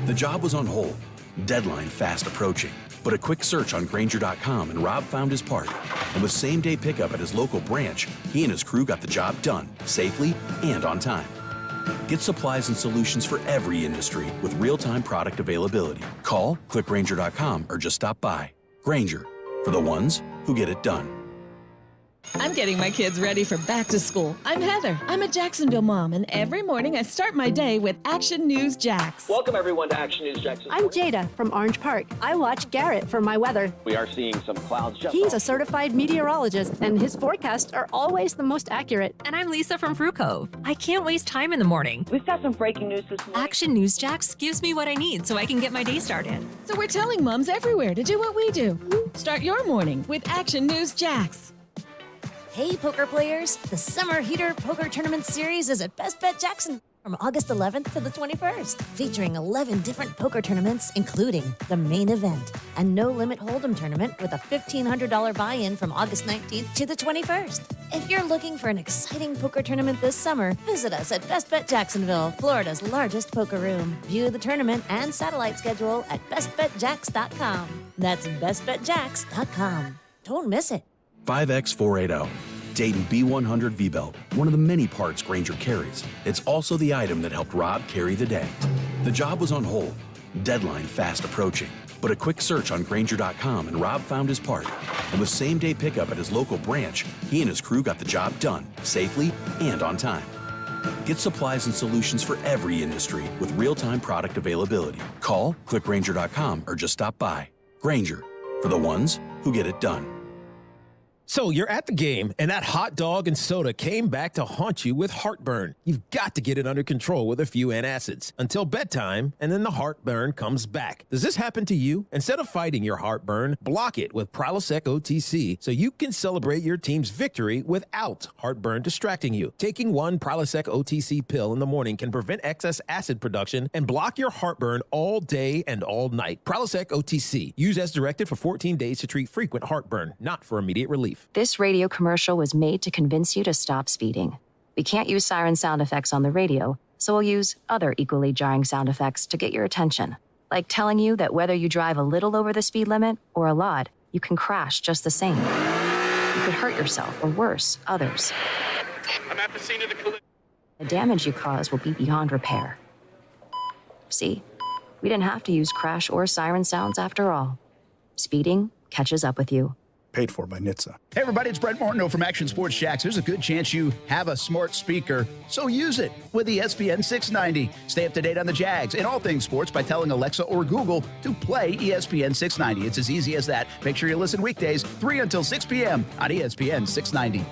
The job was on hold, deadline fast approaching, but a quick search on Grainger.com and Rob found his part. And with same-day pickup at his local branch, he and his crew got the job done, safely and on time. Get supplies and solutions for every industry with real-time product availability. Call, click Grainger.com, or just stop by. Grainger, for the ones who get it done. I'm getting my kids ready for back to school. I'm Heather. I'm a Jacksonville mom, and every morning I start my day with Action News Jax. Welcome, everyone, to Action News Jax. I'm Jada from Orange Park. I watch Garrett for my weather. We are seeing some clouds. He's a certified meteorologist, and his forecasts are always the most accurate. And I'm Lisa from Fruit Cove. I can't waste time in the morning. We've got some breaking news this morning. Action News Jax gives me what I need so I can get my day started. So we're telling moms everywhere to do what we do. Start your morning with Action News Jax. Hey, poker players! The Summer Heater Poker Tournament Series is at Best Bet Jackson from August 11th to the 21st, featuring 11 different poker tournaments, including the main event, a no-limit hold'em tournament with a $1,500 buy-in from August 19th to the 21st. If you're looking for an exciting poker tournament this summer, visit us at Best Bet Jacksonville, Florida's largest poker room. View the tournament and satellite schedule at bestbetjax.com. That's bestbetjax.com. Don't miss it. 5X480. Dayton B100 V-Belt, one of the many parts Grainger carries. It's also the item that helped Rob carry the day. The job was on hold, deadline fast approaching, but a quick search on Grainger.com and Rob found his part. And with same-day pickup at his local branch, he and his crew got the job done, safely and on time. Get supplies and solutions for every industry with real-time product availability. Call, click Grainger.com, or just stop by. Grainger, for the ones who get it done. So you're at the game, and that hot dog and soda came back to haunt you with heartburn. You've got to get it under control with a few antacids until bedtime, and then the heartburn comes back. Does this happen to you? Instead of fighting your heartburn, block it with Prilosec OTC so you can celebrate your team's victory without heartburn distracting you. Taking one Prilosec OTC pill in the morning can prevent excess acid production and block your heartburn all day and all night. Prilosec OTC. Use as directed for 14 days to treat frequent heartburn, not for immediate relief. This radio commercial was made to convince you to stop speeding. We can't use siren sound effects on the radio, so we'll use other equally jarring sound effects to get your attention. Like telling you that whether you drive a little over the speed limit or a lot, you can crash just the same. You could hurt yourself or worse, others. I'm at the scene of the collision. The damage you cause will be beyond repair. See, we didn't have to use crash or siren sounds after all. Speeding catches up with you. Paid for by NHTSA. Hey, everybody, it's Brent Martineau from Action Sports Jacks. There's a good chance you have a smart speaker, so use it with ESPN 690. Stay up to date on the Jags and all things sports by telling Alexa or Google to play ESPN 690. It's as easy as that. Make sure you listen weekdays, 3 until 6 p.m. on ESPN 690.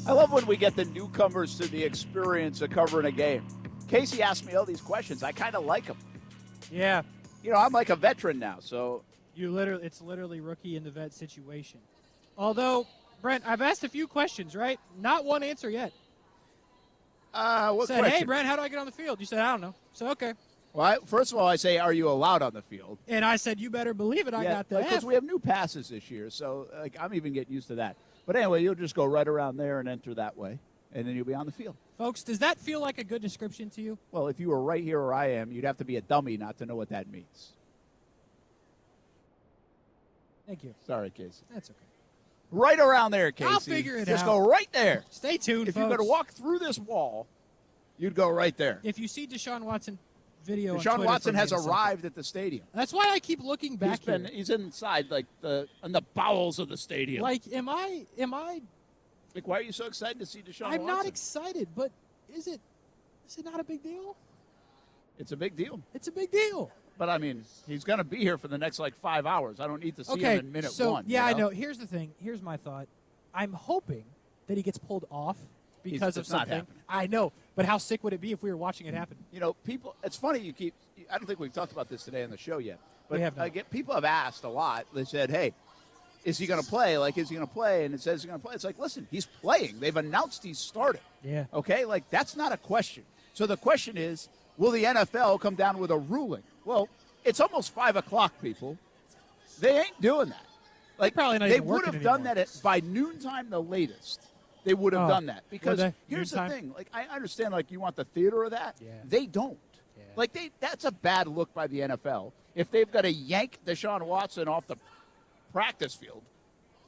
I love when we get the newcomers to the experience of covering a game. Casey asked me all these questions. I kind of like them. Yeah. You know, I'm like a veteran now, so. It's literally rookie in the vet situation. Although, Brent, I've asked a few questions, right? Not one answer yet. What said, question? Hey, Brent, how do I get on the field? You said, I don't know. So, okay. Well, first of all, I say, are you allowed on the field? And I said, you better believe it. I got that. Because we have new passes this year, so I'm even getting used to that. But anyway, you'll just go right around there and enter that way, and then you'll be on the field. Folks, does that feel like a good description to you? Well, if you were right here where I am, you'd have to be a dummy not to know what that means. Thank you. Sorry, Casey. That's okay. Right around there, Casey. I'll figure it out. Just go right there. Stay tuned, If folks. you're going to walk through this wall, you'd go right there. If you see Deshaun Watson video on Deshaun Twitter Watson from has me in a arrived at the stadium. That's why I keep looking back here. He's inside, like, in the bowels of the stadium. Like, am I? Like, why are you so excited to see Deshaun Watson? I'm not excited, but is it not a big deal? It's a big deal. It's a big deal. But, I mean, he's going to be here for the next, 5 hours. I don't need to see him in minute one. Yeah, I know. Here's the thing. Here's my thought. I'm hoping that he gets pulled off because of it's not something. happening. I know. But how sick would it be if we were watching it happen? You know, people, it's funny I don't think we've talked about this today on the show yet. But We have not. People have asked a lot. They said, hey, is he going to play? Is he going to play? And it says he's going to play. It's like, listen, he's playing. They've announced he's starting. Yeah. Okay? That's not a question. So the question is, will the NFL come down with a ruling? Well, it's almost 5 o'clock, people. They ain't doing that. Probably not they even would working have done anymore. that by noontime the latest. They would have done that. Because Would they? here's Noontime? the thing. I understand, you want the theater of that. Yeah. They don't. Yeah. That's a bad look by the NFL. If they've got to yank Deshaun Watson off the practice field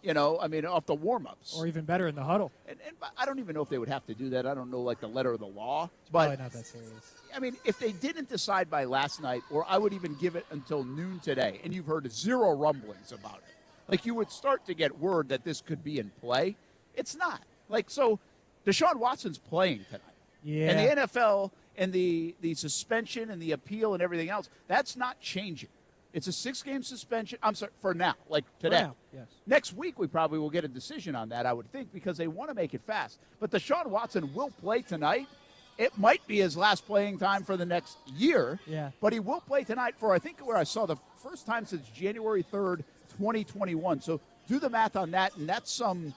off the warm-ups. Or even better in the huddle. And I don't even know if they would have to do that. I don't know, like, the letter of the law. It's But probably not that serious. I mean, if they didn't decide by last night, or I would even give it until noon today, and you've heard zero rumblings about it, like you would start to get word that this could be in play. It's not. Like, so Deshaun Watson's playing tonight. Yeah. And the NFL and the suspension and the appeal and everything else, that's not changing. It's a 6-game suspension. I'm sorry, for now, like today. For now, yes. Next week, we probably will get a decision on that, I would think, because they want to make it fast. But Deshaun Watson will play tonight. It might be his last playing time for the next year. Yeah. But he will play tonight for, I think, where I saw the first time since January 3rd, 2021. So do the math on that, and that's some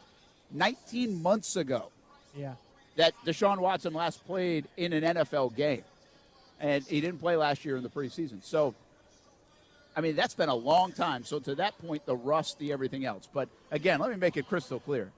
19 months ago. Yeah. That Deshaun Watson last played in an NFL game. And he didn't play last year in the preseason. So, I mean, that's been a long time. So to that point, the rust, the everything else. But, again, let me make it crystal clear.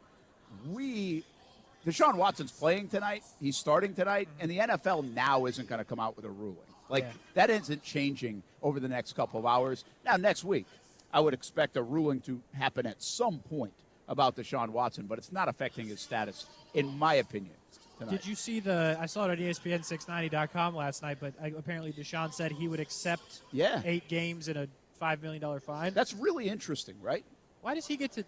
Deshaun Watson's playing tonight. He's starting tonight. And the NFL now isn't going to come out with a ruling. Like, that isn't changing over the next couple of hours. Now, next week, I would expect a ruling to happen at some point about Deshaun Watson. But it's not affecting his status, in my opinion. Tonight. Did you see I saw it on ESPN690.com last night, but apparently Deshaun said he would accept 8 games and a $5 million fine. That's really interesting, right? Why does he get to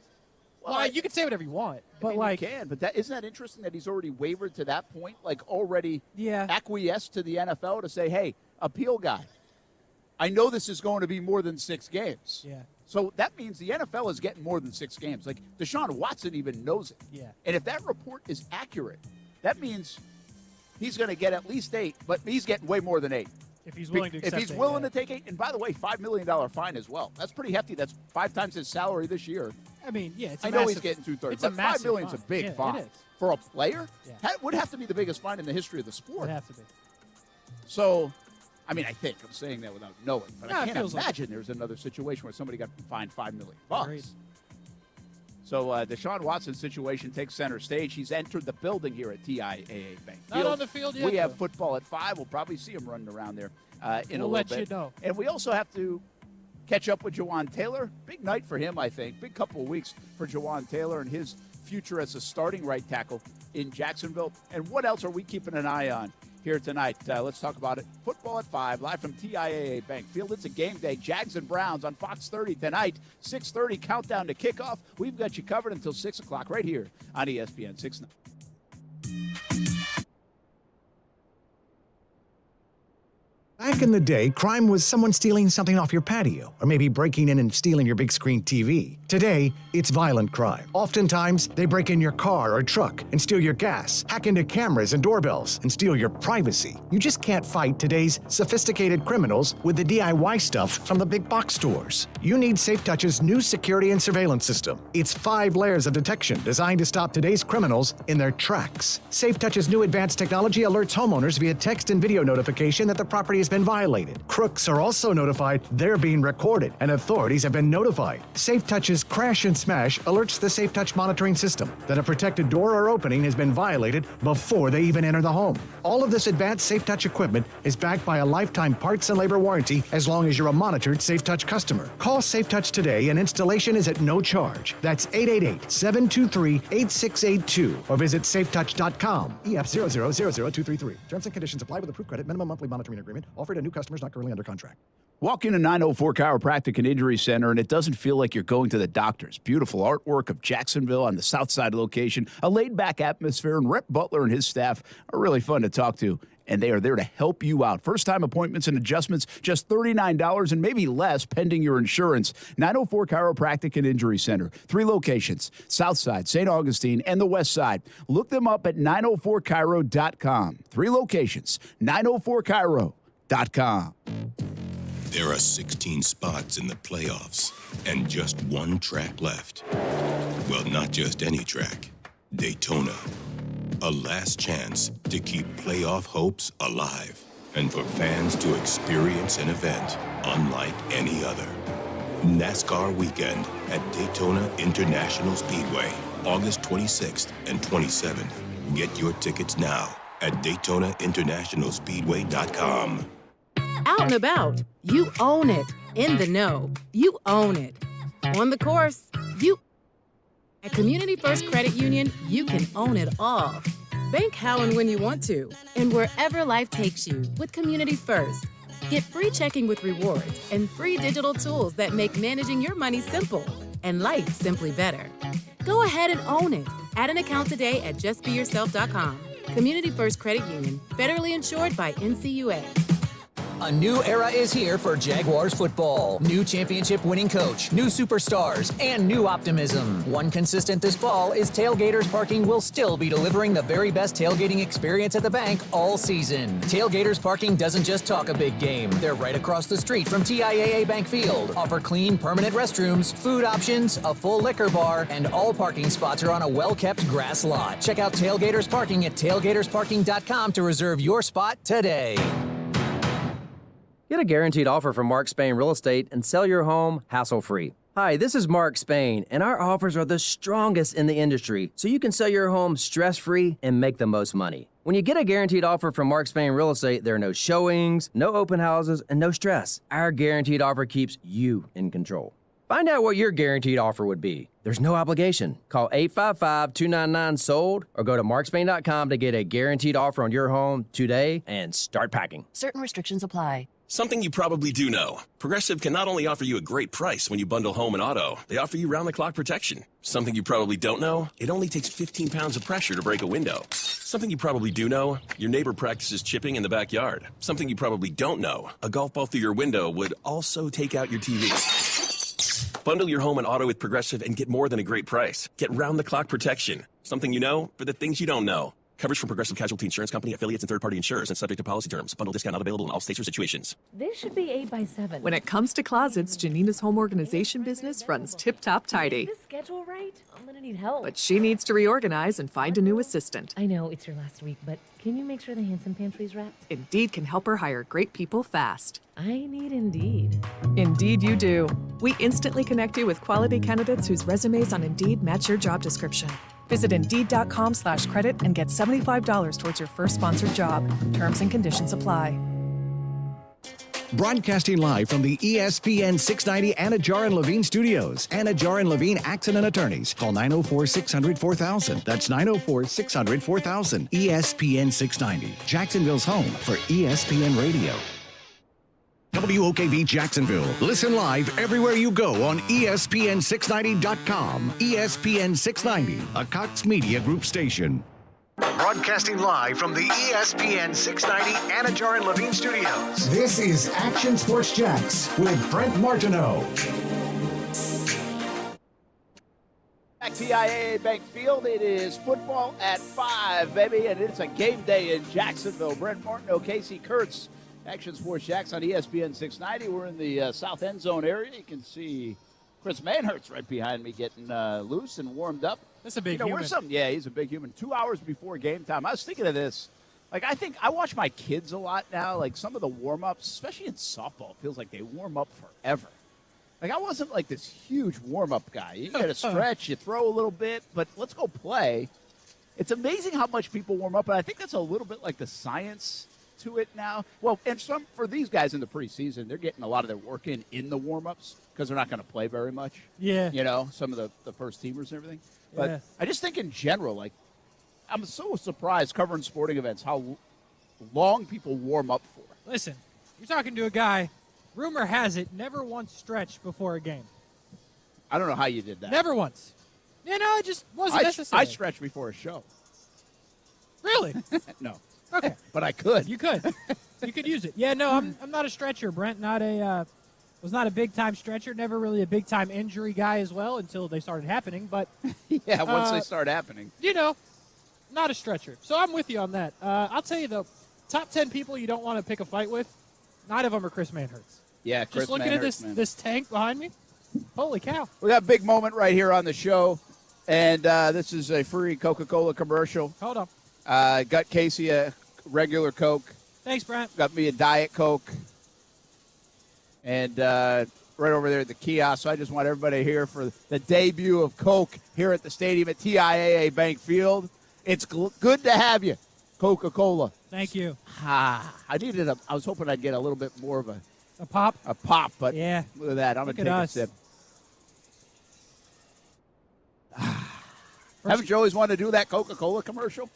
Well, you can say whatever you want, but you can. But isn't that interesting that he's already wavered to that point? Like already acquiesced to the NFL to say, hey, appeal guy, I know this is going to be more than 6 games. Yeah. So that means the NFL is getting more than 6 games. Like Deshaun Watson even knows it. Yeah. And if that report is accurate, that means he's going to get at least 8, but he's getting way more than 8. If he's willing to accept If he's willing to take 8, and by the way, $5 million fine as well. That's pretty hefty. That's 5 times his salary this year. I mean, yeah, I know he's getting 2/3, but $5 million is a big fine. It is. For a player. Yeah. That would have to be the biggest fine in the history of the sport. It has to be. So, I mean, I think I'm saying that without knowing, but No, I it can't feels like imagine there's another situation where somebody got fined $5 million. Agreed. So Deshaun Watson's situation takes center stage. He's entered the building here at TIAA Bank Not Field. on the field yet, We have though. football at 5. We'll probably see him running around there in a We'll little let bit. you know. And we also have to catch up with Jawan Taylor. Big night for him, I think. Big couple of weeks for Jawan Taylor and his future as a starting right tackle in Jacksonville. And what else are we keeping an eye on here tonight? Let's talk about it. Football at 5, live from TIAA Bank Field. It's a game day. Jags and Browns on Fox 30 tonight. 6:30 countdown to kickoff. We've got you covered until 6 o'clock right here on ESPN 690. Back in the day, crime was someone stealing something off your patio, or maybe breaking in and stealing your big screen TV. Today, it's violent crime. Oftentimes, they break in your car or truck and steal your gas, hack into cameras and doorbells, and steal your privacy. You just can't fight today's sophisticated criminals with the DIY stuff from the big box stores. You need SafeTouch's new security and surveillance system. It's 5 layers of detection designed to stop today's criminals in their tracks. SafeTouch's new advanced technology alerts homeowners via text and video notification that the property has been violated. Crooks are also notified they're being recorded, and authorities have been notified. SafeTouch's Crash and Smash alerts the SafeTouch monitoring system that a protected door or opening has been violated before they even enter the home. All of this advanced SafeTouch equipment is backed by a lifetime parts and labor warranty as long as you're a monitored SafeTouch customer. Call SafeTouch today and installation is at no charge. That's 888-723-8682 or visit safetouch.com. EF 0000233. Terms and conditions apply with approved credit. Minimum monthly monitoring agreement. Offered to new customers not currently under contract. Walk into 904 Chiropractic and Injury Center, and it doesn't feel like you're going to the doctor's. Beautiful artwork of Jacksonville on the south side location, a laid-back atmosphere, and Rep Butler and his staff are really fun to talk to, and they are there to help you out. First-time appointments and adjustments, just $39 and maybe less pending your insurance. 904 Chiropractic and Injury Center. 3 locations, south side, St. Augustine, and the west side. Look them up at 904chiro.com. 3 locations, 904chiro.com. There are 16 spots in the playoffs and just 1 track left. Well, not just any track. Daytona. A last chance to keep playoff hopes alive and for fans to experience an event unlike any other. NASCAR weekend at Daytona International Speedway, August 26th and 27th. Get your tickets now at DaytonaInternationalSpeedway.com. Out and about, you own it. In the know, you own it. On the course, you At Community First Credit Union, you can own it all. Bank how and when you want to, and wherever life takes you with Community First. Get free checking with rewards and free digital tools that make managing your money simple and life simply better. Go ahead and own it. Add an account today at justbeyourself.com. Community First Credit Union, federally insured by NCUA. A new era is here for Jaguars football. New championship-winning coach, new superstars, and new optimism. One consistent this fall is Tailgaters Parking will still be delivering the very best tailgating experience at the bank all season. Tailgaters Parking doesn't just talk a big game. They're right across the street from TIAA Bank Field. Offer clean, permanent restrooms, food options, a full liquor bar, and all parking spots are on a well-kept grass lot. Check out Tailgaters Parking at tailgatorsparking.com to reserve your spot today. Get a guaranteed offer from Mark Spain Real Estate and sell your home hassle-free. Hi, this is Mark Spain, and our offers are the strongest in the industry, so you can sell your home stress-free and make the most money. When you get a guaranteed offer from Mark Spain Real Estate, there are no showings, no open houses, and no stress. Our guaranteed offer keeps you in control. Find out what your guaranteed offer would be. There's no obligation. Call 855-299-SOLD or go to markspain.com to get a guaranteed offer on your home today and start packing. Certain restrictions apply. Something you probably do know. Progressive can not only offer you a great price when you bundle home and auto, they offer you round-the-clock protection. Something you probably don't know, it only takes 15 pounds of pressure to break a window. Something you probably do know, your neighbor practices chipping in the backyard. Something you probably don't know, a golf ball through your window would also take out your TV. Bundle your home and auto with Progressive and get more than a great price. Get round-the-clock protection. Something you know for the things you don't know. Coverage from Progressive Casualty Insurance Company, affiliates, and third-party insurers and subject to policy terms. Bundle discount not available in all states or situations. This should be 8x7. When it comes to closets, Janina's home organization business runs tip-top tidy. Is this schedule right? I'm gonna need help. But she needs to reorganize and find a new assistant. I know it's your last week, but can you make sure the Hanson pantry's wrapped? Indeed can help her hire great people fast. I need Indeed. Indeed you do. We instantly connect you with quality candidates whose resumes on Indeed match your job description. Visit Indeed.com/credit and get $75 towards your first sponsored job. Terms and conditions apply. Broadcasting live from the ESPN 690 Anna Jar and Levine studios. Anna Jar and Levine Accident Attorneys. Call 904-600-4000. That's 904-600-4000. ESPN 690. Jacksonville's home for ESPN Radio. WOKV Jacksonville. Listen live everywhere you go on ESPN690.com. ESPN 690, a Cox Media Group station. Broadcasting live from the ESPN 690 Anna Jar and Levine studios. This is Action Sports Jacks with Brent Martineau. Back TIAA Bank Field. It is football at 5, baby, and it's a game day in Jacksonville. Brent Martineau, Casey Kurtz. Action Sports Jacks on ESPN 690. We're in the south end zone area. You can see Chris Manhertz right behind me getting loose and warmed up. That's a big human. Yeah, he's a big human. 2 hours before game time. I was thinking of this. Like, I think I watch my kids a lot now. Like, some of the warm-ups, especially in softball, it feels like they warm up forever. Like, I wasn't like this huge warm-up guy. You got to stretch, you throw a little bit, but let's go play. It's amazing how much people warm up, and I think that's a little bit like the science to it now. Well, and some for these guys in the preseason, they're getting a lot of their work in the warm-ups because they're not going to play very much. Yeah. You know, some of the first teamers and everything. But Yeah. I just think in general, like, I'm so surprised covering sporting events how long people warm up for. Listen, you're talking to a guy, rumor has it, never once stretched before a game. I don't know how you did that. Never once. You know, it just wasn't necessary. I stretch before a show. Really? No. Okay. But I could. You could. You could use it. Yeah, no, I'm not a stretcher, Brent. Was not a big-time stretcher. Never really a big-time injury guy as well until they started happening. But yeah, once they start happening. You know, not a stretcher. So I'm with you on that. I'll tell you, though, top 10 people you don't want to pick a fight with, 9 of them are Chris Manhertz. Yeah, Chris Just looking Manhertz, at this tank behind me, holy cow. We got a big moment right here on the show, and this is a free Coca-Cola commercial. Hold on. Got Casey a regular Coke. Thanks, Brent. Got me a Diet Coke. And right over there at the kiosk. So I just want everybody here for the debut of Coke here at the stadium at TIAA Bank Field. It's good to have you, Coca-Cola. Thank you. I was hoping I'd get a little bit more of a pop. A pop, but yeah. look at that. I'm going to take a sip. Haven't you always wanted to do that Coca-Cola commercial?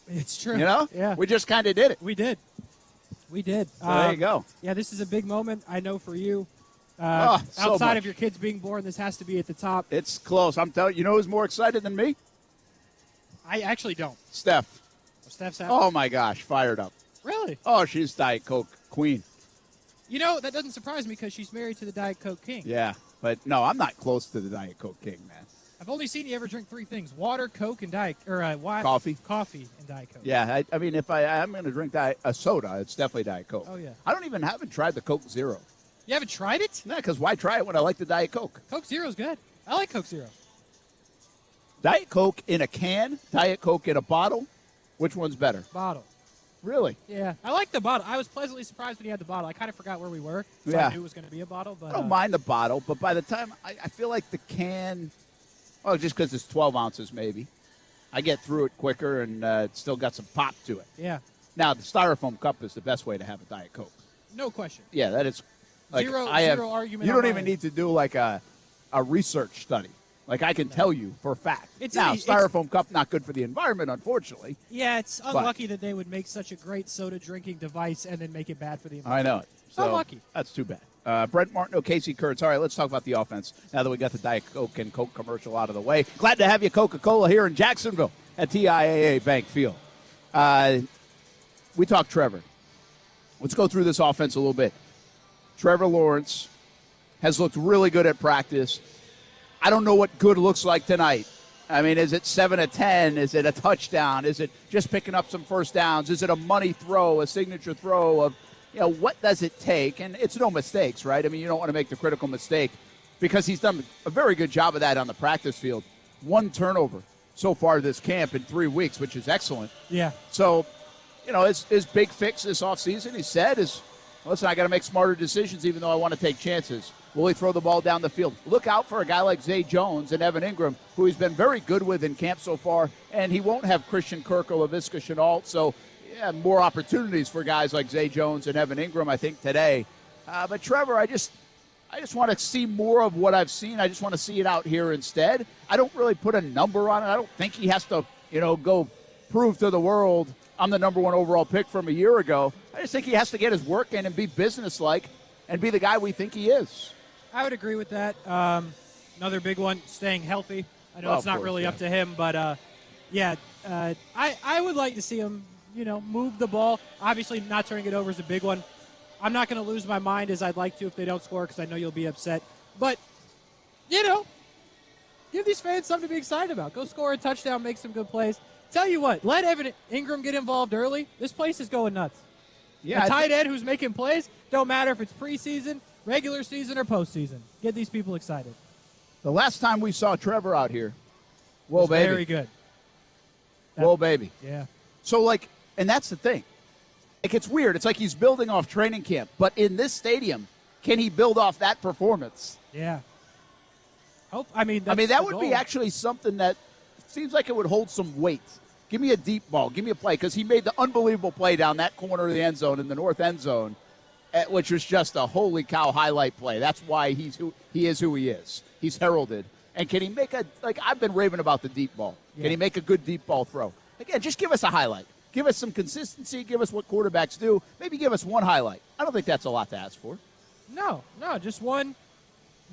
It's true. You know? Yeah. We just kind of did it. We did. So there you go. Yeah, this is a big moment, I know, for you. So Outside much. of your kids being born, this has to be at the top. It's close. I'm telling you, you know who's more excited than me? I actually don't. Steph. Steph's happy. Oh, my gosh. Fired up. Really? Oh, she's Diet Coke queen. You know, that doesn't surprise me because she's married to the Diet Coke King. Yeah. But, no, I'm not close to the Diet Coke king, man. I've only seen you ever drink three things: water, Coke, and Coffee. Coffee and Diet Coke. Yeah, I mean, if I'm going to drink a soda, it's definitely Diet Coke. Oh, yeah. I haven't tried the Coke Zero. You haven't tried it? No, because why try it when I like the Diet Coke? Coke Zero's good. I like Coke Zero. Diet Coke in a can, Diet Coke in a bottle, which one's better? Bottle. Really? Yeah, I like the bottle. I was pleasantly surprised when you had the bottle. I kind of forgot where we were, so Yeah. I knew it was going to be a bottle. But I don't mind the bottle, but by the time I feel like the can, just because it's 12 ounces maybe, I get through it quicker and it's still got some pop to it. Yeah. Now, the Styrofoam cup is the best way to have a Diet Coke. No question. Yeah, that is. Like, Zero argument. You on don't even mine. need to do like a research study. Like I can tell you for a fact. Now, it's- Styrofoam cup not good for the environment, unfortunately. Yeah, it's unlucky that they would make such a great soda drinking device and then make it bad for the I environment. know it. So Unlucky. That's too bad. Brent Martineau, Casey Kurtz. All right, let's talk about the offense now that we got the Diet Coke and Coke commercial out of the way. Glad to have you, Coca-Cola, here in Jacksonville at TIAA Bank Field. We talked Trevor. Let's go through this offense a little bit. Trevor Lawrence has looked really good at practice. I don't know what good looks like tonight. I mean, is it 7 of 10? Is it a touchdown? Is it just picking up some first downs? Is it a money throw, a signature throw of, what does it take? And it's no mistakes, right? I mean, you don't want to make the critical mistake because he's done a very good job of that on the practice field. 1 turnover so far this camp in 3 weeks, which is excellent. Yeah. So, his big fix this offseason, he said, is, listen, I got to make smarter decisions even though I want to take chances. Will he throw the ball down the field? Look out for a guy like Zay Jones and Evan Ingram, who he's been very good with in camp so far, and he won't have Christian Kirk or Laviska Shenault, so more opportunities for guys like Zay Jones and Evan Ingram, I think, today. But Trevor, I just want to see more of what I've seen. I just want to see it out here instead. I don't really put a number on it. I don't think he has to, go prove to the world I'm the number 1 overall pick from a year ago. I just think he has to get his work in and be businesslike and be the guy we think he is. I would agree with that. Another big one, staying healthy. I know it's not really up to him, but I would like to see him, move the ball. Obviously, not turning it over is a big one. I'm not going to lose my mind as I'd like to if they don't score because I know you'll be upset. But, give these fans something to be excited about. Go score a touchdown, make some good plays. Tell you what, let Evan Ingram get involved early. This place is going nuts. Yeah, a tight end who's making plays, don't matter if it's preseason, regular season, or postseason. Get these people excited. The last time we saw Trevor out here, whoa, baby. Very good. Whoa, baby. Yeah. So, and that's the thing. It's weird. It's like he's building off training camp. But in this stadium, can he build off that performance? Yeah. That would be actually something that seems like it would hold some weight. Give me a deep ball. Give me a play. Because he made the unbelievable play down that corner of the end zone in the north end zone, which was just a holy cow highlight play. That's why he is who he is. He's heralded. And can he make I've been raving about the deep ball. Yeah. Can he make a good deep ball throw? Again, just give us a highlight. Give us some consistency. Give us what quarterbacks do. Maybe give us one highlight. I don't think that's a lot to ask for. No, just one.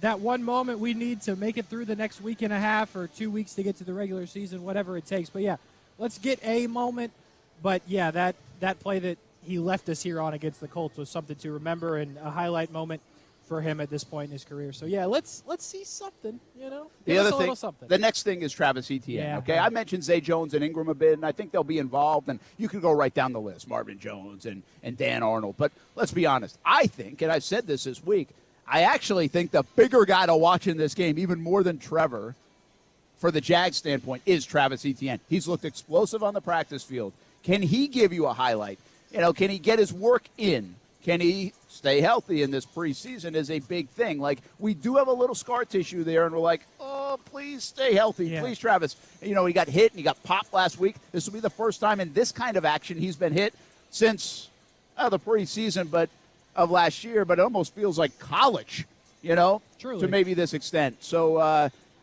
That one moment we need to make it through the next week and a half or 2 weeks to get to the regular season, whatever it takes. But, let's get a moment. But, that play that he left us here on against the Colts was something to remember and a highlight moment for him at this point in his career. So, let's see something, The other thing, the next thing is Travis Etienne, okay? I mentioned Zay Jones and Ingram a bit, and I think they'll be involved, and you could go right down the list, Marvin Jones and Dan Arnold. But let's be honest. I think, and I've said this week, I actually think the bigger guy to watch in this game, even more than Trevor, for the Jags standpoint, is Travis Etienne. He's looked explosive on the practice field. Can he give you a highlight? Can he get his work in? Can he stay healthy in this preseason is a big thing. We do have a little scar tissue there, and we're like, oh, please stay healthy. Yeah. Please, Travis. He got hit and he got popped last week. This will be the first time in this kind of action he's been hit since the preseason of last year, but it almost feels like college, Truly. to maybe this extent. So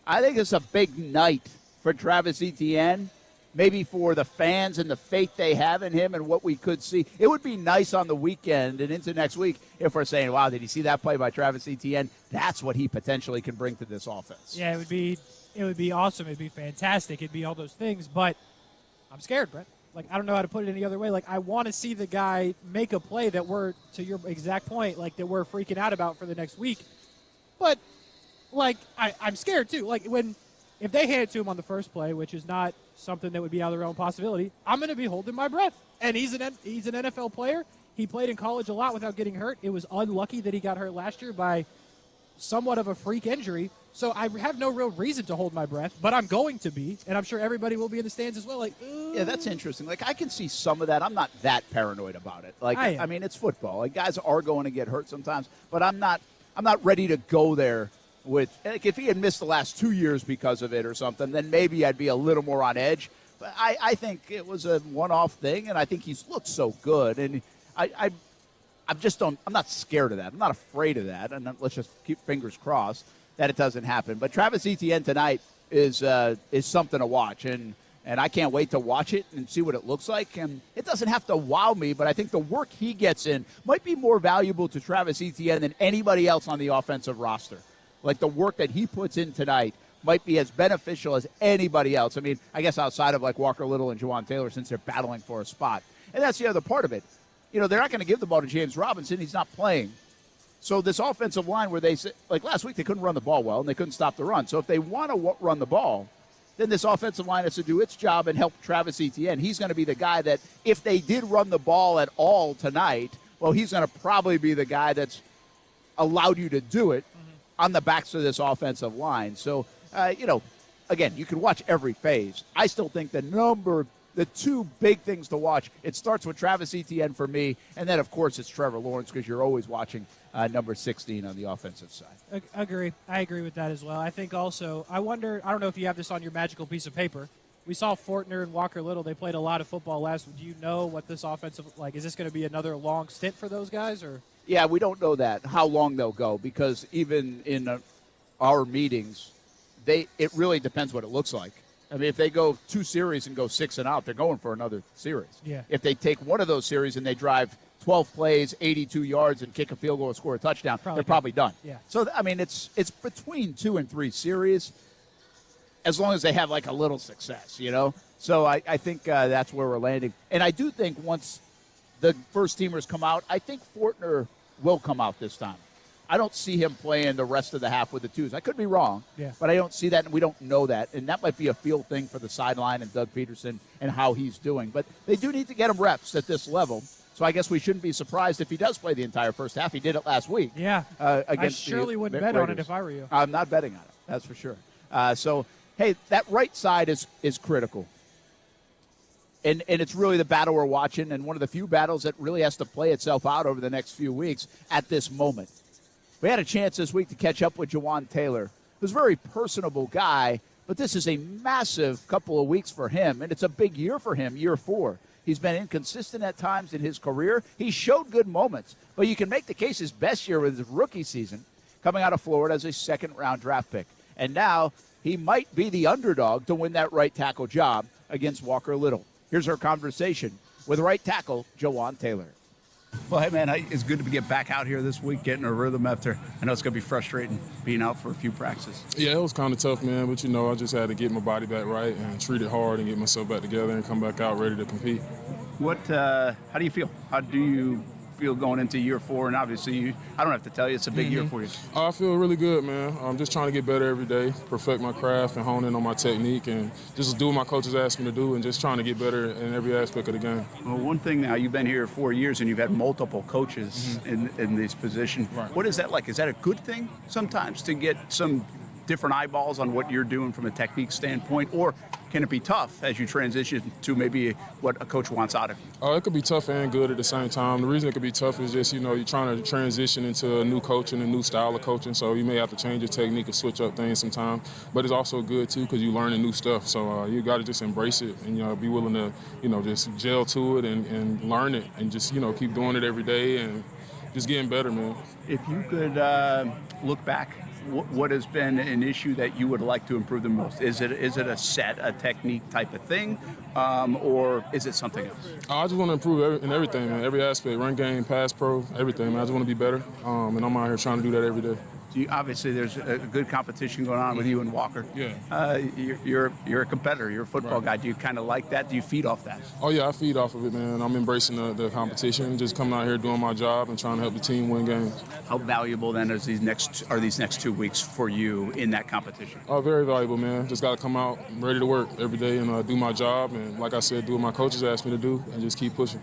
I think it's a big night for Travis Etienne, maybe for the fans and the faith they have in him and what we could see. It would be nice on the weekend and into next week if we're saying, wow, did you see that play by Travis Etienne? That's what he potentially can bring to this offense. Yeah, it would be awesome. It'd be fantastic. It'd be all those things. But I'm scared, Brett. Like, I don't know how to put it any other way. Like, I want to see the guy make a play that we're, to your exact point, like, that we're freaking out about for the next week. But, like, I'm scared, too. Like, if they hand it to him on the first play, which is not something that would be out of their own possibility, I'm going to be holding my breath. And he's an NFL player. He played in college a lot without getting hurt. It was unlucky that he got hurt last year by somewhat of a freak injury. So I have no real reason to hold my breath, but I'm going to be, and I'm sure everybody will be in the stands as well. Like, yeah, that's interesting. Like, I can see some of that. I'm not that paranoid about it. Like, I mean, it's football. Like, guys are going to get hurt sometimes, but I'm not ready to go there with, like, if he had missed the last 2 years because of it or something, then maybe I'd be a little more on edge. But I think it was a one-off thing, and I think he's looked so good, and I'm not scared of that. I'm not afraid of that, and let's just keep fingers crossed that it doesn't happen. But Travis Etienne tonight is something to watch, and I can't wait to watch it and see what it looks like. And it doesn't have to wow me, but I think the work he gets in might be more valuable to Travis Etienne than anybody else on the offensive roster. Like, the work that he puts in tonight might be as beneficial as anybody else. I mean, I guess outside of, like, Walker Little and Jawan Taylor, since they're battling for a spot. And that's the other part of it. You know, they're not going to give the ball to James Robinson. He's not playing. So this offensive line where they, like last week, they couldn't run the ball well, and they couldn't stop the run. So if they want to run the ball, then this offensive line has to do its job and help Travis Etienne. He's going to be the guy that, if they did run the ball at all tonight, well, he's going to probably be the guy that's allowed you to do it on the backs of this offensive line. So, again, you can watch every phase. I still think the two big things to watch, it starts with Travis Etienne for me, and then, of course, it's Trevor Lawrence, because you're always watching number 16 on the offensive side. Agree. I agree with that as well. I think also, I don't know if you have this on your magical piece of paper. We saw Fortner and Walker Little. They played a lot of football last week. Do you know what this offensive, like, is this going to be another long stint for those guys? Or? Yeah, we don't know that, how long they'll go, because even in our meetings, it really depends what it looks like. I mean, if they go 2 series and go 6 and out, they're going for another series. Yeah. If they take one of those series and they drive 12 plays, 82 yards, and kick a field goal and score a touchdown, they're probably done. Yeah. So, I mean, it's between 2 and 3 series, as long as they have, like, a little success, you know? So I think that's where we're landing. And I do think once the first-teamers come out, I think Fortner will come out this time. I don't see him playing the rest of the half with the twos. I could be wrong, but I don't see that, and we don't know that. And that might be a feel thing for the sideline and Doug Peterson and how he's doing. But they do need to get him reps at this level. So I guess we shouldn't be surprised if he does play the entire first half. He did it last week. Yeah. I surely wouldn't bet on it if I were you. I'm not betting on it. That's for sure. So, hey, that right side is critical. And it's really the battle we're watching, and one of the few battles that really has to play itself out over the next few weeks at this moment. We had a chance this week to catch up with Jawan Taylor, who's a very personable guy, but this is a massive couple of weeks for him, and it's a big year for him, year 4. He's been inconsistent at times in his career. He showed good moments, but you can make the case his best year with his rookie season, coming out of Florida as a second-round draft pick. And now he might be the underdog to win that right tackle job against Walker Little. Here's our conversation with right tackle Jawan Taylor. Well, hey, man, it's good to get back out here this week, getting a rhythm after. I know it's going to be frustrating being out for a few practices. Yeah, it was kind of tough, man, but, I just had to get my body back right and treat it hard and get myself back together and come back out ready to compete. How do you feel? How do you feel going into year 4? And obviously, I don't have to tell you, it's a big year for you. I feel really good, man. I'm just trying to get better every day, perfect my craft and hone in on my technique and just do what my coaches ask me to do and just trying to get better in every aspect of the game. Well, one thing now, you've been here 4 years and you've had multiple coaches in this position. Right. What is that like? Is that a good thing sometimes to get some different eyeballs on what you're doing from a technique standpoint, or can it be tough as you transition to maybe what a coach wants out of you? It could be tough and good at the same time. The reason it could be tough is just, you're trying to transition into a new coach and a new style of coaching, so you may have to change your technique or switch up things sometime. But it's also good, too, because you're learning new stuff. So you got to just embrace it and, be willing to, just gel to it and learn it and just, keep doing it every day and just getting better, man. If you could look back, what has been an issue that you would like to improve the most? Is it a technique type of thing, or is it something else? I just want to improve in everything, man. Every aspect, run game, pass pro, everything, man. I just want to be better, and I'm out here trying to do that every day. Obviously, there's a good competition going on with you and Walker. Yeah. You're a competitor. You're a football guy. Do you kind of like that? Do you feed off that? Oh, yeah, I feed off of it, man. I'm embracing the competition, just coming out here doing my job and trying to help the team win games. How valuable, then, are these next 2 weeks for you in that competition? Oh, very valuable, man. Just got to come out ready to work every day and do my job. And like I said, do what my coaches asked me to do and just keep pushing.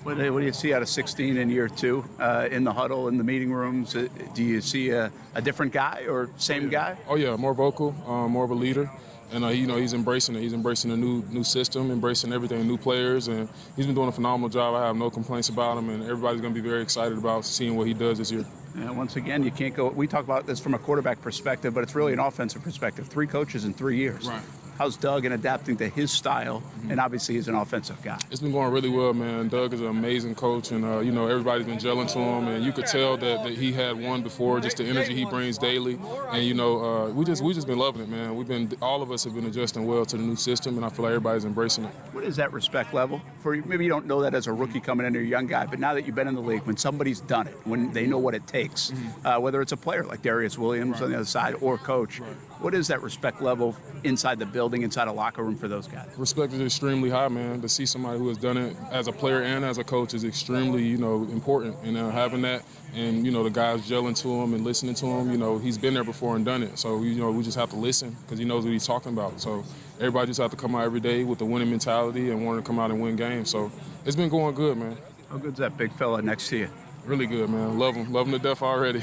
What do you see out of 16 in year 2 in the huddle, in the meeting rooms? Do you see a different guy or same guy? Oh, yeah, more vocal, more of a leader. And, he's embracing it. He's embracing the new system, embracing everything, new players. And he's been doing a phenomenal job. I have no complaints about him. And everybody's going to be very excited about seeing what he does this year. And once again, you can't go – we talk about this from a quarterback perspective, but it's really an offensive perspective. 3 coaches in 3 years. Right. How's Doug in adapting to his style? And obviously he's an offensive guy. It's been going really well, man. Doug is an amazing coach, and everybody's been gelling to him, and you could tell that he had one before, just the energy he brings daily. And we just been loving it, man. All of us have been adjusting well to the new system, and I feel like everybody's embracing it. What is that respect level for you? Maybe you don't know that as a rookie coming in, or a young guy, but now that you've been in the league, when somebody's done it, when they know what it takes, whether it's a player like Darius Williams on the other side or coach, what is that respect level inside the building, inside a locker room for those guys? Respect is extremely high, man. To see somebody who has done it as a player and as a coach is extremely, important. And having that, and the guys gelling to him and listening to him, he's been there before and done it. So we just have to listen because he knows what he's talking about. So everybody just have to come out every day with the winning mentality and wanting to come out and win games. So it's been going good, man. How good's that big fella next to you? Really good, man. Love him to death already.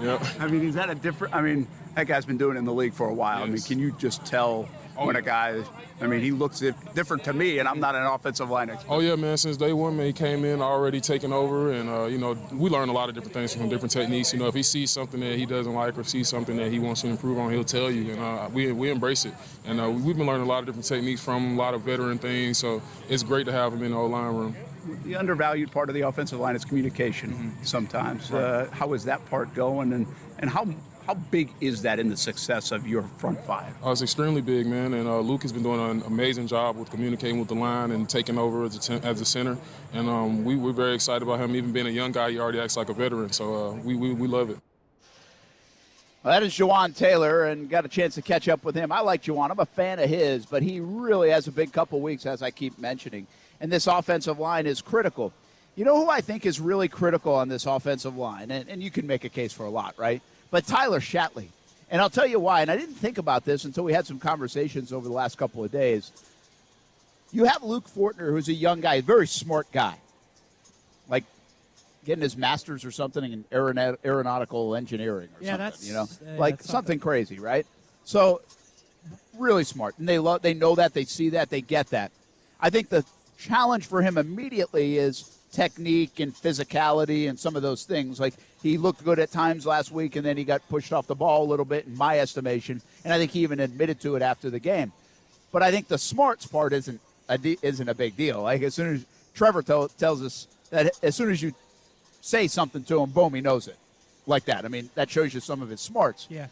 Yep. I mean, is that that guy's been doing it in the league for a while. Yes. I mean, can you just tell when a guy, he looks different to me, and I'm not an offensive line expert. Oh, yeah, man. Since day one, man, he came in already taking over, and, we learned a lot of different things from different techniques. If he sees something that he doesn't like or sees something that he wants to improve on, he'll tell you, and we embrace it. And we've been learning a lot of different techniques from him, a lot of veteran things, so it's great to have him in the O-line room. The undervalued part of the offensive line is communication sometimes. Right. How is that part going, and how big is that in the success of your front five? Oh, it's extremely big, man, and Luke has been doing an amazing job with communicating with the line and taking over as a center, and we're very excited about him. Even being a young guy, he already acts like a veteran, so we love it. Well, that is Juwan Taylor, and got a chance to catch up with him. I like Juwan. I'm a fan of his, but he really has a big couple weeks, as I keep mentioning. And this offensive line is critical. You know who I think is really critical on this offensive line? And you can make a case for a lot, right? But Tyler Shatley. And I'll tell you why. And I didn't think about this until we had some conversations over the last couple of days. You have Luke Fortner, who's a young guy, a very smart guy. Like getting his master's or something in aeronautical engineering or something, something crazy, right? So really smart. And they know that, they see that, they get that. I think the challenge for him immediately is technique and physicality and some of those things. Like he looked good at times last week, and then he got pushed off the ball a little bit, in my estimation. And I think he even admitted to it after the game. But I think the smarts part isn't a big deal. Like as soon as Trevor tells us that as soon as you say something to him, boom, he knows it. Like that. I mean, that shows you some of his smarts. Yeah.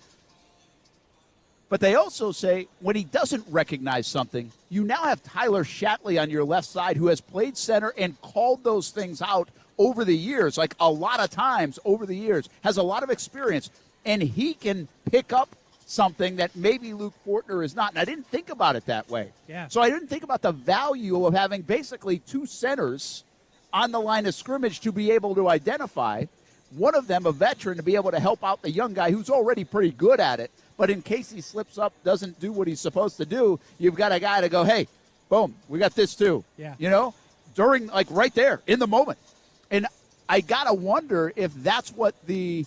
But they also say when he doesn't recognize something, you now have Tyler Shatley on your left side who has played center and called those things out over the years, like a lot of times over the years, has a lot of experience, and he can pick up something that maybe Luke Fortner is not. And I didn't think about it that way. Yeah. So I didn't think about the value of having basically 2 centers on the line of scrimmage to be able to identify, one of them a veteran to be able to help out the young guy who's already pretty good at it. But in case he slips up, doesn't do what he's supposed to do, you've got a guy to go, hey, boom, we got this too. Yeah. During, right there, in the moment. And I got to wonder if that's what the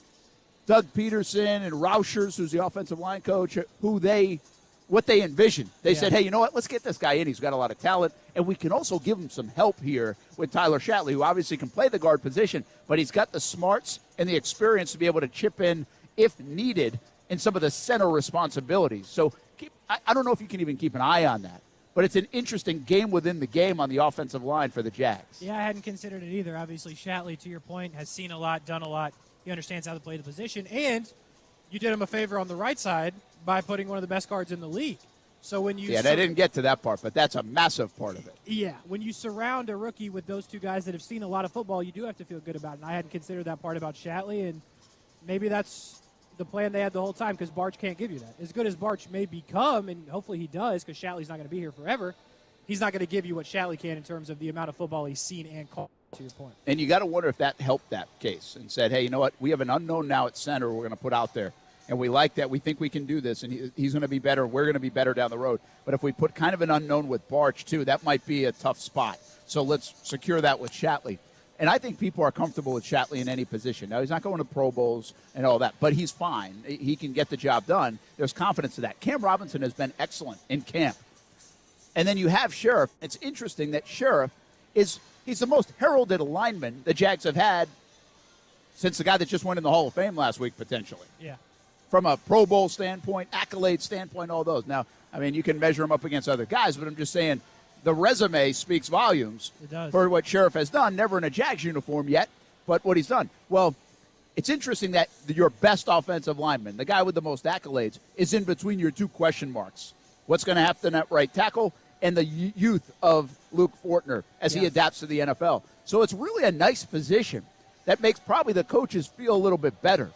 Doug Peterson and Rauschers, who's the offensive line coach, what they envisioned. They said, hey, you know what, let's get this guy in. He's got a lot of talent. And we can also give him some help here with Tyler Shatley, who obviously can play the guard position, but he's got the smarts and the experience to be able to chip in if needed in some of the center responsibilities. So I don't know if you can even keep an eye on that. but it's an interesting game within the game on the offensive line for the Jags. Yeah, I hadn't considered it either. Obviously, Shatley, to your point, has seen a lot, done a lot. He understands how to play the position, and you did him a favor on the right side by putting one of the best guards in the league. So when you I didn't get to that part, but that's a massive part of it. Yeah, when you surround a rookie with those two guys that have seen a lot of football, you do have to feel good about it. And I hadn't considered that part about Shatley, and maybe that's the plan they had the whole time because Barch can't give you that. As good as Barch may become, and hopefully he does because Shatley's not going to be here forever, he's not going to give you what Shatley can in terms of the amount of football he's seen and called, to your point. And you got to wonder if that helped that case and said, hey, you know what, we have an unknown now at center we're going to put out there. And we like that. We think we can do this, and he's going to be better. We're going to be better down the road. But if we put kind of an unknown with Barch, too, that might be a tough spot. So let's secure that with Shatley. And I think people are comfortable with Shatley in any position. Now, he's not going to Pro Bowls and all that, but he's fine. He can get the job done. There's confidence in that. Cam Robinson has been excellent in camp. And then you have Sheriff. It's interesting that Sheriff he's the most heralded lineman the Jags have had since the guy that just went in the Hall of Fame last week, potentially. Yeah. From a Pro Bowl standpoint, accolade standpoint, all those. Now, I mean, you can measure him up against other guys, but I'm just saying the resume speaks volumes for what Sheriff has done. Never in a Jags uniform yet, but what he's done. Well, it's interesting that your best offensive lineman, the guy with the most accolades, is in between your two question marks. What's going to happen at right tackle and the youth of Luke Fortner as he adapts to the NFL. So it's really a nice position that makes probably the coaches feel a little bit better.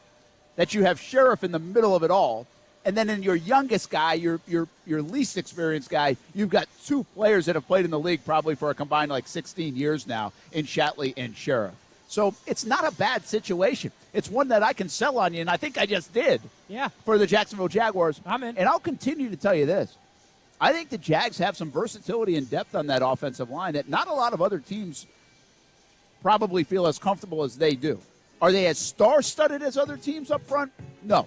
That you have Sheriff in the middle of it all, and then in your youngest guy, your least experienced guy, you've got two players that have played in the league probably for a combined 16 years now in Shatley and Sheriff. So it's not a bad situation. It's one that I can sell on you, and I think I just did. Yeah. For the Jacksonville Jaguars. I'm in. And I'll continue to tell you this. I think the Jags have some versatility and depth on that offensive line that not a lot of other teams probably feel as comfortable as they do. Are they as star-studded as other teams up front? No.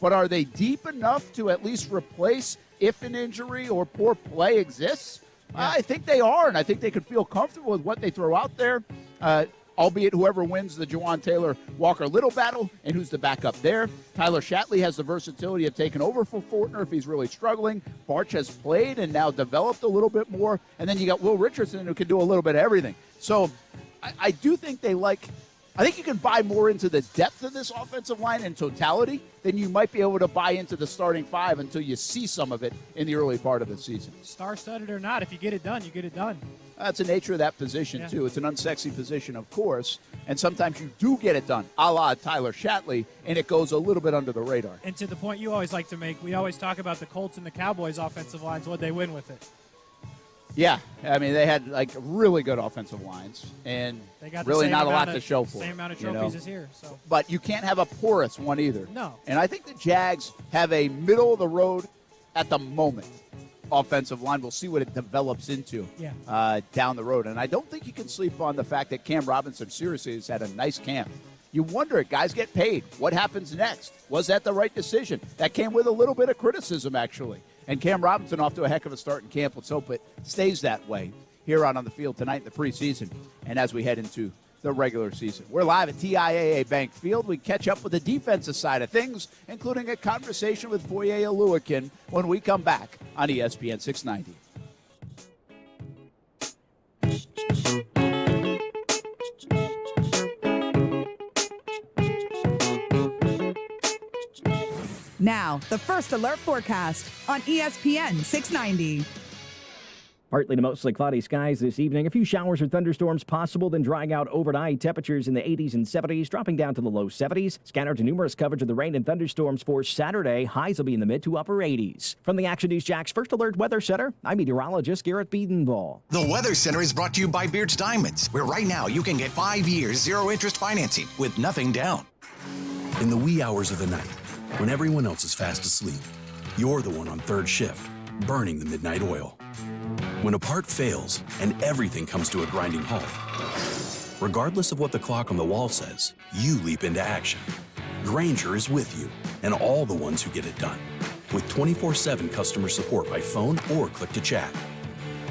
But are they deep enough to at least replace if an injury or poor play exists? Yeah. I think they are, and I think they could feel comfortable with what they throw out there, albeit whoever wins the Juwan Taylor-Walker-Little battle and who's the backup there. Tyler Shatley has the versatility of taking over for Fortner if he's really struggling. Barch has played and now developed a little bit more. And then you got Will Richardson who can do a little bit of everything. So I do think I think you can buy more into the depth of this offensive line in totality than you might be able to buy into the starting five until you see some of it in the early part of the season. Star-studded or not, if you get it done, you get it done. That's the nature of that position, too. It's an unsexy position, of course, and sometimes you do get it done, a la Tyler Shatley, and it goes a little bit under the radar. And to the point you always like to make, we always talk about the Colts and the Cowboys' offensive lines. What'd they win with it? Yeah, I mean, they had really good offensive lines, and they got really not a lot to show for it. Same amount of trophies as here. So. But you can't have a porous one either. No. And I think the Jags have a middle-of-the-road, at the moment, offensive line. We'll see what it develops into down the road. And I don't think you can sleep on the fact that Cam Robinson seriously has had a nice camp. You wonder, guys get paid. What happens next? Was that the right decision? That came with a little bit of criticism, actually. And Cam Robinson off to a heck of a start in camp. Let's hope it stays that way here on the field tonight in the preseason and as we head into the regular season. We're live at TIAA Bank Field. We catch up with the defensive side of things, including a conversation with Foye Oluwakin when we come back on ESPN 690. Now, the First Alert forecast on ESPN 690. Partly to mostly cloudy skies this evening. A few showers or thunderstorms possible, then drying out overnight. Temperatures in the 80s and 70s, dropping down to the low 70s. Scattered to numerous coverage of the rain and thunderstorms for Saturday. Highs will be in the mid to upper 80s. From the Action News Jax First Alert Weather Center, I'm meteorologist Garrett Biedenball. The Weather Center is brought to you by Beard's Diamonds, where right now you can get 5 years, zero-interest financing with nothing down. In the wee hours of the night, when everyone else is fast asleep, you're the one on third shift, burning the midnight oil. When a part fails and everything comes to a grinding halt, regardless of what the clock on the wall says, you leap into action. Grainger is with you and all the ones who get it done, with 24/7 customer support by phone or click to chat.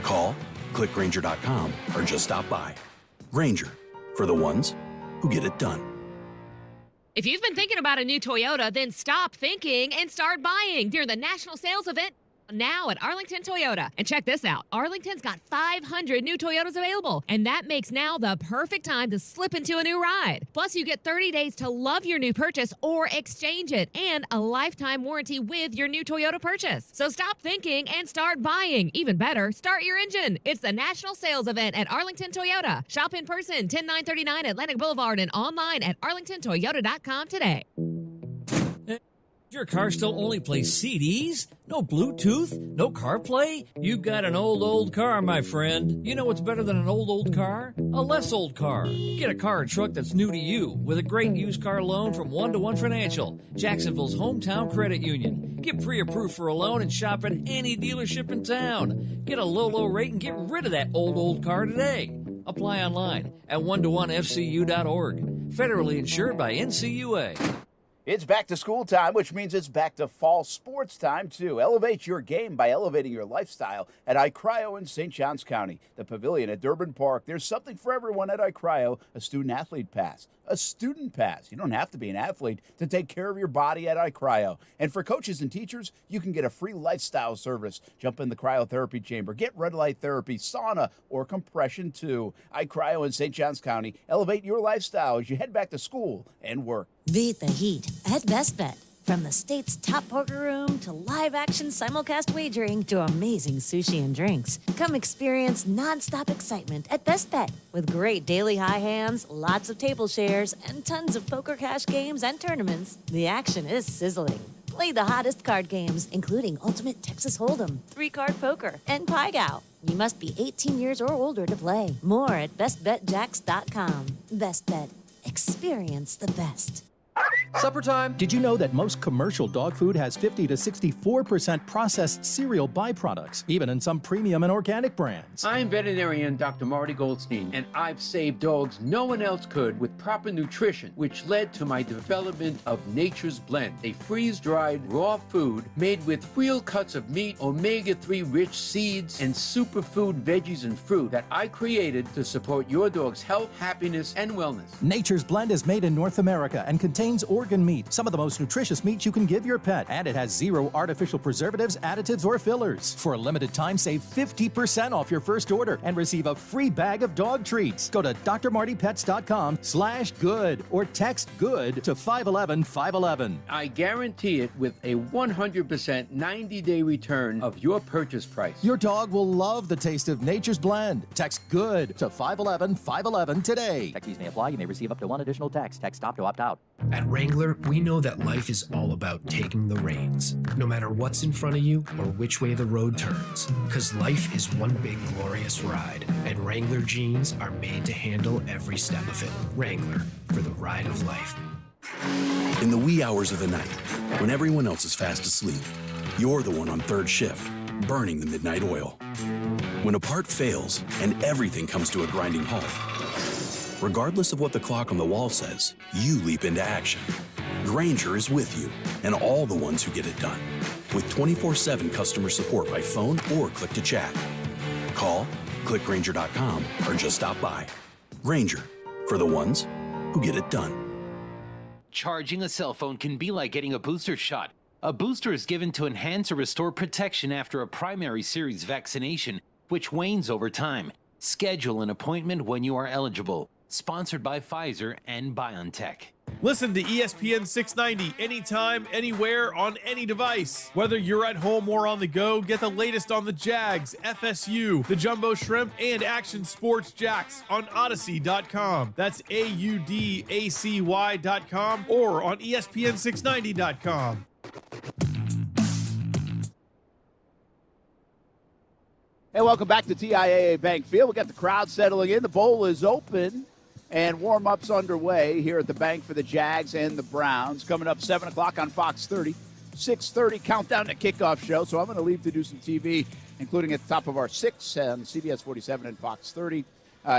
Call, click Grainger.com, or just stop by. Grainger, for the ones who get it done. If you've been thinking about a new Toyota, then stop thinking and start buying during the national sales event Now at Arlington Toyota. And check this out. Arlington's got 500 new Toyotas available, and that makes now the perfect time to slip into a new ride. Plus, you get 30 days to love your new purchase or exchange it, and a lifetime warranty with your new Toyota purchase. So stop thinking and start buying. Even better, start your engine. It's the national sales event at Arlington Toyota. Shop in person, 10939 Atlantic Boulevard, and online at arlingtontoyota.com today. Your car still only plays CDs? No Bluetooth? No CarPlay? You got an old car, my friend. You know what's better than an old car? A less old car. Get a car or truck that's new to you with a great used car loan from 1-to-1 Financial, Jacksonville's hometown credit union. Get pre-approved for a loan and shop at any dealership in town. Get a low rate and get rid of that old car today. Apply online at 1to1fcu.org. Federally insured by NCUA. It's back to school time, which means it's back to fall sports time, too. Elevate your game by elevating your lifestyle at iCryo in St. Johns County. The Pavilion at Durbin Park. There's something for everyone at iCryo, a student-athlete pass. A student pass. You don't have to be an athlete to take care of your body at iCryo. And for coaches and teachers, you can get a free lifestyle service. Jump in the cryotherapy chamber, get red light therapy, sauna, or compression too. iCryo in St. Johns County. Elevate your lifestyle as you head back to school and work. Beat the heat at Best Bet. From the state's top poker room to live-action simulcast wagering to amazing sushi and drinks, come experience non-stop excitement at Best Bet with great daily high hands, lots of table shares, and tons of poker cash games and tournaments. The action is sizzling. Play the hottest card games, including Ultimate Texas Hold'em, 3-card poker, and Pai Gow. You must be 18 years or older to play. More at bestbetjacks.com. Best Bet. Experience the best. Supper time! Did you know that most commercial dog food has 50 to 64% processed cereal byproducts, even in some premium and organic brands? I'm veterinarian Dr. Marty Goldstein, and I've saved dogs no one else could with proper nutrition, which led to my development of Nature's Blend, a freeze-dried raw food made with real cuts of meat, omega-3 rich seeds, and superfood veggies and fruit that I created to support your dog's health, happiness, and wellness. Nature's Blend is made in North America and contains organ meat, some of the most nutritious meat you can give your pet, and it has 0 artificial preservatives, additives, or fillers. For a limited time, save 50% off your first order and receive a free bag of dog treats. Go to drmartypets.com/good or text GOOD to 511-511. I guarantee it with a 100% 90-day return of your purchase price. Your dog will love the taste of Nature's Blend. Text GOOD to 511-511 today. Tech fees may apply. You may receive up to 1 additional text. Text stop to opt out. At Wrangler, we know that life is all about taking the reins, no matter what's in front of you or which way the road turns. Because life is one big glorious ride, and Wrangler jeans are made to handle every step of it. Wrangler, for the ride of life. In the wee hours of the night, when everyone else is fast asleep, you're the one on third shift, burning the midnight oil. When a part fails and everything comes to a grinding halt, regardless of what the clock on the wall says, you leap into action. Grainger is with you and all the ones who get it done. With 24/7 customer support by phone or click to chat. Call, click Grainger.com, or just stop by. Grainger, for the ones who get it done. Charging a cell phone can be like getting a booster shot. A booster is given to enhance or restore protection after a primary series vaccination, which wanes over time. Schedule an appointment when you are eligible. Sponsored by Pfizer and BioNTech. Listen to ESPN 690 anytime, anywhere, on any device. Whether you're at home or on the go, get the latest on the Jags, FSU, the Jumbo Shrimp, and Action Sports Jacks on Odyssey.com. That's AUDACY.com or on ESPN690.com. Hey, welcome back to TIAA Bank Field. We got the crowd settling in. The bowl is open. And warm-ups underway here at the bank for the Jags and the Browns. Coming up 7 o'clock on Fox 30. 6:30 countdown to kickoff show. So I'm going to leave to do some TV, including at the top of our 6 on CBS 47 and Fox 30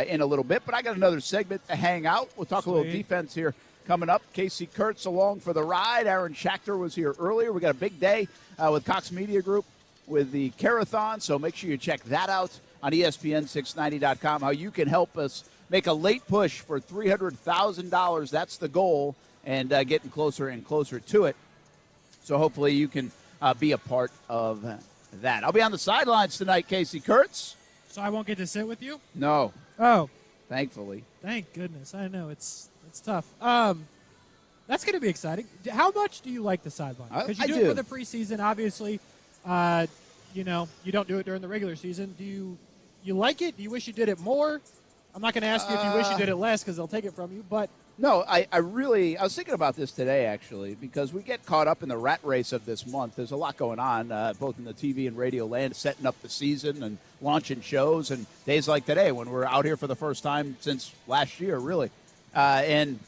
in a little bit. But I got another segment to hang out. We'll talk a little defense here coming up. Casey Kurtz along for the ride. Aaron Schachter was here earlier. We got a big day with Cox Media Group with the Carathon. So make sure you check that out on ESPN690.com, how you can help us make a late push for $300,000. That's the goal, and getting closer and closer to it. So hopefully you can be a part of that. I'll be on the sidelines tonight, Casey Kurtz. So I won't get to sit with you? No. Oh. Thankfully. Thank goodness. I know it's tough. That's going to be exciting. How much do you like the sideline? Because you do it for the preseason, obviously. You don't do it during the regular season. Do you like it? Do you wish you did it more? I'm not going to ask you if you wish you did it less because they'll take it from you. But no, I was thinking about this today, actually, because we get caught up in the rat race of this month. There's a lot going on, both in the TV and radio land, setting up the season and launching shows, and days like today when we're out here for the first time since last year, really. And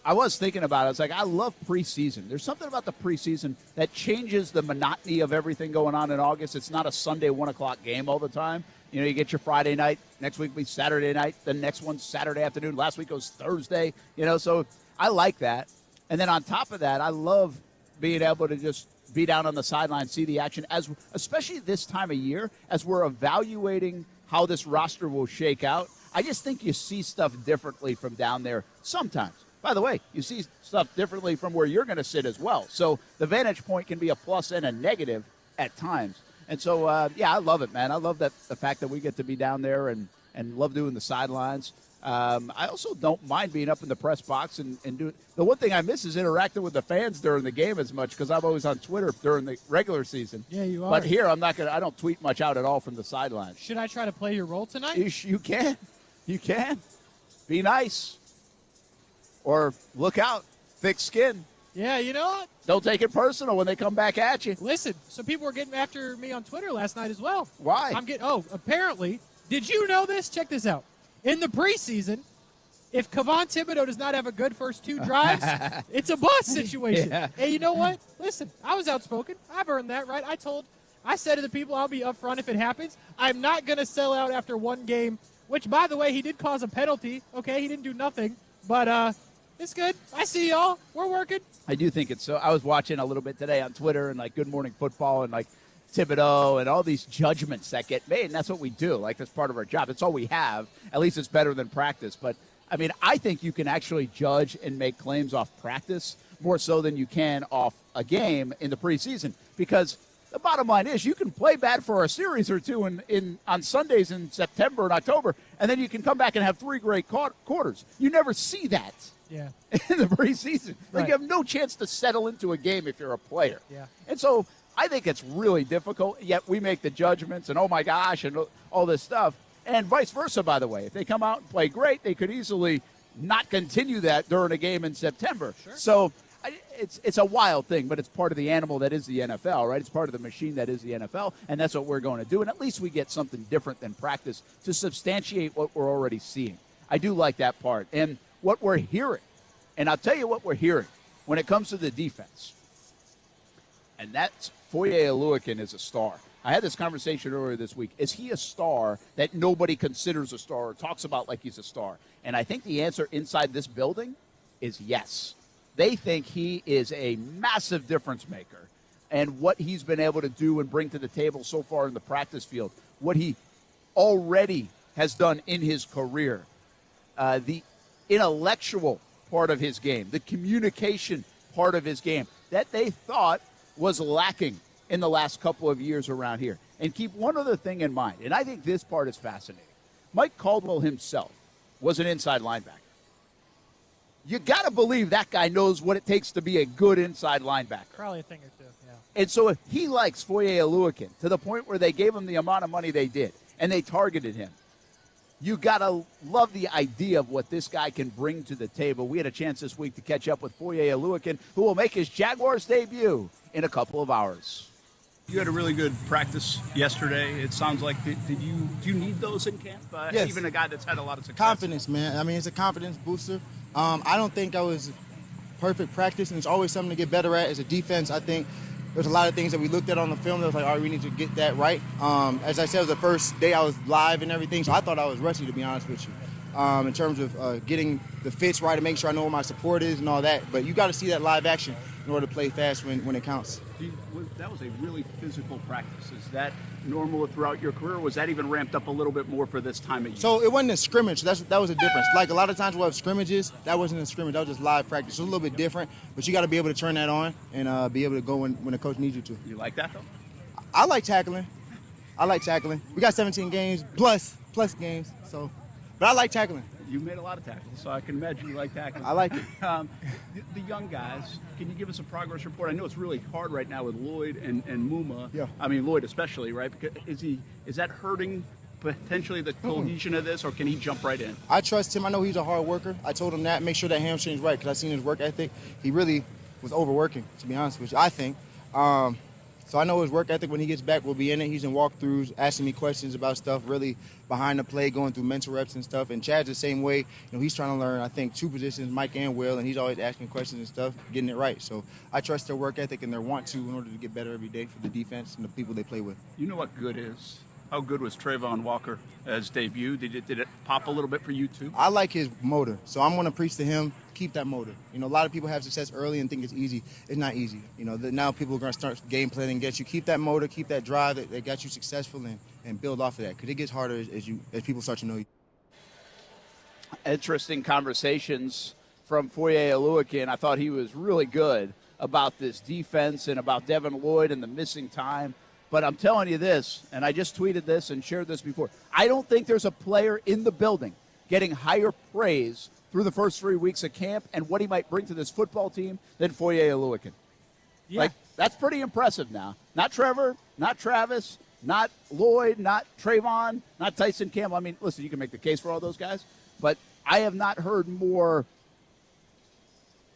I was thinking about it. I was like, I love preseason. There's something about the preseason that changes the monotony of everything going on in August. It's not a Sunday 1 o'clock game all the time. You know, you get your Friday night. Next week will be Saturday night. The next one's Saturday afternoon. Last week was Thursday. You know, so I like that. And then on top of that, I love being able to just be down on the sideline, see the action, especially this time of year, as we're evaluating how this roster will shake out. I just think you see stuff differently from down there sometimes. By the way, you see stuff differently from where you're going to sit as well. So the vantage point can be a plus and a negative at times. And so, I love it, man. I love the fact that we get to be down there and love doing the sidelines. I also don't mind being up in the press box and do it. The one thing I miss is interacting with the fans during the game as much because I'm always on Twitter during the regular season. Yeah, you are. But here, I don't tweet much out at all from the sidelines. Should I try to play your role tonight? You can. You can. Be nice. Or look out, thick skin. Yeah, you know what? Don't take it personal when they come back at you. Listen, some people were getting after me on Twitter last night as well. Why? Apparently. Did you know this? Check this out. In the preseason, if Kevon Thibodeau does not have a good first 2 drives, it's a bust situation. Yeah. Hey, you know what? Listen, I was outspoken. I've earned that, right? I said to the people, I'll be upfront if it happens. I'm not going to sell out after one game, which, by the way, he did cause a penalty. Okay, he didn't do nothing. But, it's good. I see y'all. We're working. I do think it's so. I was watching a little bit today on Twitter and like Good Morning Football and like Thibodeau and all these judgments that get made. And that's what we do. Like that's part of our job. It's all we have. At least it's better than practice. But I mean, I think you can actually judge and make claims off practice more so than you can off a game in the preseason because the bottom line is you can play bad for a series or two on Sundays in September and October, and then you can come back and have 3 great quarters. You never see that. Yeah. In the preseason. Like Right. you have no chance to settle into a game if you're a player. Yeah. And so I think it's really difficult, yet we make the judgments and oh my gosh and all this stuff. And vice versa, by the way. If they come out and play great, they could easily not continue that during a game in September. Sure. So it's a wild thing, but it's part of the animal that is the NFL, right? It's part of the machine that is the NFL, and that's what we're going to do. And at least we get something different than practice to substantiate what we're already seeing. I do like that part. And what we're hearing, and I'll tell you what we're hearing when it comes to the defense, and that's Foye Oluokun is a star. I had this conversation earlier this week. Is he a star that nobody considers a star or talks about like he's a star? And I think the answer inside this building is yes. They think he is a massive difference maker. And what he's been able to do and bring to the table so far in the practice field, what he already has done in his career, the intellectual part of his game, the communication part of his game that they thought was lacking in the last couple of years around here. And keep one other thing in mind, and I think this part is fascinating. Mike Caldwell himself was an inside linebacker. You got to believe that guy knows what it takes to be a good inside linebacker. Probably a thing or two, yeah. And so if he likes Foye Oluokun to the point where they gave him the amount of money they did and they targeted him, you got to love the idea of what this guy can bring to the table. We had a chance this week to catch up with Foye Oluokun, who will make his Jaguars debut in a couple of hours. You had a really good practice yesterday. It sounds like, do you need those in camp? Yes. Even a guy that's had a lot of success. Confidence, man. I mean, it's a confidence booster. I don't think that was perfect practice, and it's always something to get better at. As a defense, I think there's a lot of things that we looked at on the film that was like, all right, we need to get that right. As I said, it was the first day I was live and everything, so I thought I was rusty, to be honest with you, in terms of getting the fits right and making sure I know where my support is and all that. But you got to see that live action in order to play fast when it counts. That was a really physical practice. Is that normal throughout your career, or was that even ramped up a little bit more for this time of year? So it wasn't a scrimmage. That was a difference. Like a lot of times we'll have scrimmages. That wasn't a scrimmage. That was just live practice. So it's a little bit different, but you got to be able to turn that on and be able to go when the coach needs you to. You like that, though? I like tackling. We got 17 games plus games, so. But I like tackling. You made a lot of tackles, so I can imagine you like tackling. I like it. The young guys, can you give us a progress report? I know it's really hard right now with Lloyd and Muma. Yeah. I mean, Lloyd especially, right? Because is that hurting potentially the cohesion of this, or can he jump right in? I trust him. I know he's a hard worker. I told him that. Make sure that hamstring's right, because I seen his work ethic. He really was overworking, to be honest with you, I think. So I know his work ethic when he gets back will be in it. He's in walkthroughs, asking me questions about stuff, really behind the play, going through mental reps and stuff. And Chad's the same way. You know, he's trying to learn, I think, 2 positions, Mike and Will, and he's always asking questions and stuff, getting it right. So I trust their work ethic and their want to in order to get better every day for the defense and the people they play with. You know what good is? How good was Trayvon Walker as debut? Did it pop a little bit for you too? I like his motor, so I'm going to preach to him, keep that motor. You know, a lot of people have success early and think it's easy. It's not easy. You know, now people are going to start game planning and get you. Keep that motor, keep that drive that got you successful, and build off of that, because it gets harder as people start to know you. Interesting conversations from Foye Oluokun. I thought he was really good about this defense and about Devin Lloyd and the missing time. But I'm telling you this, and I just tweeted this and shared this before, I don't think there's a player in the building getting higher praise through the first 3 weeks of camp and what he might bring to this football team than Foye Oluokun. Yeah. Like, that's pretty impressive now. Not Trevor, not Travis, not Lloyd, not Trayvon, not Tyson Campbell. I mean, listen, you can make the case for all those guys, but I have not heard more,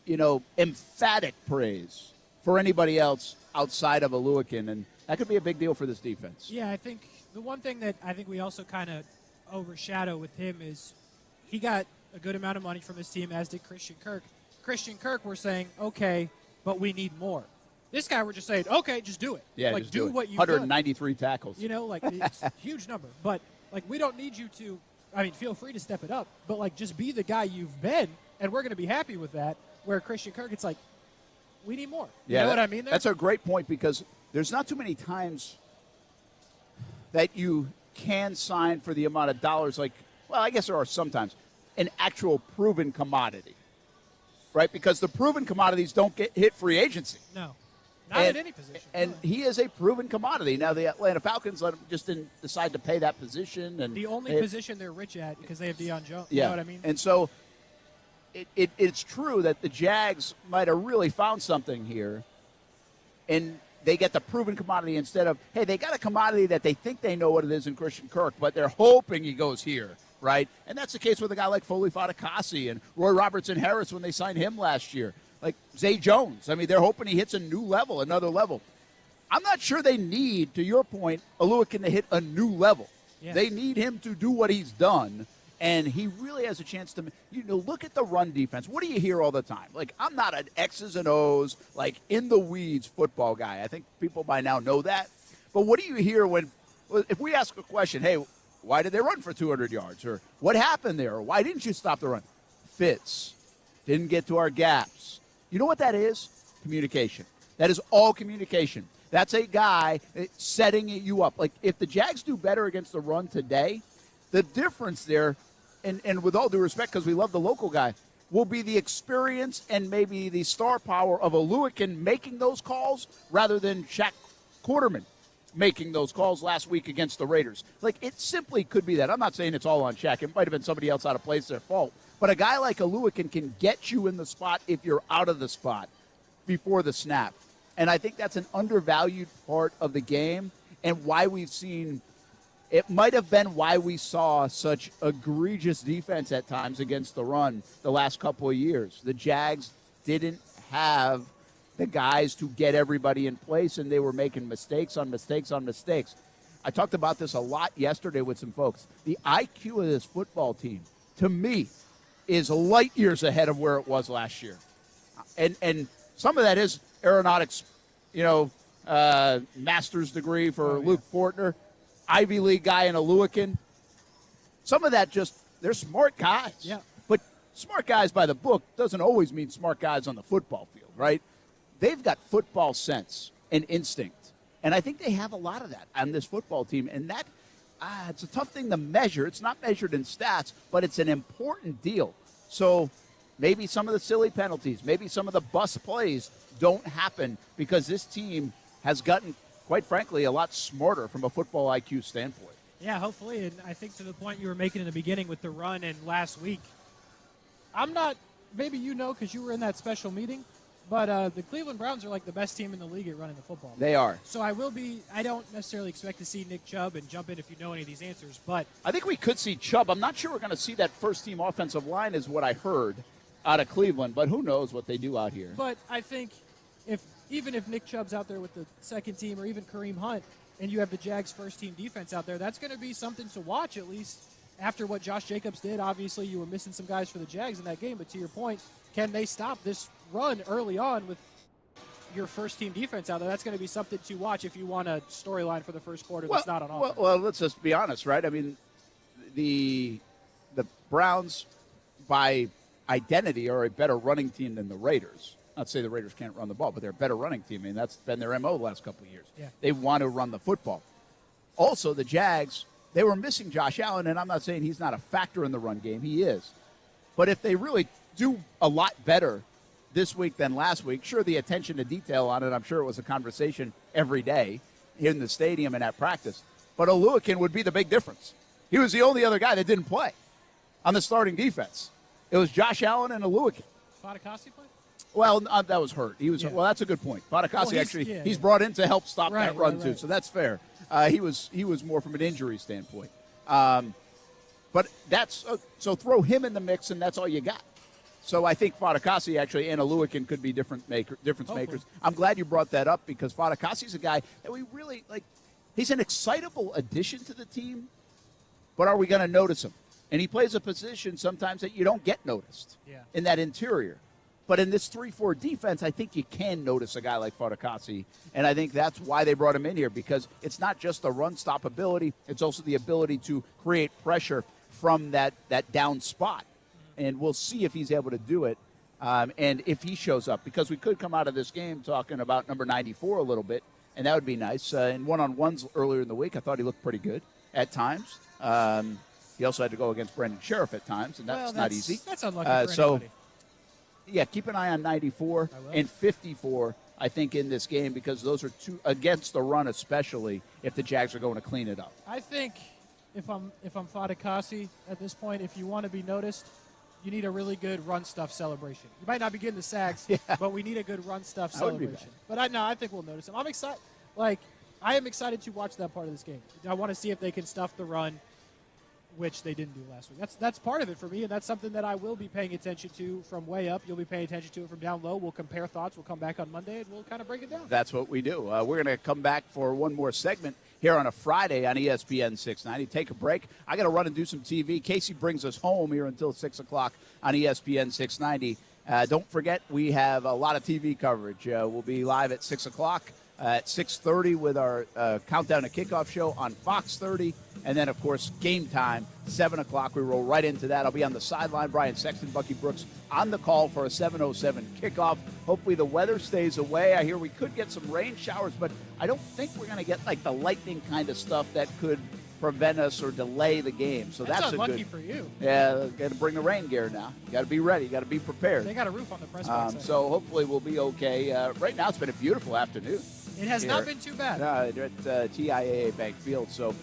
emphatic praise for anybody else outside of Oluokun, and that could be a big deal for this defense. Yeah, I think the one thing that I think we also kind of overshadow with him is he got a good amount of money from his team, as did Christian Kirk. Christian Kirk, we're saying, okay, but we need more. This guy, we're just saying, okay, just do it. Yeah, like, just do what you 193 tackles. It's a huge number. But, we don't need you to, feel free to step it up. But, just be the guy you've been, and we're going to be happy with that. Where Christian Kirk, it's like, we need more. You know what I mean? That's a great point, because there's not too many times that you can sign for the amount of dollars, I guess there are sometimes, an actual proven commodity, right? Because the proven commodities don't hit free agency. No, not at any position. And he is a proven commodity. Now, the Atlanta Falcons just didn't decide to pay that position. And the only position they're rich at because they have Deion Jones. Yeah. You know what I mean? And so it's true that the Jags might have really found something here, and they get the proven commodity instead of, hey, they got a commodity that they think they know what it is in Christian Kirk, but they're hoping he goes here, right? And that's the case with a guy like Foley Fatukasi and Roy Robertson Harris when they signed him last year. Like Zay Jones. They're hoping he hits a new level, another level. I'm not sure they need, to your point, Oluokun to hit a new level. Yeah. They need him to do what he's done. And he really has a chance to, look at the run defense. What do you hear all the time? I'm not an X's and O's, in the weeds football guy. I think people by now know that. But what do you hear if we ask a question, hey, why did they run for 200 yards? Or what happened there? Or why didn't you stop the run? Fits. Didn't get to our gaps. You know what that is? Communication. That is all communication. That's a guy setting you up. If the Jags do better against the run today, the difference there, and with all due respect, because we love the local guy, will be the experience and maybe the star power of Oluokun making those calls rather than Shaq Quarterman making those calls last week against the Raiders. It simply could be that. I'm not saying it's all on Shaq. It might have been somebody else out of place, their fault. But a guy like Oluokun can get you in the spot if you're out of the spot before the snap. And I think that's an undervalued part of the game and why we've seen – it might have been why we saw such egregious defense at times against the run the last couple of years. The Jags didn't have the guys to get everybody in place, and they were making mistakes on mistakes on mistakes. I talked about this a lot yesterday with some folks. The IQ of this football team, to me, is light years ahead of where it was last year. And some of that is aeronautics, master's degree for Luke Fortner. Ivy League guy in Oluokun. Some of that they're smart guys. Yeah. But smart guys by the book doesn't always mean smart guys on the football field, right? They've got football sense and instinct. And I think they have a lot of that on this football team. And that, it's a tough thing to measure. It's not measured in stats, but it's an important deal. So maybe some of the silly penalties, maybe some of the bust plays don't happen because this team has gotten quite frankly, a lot smarter from a football IQ standpoint. Yeah, hopefully. And I think to the point you were making in the beginning with the run and last week, I'm not, maybe you know because you were in that special meeting, but the Cleveland Browns are like the best team in the league at running the football. They are. So I don't necessarily expect to see Nick Chubb, and jump in if you know any of these answers, but I think we could see Chubb. I'm not sure we're going to see that first-team offensive line is what I heard out of Cleveland, but who knows what they do out here. But I think even if Nick Chubb's out there with the second team or even Kareem Hunt, and you have the Jags' first-team defense out there, that's going to be something to watch, at least after what Josh Jacobs did. Obviously, you were missing some guys for the Jags in that game, but to your point, can they stop this run early on with your first-team defense out there? That's going to be something to watch if you want a storyline for the first quarter that's not on offense. Well, let's just be honest, right? I mean, the Browns, by identity, are a better running team than the Raiders. Not to say the Raiders can't run the ball, but they're a better running team. I mean, that's been their MO the last couple of years. Yeah. They want to run the football. Also, the Jags, they were missing Josh Allen, and I'm not saying he's not a factor in the run game. He is. But if they really do a lot better this week than last week, sure, the attention to detail on it, I'm sure it was a conversation every day in the stadium and at practice. But Oluwakin would be the big difference. He was the only other guy that didn't play on the starting defense. It was Josh Allen and Oluwakin. Fatukasi played? Well, that was hurt. He was. Yeah. Well, that's a good point. Fatukasi he's brought in to help stop that run too, so that's fair. He was more from an injury standpoint. But that's so throw him in the mix, and that's all you got. So I think Fatukasi actually and Oluwakin could be difference makers. I'm glad you brought that up because Fatukasi's a guy that we really like. He's an excitable addition to the team, but are we going to notice him? And he plays a position sometimes that you don't get noticed in that interior. But in this 3-4 defense, I think you can notice a guy like Fatukasi, and I think that's why they brought him in here, because it's not just the run-stop ability, it's also the ability to create pressure from that down spot. And we'll see if he's able to do it and if he shows up, because we could come out of this game talking about number 94 a little bit, and that would be nice. In one-on-ones earlier in the week, I thought he looked pretty good at times. He also had to go against Brendan Sheriff at times, and that's not easy. That's unlucky for anybody. Yeah, keep an eye on 94 and 54, I think, in this game, because those are two against the run, especially if the Jags are going to clean it up. I think if I'm Fatukasi at this point, if you want to be noticed, you need a really good run stuff celebration. You might not be getting the sacks, but we need a good run stuff celebration. But I think we'll notice him. I'm excited. I am excited to watch that part of this game. I want to see if they can stuff the run, which they didn't do last week. That's part of it for me, and that's something that I will be paying attention to from way up. You'll be paying attention to it from down low. We'll compare thoughts. We'll come back on Monday, and we'll kind of break it down. That's what we do. We're going to come back for one more segment here on a Friday on ESPN 690. Take a break. I got to run and do some TV. Casey brings us home here until 6 o'clock on ESPN 690. Don't forget, we have a lot of TV coverage. We'll be live at 6 o'clock. At 6:30 with our Countdown to Kickoff show on Fox 30. And then, of course, game time, 7 o'clock. We roll right into that. I'll be on the sideline. Brian Sexton, Bucky Brooks on the call for a 7:07 kickoff. Hopefully the weather stays away. I hear we could get some rain showers, but I don't think we're going to get like the lightning kind of stuff that could prevent us or delay the game. So that's unlucky for you. Yeah, got to bring the rain gear now. You got to be ready. You got to be prepared. They got a roof on the press box. So hopefully we'll be okay. Right now it's been a beautiful afternoon. It has not been too bad. They're at TIAA Bank Field. So,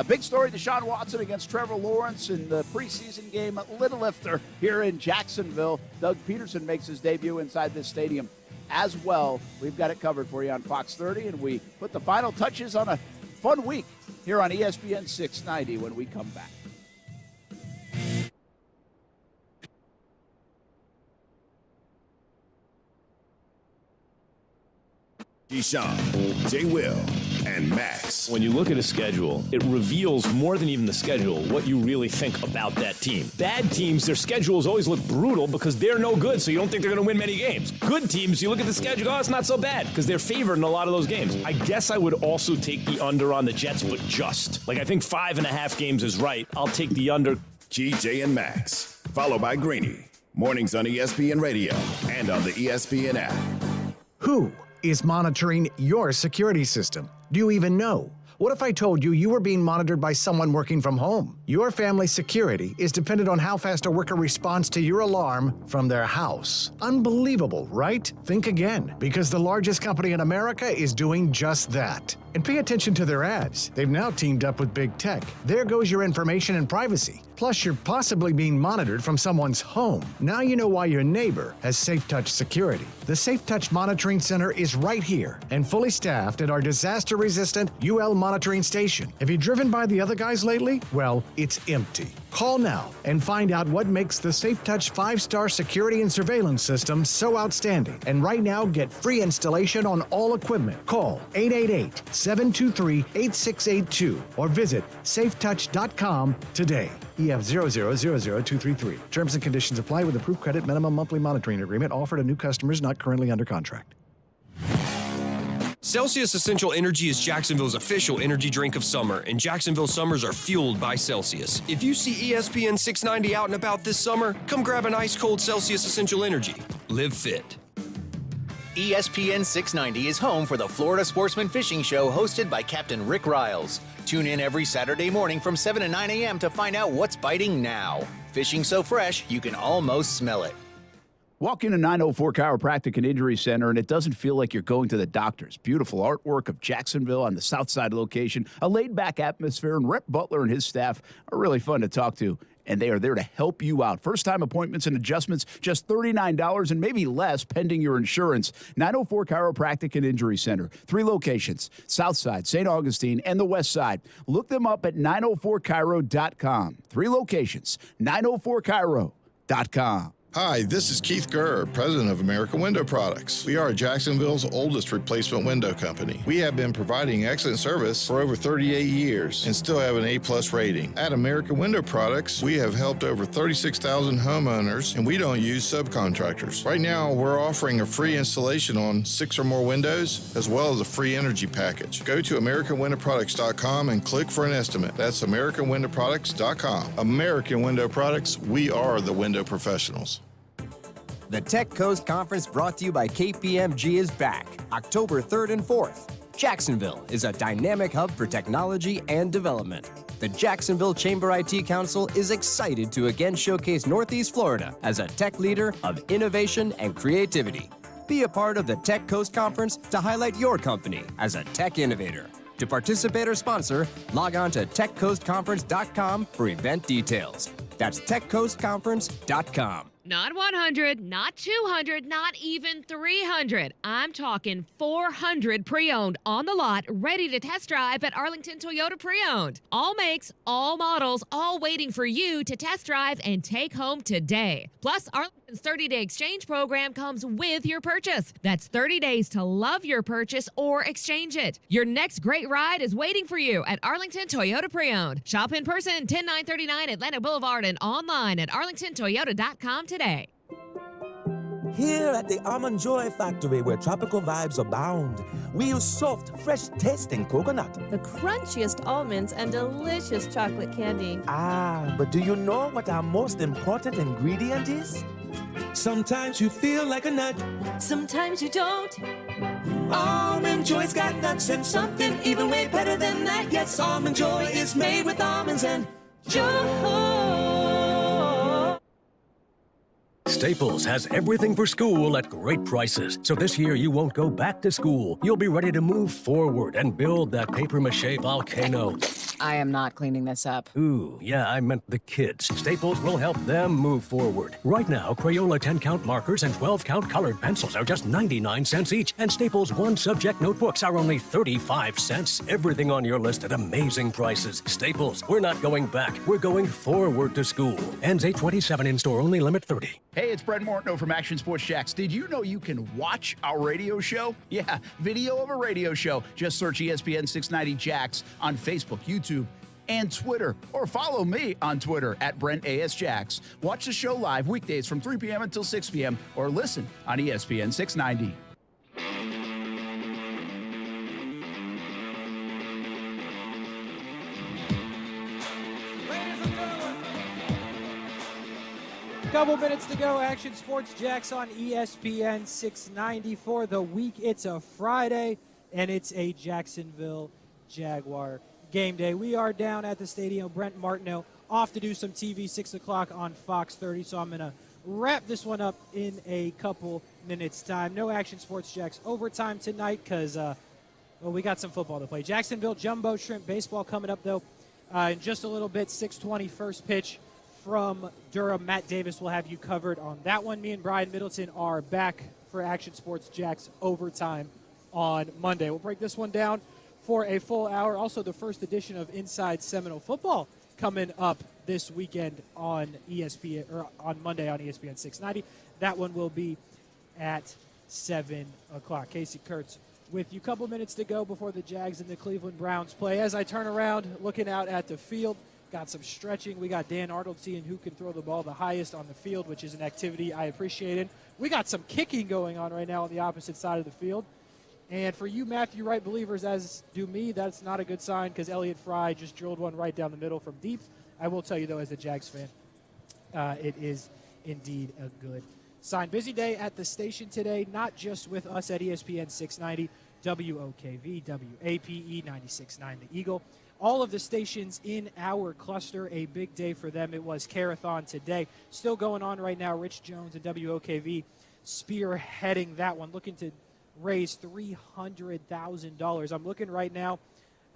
big story, Deshaun Watson against Trevor Lawrence in the preseason game at Little Lifter here in Jacksonville. Doug Peterson makes his debut inside this stadium as well. We've got it covered for you on Fox 30, and we put the final touches on a fun week here on ESPN 690 when we come back. Deshaun, J. Will, and Max. When you look at a schedule, it reveals more than even the schedule what you really think about that team. Bad teams, their schedules always look brutal because they're no good, so you don't think they're going to win many games. Good teams, you look at the schedule, oh, it's not so bad because they're favored in a lot of those games. I guess I would also take the under on the Jets, but just. I think 5.5 games is right. I'll take the under. GJ and Max, followed by Greeny. Mornings on ESPN Radio and on the ESPN app. Who is monitoring your security system? Do you even know? What if I told you you were being monitored by someone working from home? Your family's security is dependent on how fast a worker responds to your alarm from their house. Unbelievable, right? Think again, because the largest company in America is doing just that. And pay attention to their ads. They've now teamed up with big tech. There goes your information and privacy. Plus, you're possibly being monitored from someone's home. Now you know why your neighbor has SafeTouch security. The SafeTouch Monitoring Center is right here and fully staffed at our disaster-resistant UL monitoring station. Have you driven by the other guys lately? Well, it's empty. Call now and find out what makes the SafeTouch 5-star security and surveillance system so outstanding. And right now, get free installation on all equipment. Call 888-723-8682 or visit safetouch.com today. EF 0000233. Terms and conditions apply with approved credit minimum monthly monitoring agreement offered to new customers not currently under contract. Celsius Essential Energy is Jacksonville's official energy drink of summer, and Jacksonville summers are fueled by Celsius. If you see ESPN 690 out and about this summer, come grab an ice-cold Celsius Essential Energy. Live fit. ESPN 690 is home for the Florida Sportsman Fishing Show hosted by Captain Rick Riles. Tune in every Saturday morning from 7 to 9 a.m. to find out what's biting now. Fishing so fresh, you can almost smell it. Walk into 904 Chiropractic and Injury Center, and it doesn't feel like you're going to the doctors. Beautiful artwork of Jacksonville on the south side location, a laid-back atmosphere, and Rep Butler and his staff are really fun to talk to, and they are there to help you out. First-time appointments and adjustments, just $39 and maybe less pending your insurance. 904 Chiropractic and Injury Center. 3 locations, south side, St. Augustine, and the west side. Look them up at 904chiro.com. 3 locations, 904chiro.com. Hi, this is Keith Gurr, president of American Window Products. We are Jacksonville's oldest replacement window company. We have been providing excellent service for over 38 years and still have an A+ rating. At American Window Products, we have helped over 36,000 homeowners, and we don't use subcontractors. Right now, we're offering a free installation on 6 or more windows, as well as a free energy package. Go to AmericanWindowProducts.com and click for an estimate. That's AmericanWindowProducts.com. American Window Products, we are the window professionals. The Tech Coast Conference brought to you by KPMG is back, October 3rd and 4th. Jacksonville is a dynamic hub for technology and development. The Jacksonville Chamber IT Council is excited to again showcase Northeast Florida as a tech leader of innovation and creativity. Be a part of the Tech Coast Conference to highlight your company as a tech innovator. To participate or sponsor, log on to techcoastconference.com for event details. That's techcoastconference.com. Not 100, not 200, not even 300. I'm talking 400 pre-owned on the lot, ready to test drive at Arlington Toyota Pre-Owned. All makes, all models, all waiting for you to test drive and take home today. Plus, Arlington's 30-day exchange program comes with your purchase. That's 30 days to love your purchase or exchange it. Your next great ride is waiting for you at Arlington Toyota Pre-Owned. Shop in person, 10939 Atlantic Boulevard, and online at arlingtontoyota.com today. Here at the Almond Joy Factory, where tropical vibes abound, we use soft, fresh-tasting coconut. The crunchiest almonds and delicious chocolate candy. Ah, but do you know what our most important ingredient is? Sometimes you feel like a nut. Sometimes you don't. Almond Joy's got nuts and something even way better than that. Yes, Almond Joy is made with almonds and joy. Staples has everything for school at great prices. So this year you won't go back to school. You'll be ready to move forward and build that papier-mâché volcano. I am not cleaning this up. Ooh, yeah, I meant the kids. Staples will help them move forward. Right now, Crayola 10-count markers and 12-count colored pencils are just 99 cents each, and Staples 1-subject notebooks are only 35 cents. Everything on your list at amazing prices. Staples, we're not going back. We're going forward to school. Ends 8/27 in store only, limit 30. Hey, it's Brent Martineau from Action Sports Jacks. Did you know you can watch our radio show? Yeah, video of a radio show. Just search ESPN 690 Jacks on Facebook, YouTube, and Twitter. Or follow me on Twitter at Brent A.S. Jacks. Watch the show live weekdays from 3 p.m. until 6 p.m. or listen on ESPN 690. Couple minutes to go. Action Sports Jacks on ESPN 690 for the week. It's a Friday, and it's a Jacksonville Jaguar game day. We are down at the stadium. Brent Martineau off to do some TV, 6 o'clock on Fox 30, so I'm going to wrap this one up in a couple minutes' time. No Action Sports Jacks overtime tonight because Well, we got some football to play. Jacksonville Jumbo Shrimp Baseball coming up, though, in just a little bit. 6:20 first pitch from Durham. Matt Davis will have you covered on that one. Me and Brian Middleton are back for Action Sports Jacks Overtime on Monday. We'll break this one down for a full hour. Also, the first edition of Inside Seminole Football coming up this weekend on ESPN, or on Monday on ESPN 690. That one will be at 7 o'clock. Casey Kurtz with you. Couple minutes to go before the Jags and the Cleveland Browns play. As I turn around, looking out at the field, got some stretching. We got Dan Arnold seeing who can throw the ball the highest on the field, which is an activity I appreciated. We got some kicking going on right now on the opposite side of the field. And for you Matthew Wright believers, as do me, that's not a good sign because Elliott Fry just drilled one right down the middle from deep. I will tell you, though, as a Jags fan, it is indeed a good sign. Busy day at the station today, not just with us at ESPN 690, WOKV, WAPE 96.9 The Eagle. All of the stations in our cluster, a big day for them. It was Carathon today. Still going on right now. Rich Jones and WOKV spearheading that one, looking to raise $300,000. I'm looking right now,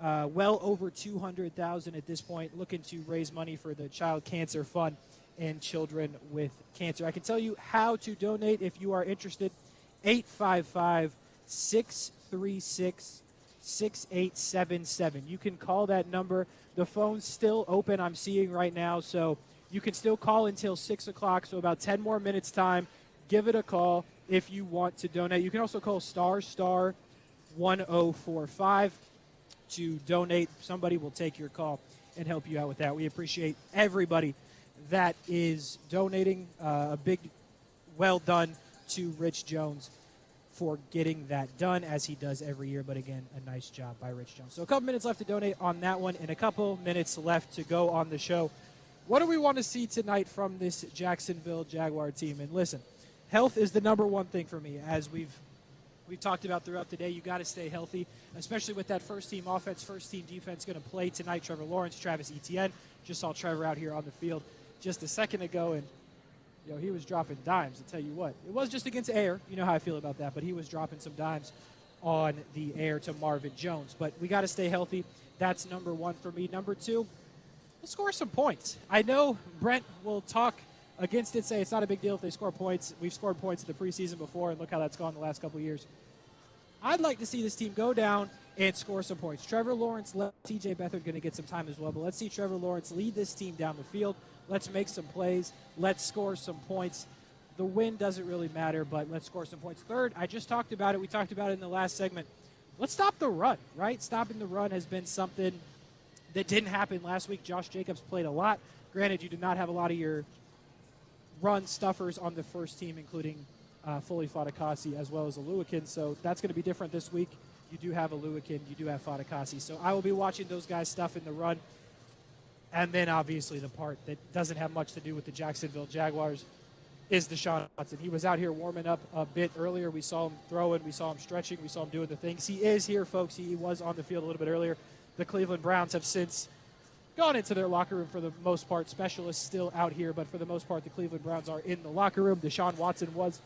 well over $200,000 at this point, looking to raise money for the Child Cancer Fund and children with cancer. I can tell you how to donate if you are interested. 855-636-6877. You can call that number. The phone's still open, I'm seeing right now, so you can still call until 6 o'clock, so about 10 more minutes time. Give it a call if you want to donate. You can also call *1045 to donate. Somebody will take your call and help you out with that. We appreciate everybody that is donating. A big well done to Rich Jones for getting that done, as he does every year. But again, a nice job by Rich Jones. So a couple minutes left to donate on that one and a couple minutes left to go on the show. What do we want to see tonight from this Jacksonville Jaguar team? And listen, health is the number one thing for me. As we've talked about throughout the day, you got to stay healthy, especially with that first-team offense, first-team defense going to play tonight. Trevor Lawrence, Travis Etienne. Just saw Trevor out here on the field just a second ago, and he was dropping dimes, to tell you what. It was just against air. You know how I feel about that, but he was dropping some dimes on the air to Marvin Jones. But we got to stay healthy. That's number one for me. Number two, we'll score some points. I know Brent will talk against it, say it's not a big deal if they score points. We've scored points in the preseason before, and look how that's gone the last couple of years. I'd like to see this team go down and score some points. Trevor Lawrence, TJ Beathard going to get some time as well, but let's see Trevor Lawrence lead this team down the field. Let's make some plays. Let's score some points. The win doesn't really matter, but let's score some points. Third, I just talked about it. We talked about it in the last segment. Let's stop the run, right? Stopping the run has been something that didn't happen last week. Josh Jacobs played a lot. Granted, you did not have a lot of your run stuffers on the first team, including Foley Fatukasi as well as Oluwakin. So that's going to be different this week. You do have Oluwakin. You do have Fatukasi. So I will be watching those guys stuff in the run. And then, obviously, the part that doesn't have much to do with the Jacksonville Jaguars is Deshaun Watson. He was out here warming up a bit earlier. We saw him throwing. We saw him stretching. We saw him doing the things. He is here, folks. He was on the field a little bit earlier. The Cleveland Browns have since gone into their locker room for the most part. Specialists still out here, but for the most part, the Cleveland Browns are in the locker room. Deshaun Watson was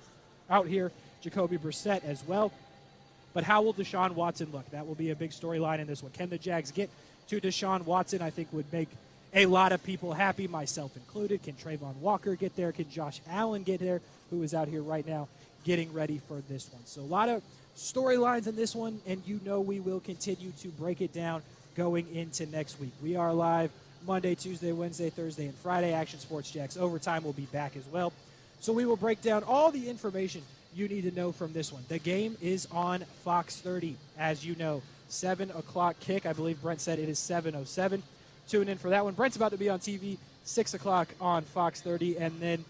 out here. Jacoby Brissett as well. But how will Deshaun Watson look? That will be a big storyline in this one. Can the Jags get to Deshaun Watson? I think would make a lot of people happy, myself included. Can Trayvon Walker get there? Can Josh Allen get there, who is out here right now getting ready for this one? So a lot of storylines in this one, and we will continue to break it down going into next week. We are live Monday, Tuesday, Wednesday, Thursday, and Friday. Action Sports Jacks Overtime will be back as well. So we will break down all the information you need to know from this one. The game is on Fox 30, as you know. 7 o'clock kick. I believe Brent said it is 7:07. Tune in for that one. Brent's about to be on TV, 6 o'clock on Fox 30, and then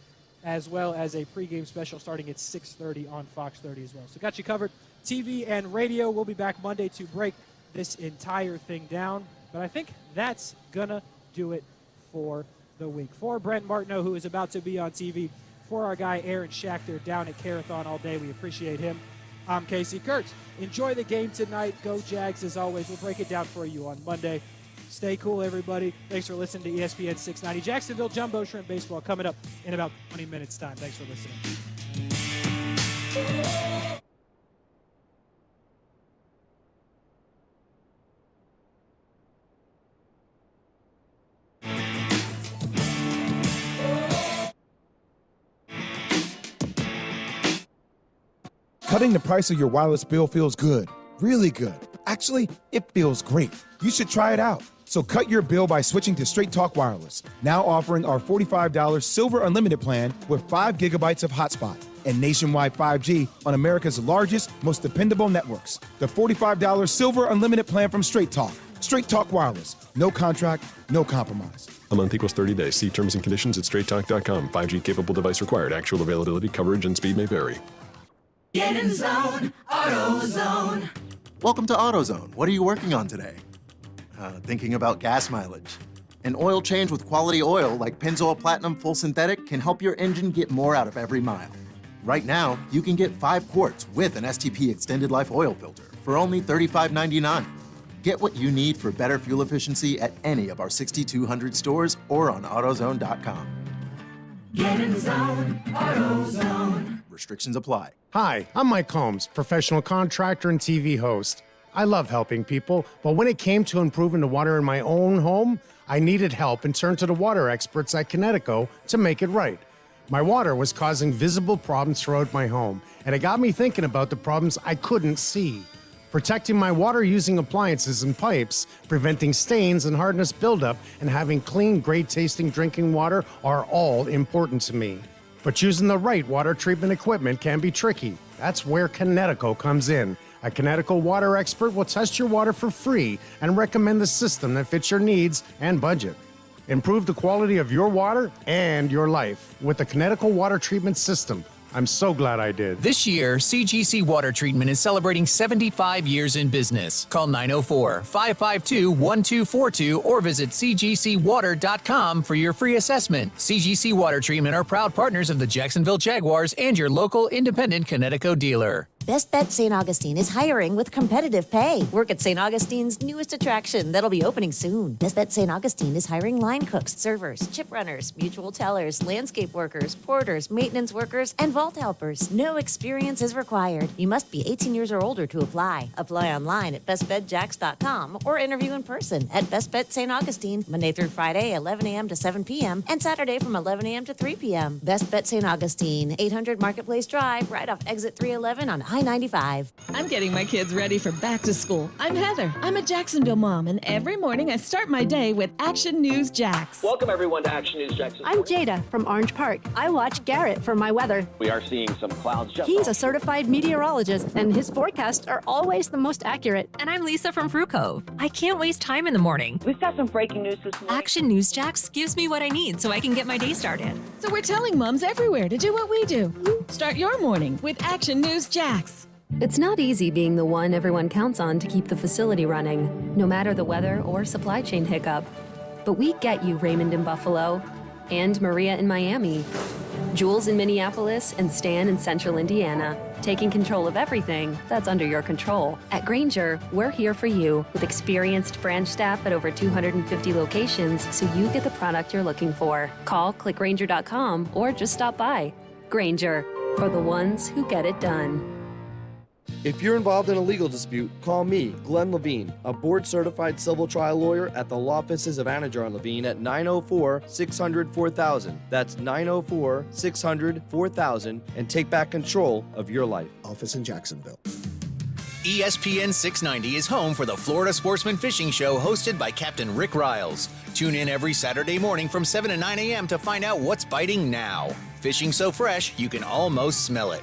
as well as a pregame special starting at 6:30 on Fox 30 as well. So got you covered. TV and radio. We'll be back Monday to break this entire thing down. But I think that's going to do it for the week. For Brent Martineau, who is about to be on TV, for our guy Aaron Schachter down at Carathon all day, we appreciate him. I'm Casey Kurtz. Enjoy the game tonight. Go Jags as always. We'll break it down for you on Monday. Stay cool, everybody. Thanks for listening to ESPN 690. Jacksonville Jumbo Shrimp Baseball coming up in about 20 minutes' time. Thanks for listening. Cutting the price of your wireless bill feels good, really good. Actually, it feels great. You should try it out. So cut your bill by switching to Straight Talk Wireless, now offering our $45 Silver Unlimited plan with 5 gigabytes of hotspot and nationwide 5G on America's largest, most dependable networks. The $45 Silver Unlimited plan from Straight Talk. Straight Talk Wireless. No contract, no compromise. A month equals 30 days. See terms and conditions at straighttalk.com. 5G capable device required. Actual availability, coverage, and speed may vary. Get in zone, AutoZone. Welcome to AutoZone. What are you working on today? Thinking about gas mileage. An oil change with quality oil like Pennzoil Platinum Full Synthetic can help your engine get more out of every mile. Right now, you can get 5 quarts with an STP Extended Life Oil Filter for only $35.99. Get what you need for better fuel efficiency at any of our 6,200 stores or on AutoZone.com. Get in zone, AutoZone. Restrictions apply. Hi, I'm Mike Combs, professional contractor and TV host. I love helping people, but when it came to improving the water in my own home, I needed help and turned to the water experts at Connecticut to make it right. My water was causing visible problems throughout my home, and it got me thinking about the problems I couldn't see. Protecting my water using appliances and pipes, preventing stains and hardness buildup, and having clean, great-tasting drinking water are all important to me. But choosing the right water treatment equipment can be tricky. That's where Connecticut comes in. A Connecticut water expert will test your water for free and recommend the system that fits your needs and budget. Improve the quality of your water and your life with the Connecticut water treatment system. I'm so glad I did. This year, CGC Water Treatment is celebrating 75 years in business. Call 904-552-1242 or visit cgcwater.com for your free assessment. CGC Water Treatment are proud partners of the Jacksonville Jaguars and your local independent Connecticut dealer. Best Bet St. Augustine is hiring with competitive pay. Work at St. Augustine's newest attraction that'll be opening soon. Best Bet St. Augustine is hiring line cooks, servers, chip runners, mutual tellers, landscape workers, porters, maintenance workers, and vault helpers. No experience is required. You must be 18 years or older to apply. Apply online at bestbetjacks.com or interview in person at Best Bet St. Augustine, Monday through Friday, 11 a.m. to 7 p.m. and Saturday from 11 a.m. to 3 p.m. Best Bet St. Augustine, 800 Marketplace Drive, right off exit 311 on I-95. I'm getting my kids ready for back to school. I'm Heather. I'm a Jacksonville mom, and every morning I start my day with Action News Jax. Welcome everyone to Action News Jackson. I'm Jada from Orange Park. I watch Garrett for my weather. We are seeing some clouds just He's a certified meteorologist, and his forecasts are always the most accurate. And I'm Lisa from Fruit Cove. I can't waste time in the morning. We've got some breaking news this morning. Action News Jax gives me what I need so I can get my day started. So we're telling moms everywhere to do what we do. Start your morning with Action News Jax. It's not easy being the one everyone counts on to keep the facility running, no matter the weather or supply chain hiccup. But we get you, Raymond in Buffalo, and Maria in Miami, Jules in Minneapolis, and Stan in Central Indiana, taking control of everything that's under your control. At Grainger, we're here for you with experienced branch staff at over 250 locations so you get the product you're looking for. Call, click Grainger.com, or just stop by. Grainger, for the ones who get it done. If you're involved in a legal dispute, call me, Glenn Levine, a board-certified civil trial lawyer at the law offices of Anajar and Levine at 904-600-4000. That's 904-600-4000, and take back control of your life. Office in Jacksonville. ESPN 690 is home for the Florida Sportsman Fishing Show hosted by Captain Rick Riles. Tune in every Saturday morning from 7 to 9 a.m. to find out what's biting now. Fishing so fresh, you can almost smell it.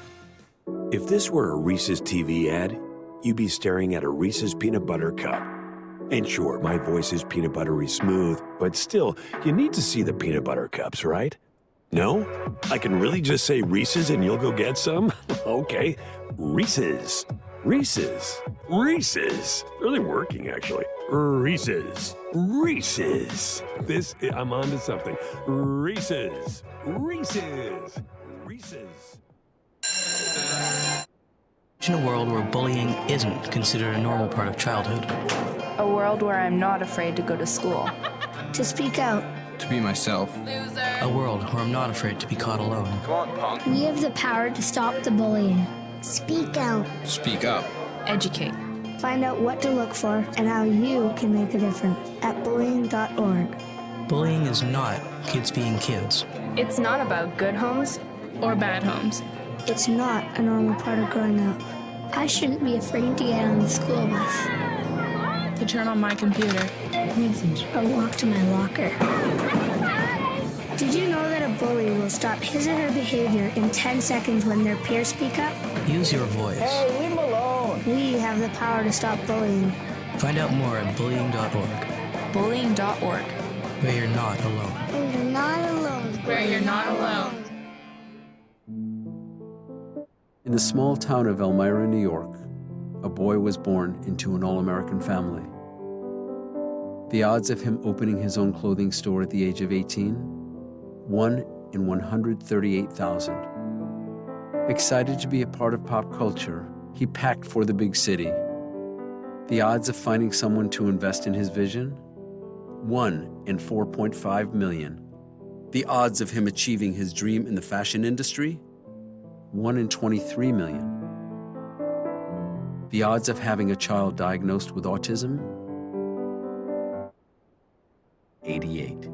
If this were a Reese's TV ad, you'd be staring at a Reese's peanut butter cup. And sure, my voice is peanut buttery smooth, but still, you need to see the peanut butter cups, right? No? I can really just say Reese's and you'll go get some? Okay, Reese's. Reese's. Reese's. Really working, actually. Reese's. Reese's. I'm on to something. Reese's. Reese's. Reese's. In a world where bullying isn't considered a normal part of childhood. A world where I'm not afraid to go to school. To speak out. To be myself. A world where I'm not afraid to be caught alone. Come on, punk. We have the power to stop the bullying. Speak out. Speak up. Educate. Find out what to look for and how you can make a difference at bullying.org. Bullying is not kids being kids. It's not about good homes or bad homes. It's not a normal part of growing up. I shouldn't be afraid to get on the school bus. To turn on my computer. Or walk to my locker. Did you know that a bully will stop his or her behavior in 10 seconds when their peers speak up? Use your voice. Hey, leave them alone. We have the power to stop bullying. Find out more at bullying.org. Bullying.org. Where you're not alone. Where you're not alone. Where you're not alone. In the small town of Elmira, New York, a boy was born into an all-American family. The odds of him opening his own clothing store at the age of 18? 1 in 138,000. Excited to be a part of pop culture, he packed for the big city. The odds of finding someone to invest in his vision? 1 in 4.5 million. The odds of him achieving his dream in the fashion industry? 1 in 23 million. The odds of having a child diagnosed with autism? 88.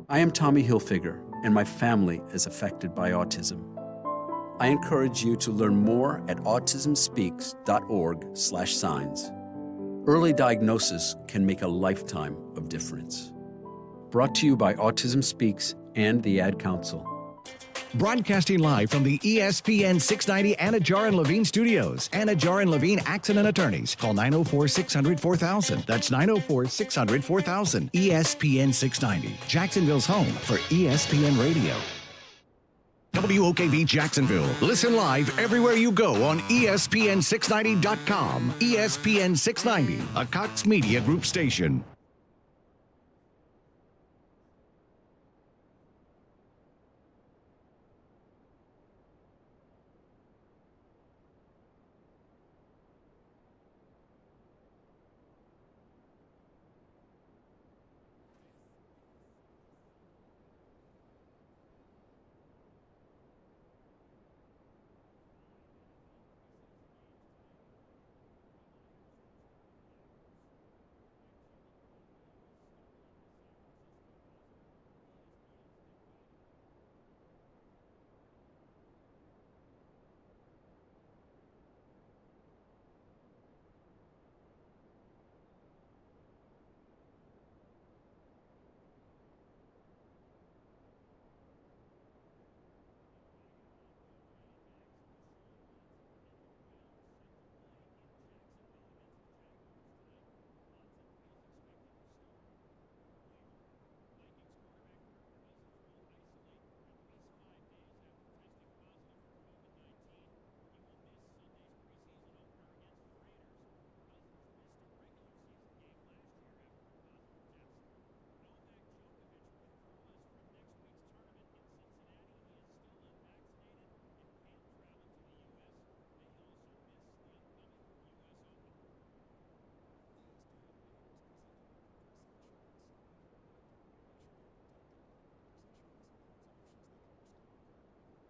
I am Tommy Hilfiger, and my family is affected by autism. I encourage you to learn more at autismspeaks.org/signs. Early diagnosis can make a lifetime of difference. Brought to you by Autism Speaks and the Ad Council. Broadcasting live from the ESPN 690 Anajar and Levine studios. Anajar and Levine Accident Attorneys. Call 904-600-4000. That's 904-600-4000. ESPN 690. Jacksonville's home for ESPN Radio. WOKV Jacksonville. Listen live everywhere you go on ESPN690.com. ESPN 690, a Cox Media Group station.